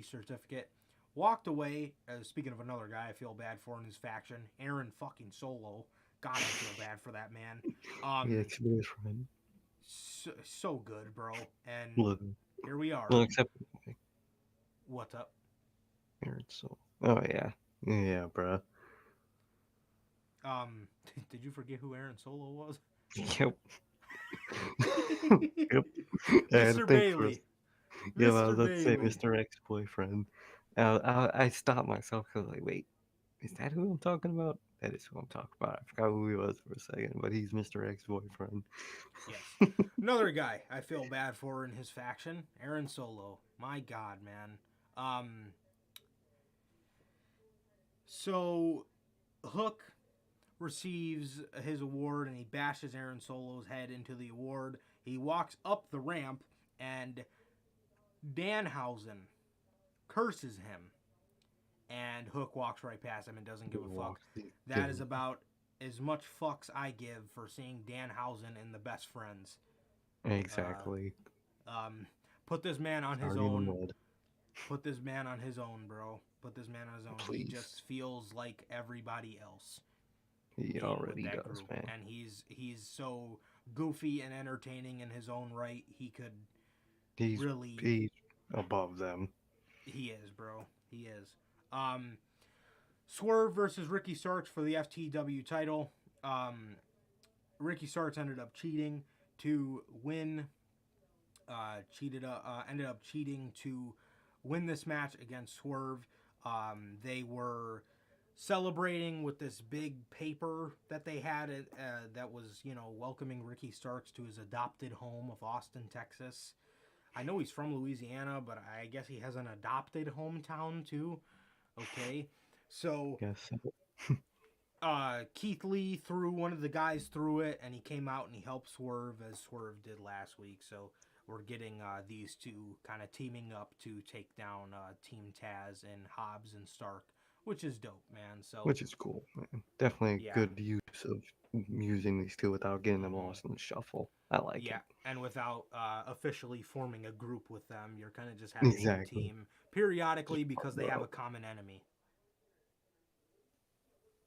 certificate. Walked away. Speaking of another guy I feel bad for in his faction, Aaron fucking Solo. God, I feel bad for that man. Ex-boyfriend friend. So good, bro. And Look, here we are. well, except What's up? Aaron Solo. Oh yeah, bro. Did you forget who Aaron Solo was? Yep. Yep. Mr. Bailey. Yeah, I was Mr. about to say Bailey. Mr. Ex-boyfriend. I stopped myself because like, wait, is that who I'm talking about? That is who I'm talking about. I forgot who he was for a second, but he's Mr. Ex-boyfriend. Yes. Another guy I feel bad for in his faction, Aaron Solo. My God, man. So Hook receives his award and he bashes Aaron Solo's head into the award. He walks up the ramp and Danhausen curses him. And Hook walks right past him and doesn't give a fuck. That is about as much fucks I give for seeing Danhausen in the Best Friends. Exactly. Put this man on his own. Put this man on his own, bro. Put this man on his own. Please. He just feels like everybody else. He already does, group. man. And he's so goofy and entertaining in his own right. He's above them. He is, bro. He is. Swerve versus Ricky Starks for the FTW title. Ricky Starks ended up cheating to win. Ended up cheating to win this match against Swerve. They were celebrating with this big paper that they had that was, welcoming Ricky Starks to his adopted home of Austin, Texas. I know he's from Louisiana, but I guess he has an adopted hometown too. Okay. So Keith Lee threw one of the guys through it, and he came out and he helped Swerve as Swerve did last week. So we're getting these two kind of teaming up to take down Team Taz and Hobbs and Stark, which is dope, man. So which is cool, man. Definitely a good use of using these two without getting them lost in the shuffle. I like it. Yeah, and without officially forming a group with them, you're kind of just having a team periodically because they have a common enemy.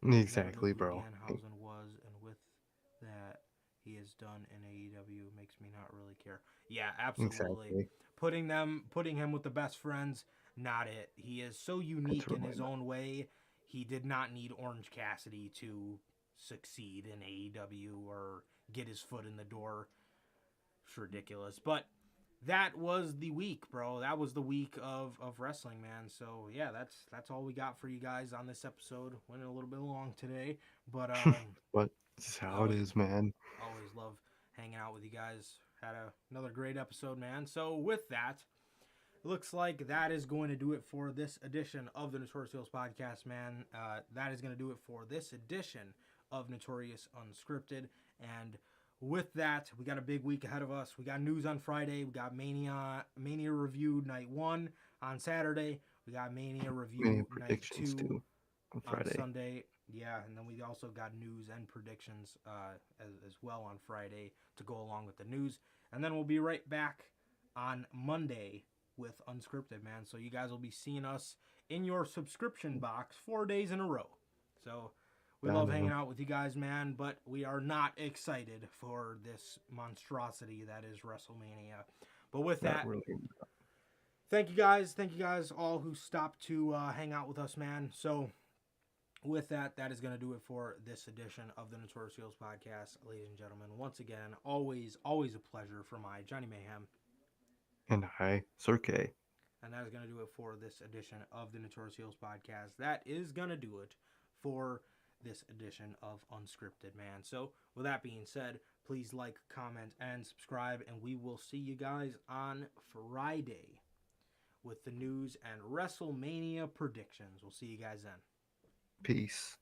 Exactly, bro. Danhausen was, and with that, he has done in AEW makes me not really care. Yeah, absolutely. Exactly. Putting him with the Best Friends, not it. He is so unique in his own way. He did not need Orange Cassidy to succeed in AEW or get his foot in the door. It's ridiculous. But that was the week, bro. That was the week of wrestling, man. So yeah, that's all we got for you guys on this episode. Went a little bit long today, but but it's how it is, man. Always love hanging out with you guys. Had another great episode, man. So with that, it looks like that is going to do it for this edition of the Notorious Heels podcast, man. That is going to do it for this edition of Notorious Unscripted. And with that, we got a big week ahead of us. We got news on Friday. We got Mania Review Night 1 on Saturday. We got Mania Review Night 2 on Sunday. Yeah, and then we also got news and predictions as well on Friday to go along with the news. And then we'll be right back on Monday with Unscripted, man. So you guys will be seeing us in your subscription box 4 days in a row. So we love hanging out with you guys, man, but we are not excited for this monstrosity that is WrestleMania. But with that, thank you guys all who stopped to hang out with us, man. So with that, that is going to do it for this edition of the Notorious Heels podcast, ladies and gentlemen. Once again, always a pleasure for my Johnny Mayhem. And I, Sir K. And that is going to do it for this edition of the Notorious Heels podcast. That is going to do it for this edition of Unscripted, man. So with that being said, please like, comment, and subscribe, and we will see you guys on Friday with the news and WrestleMania predictions. We'll see you guys then. Peace.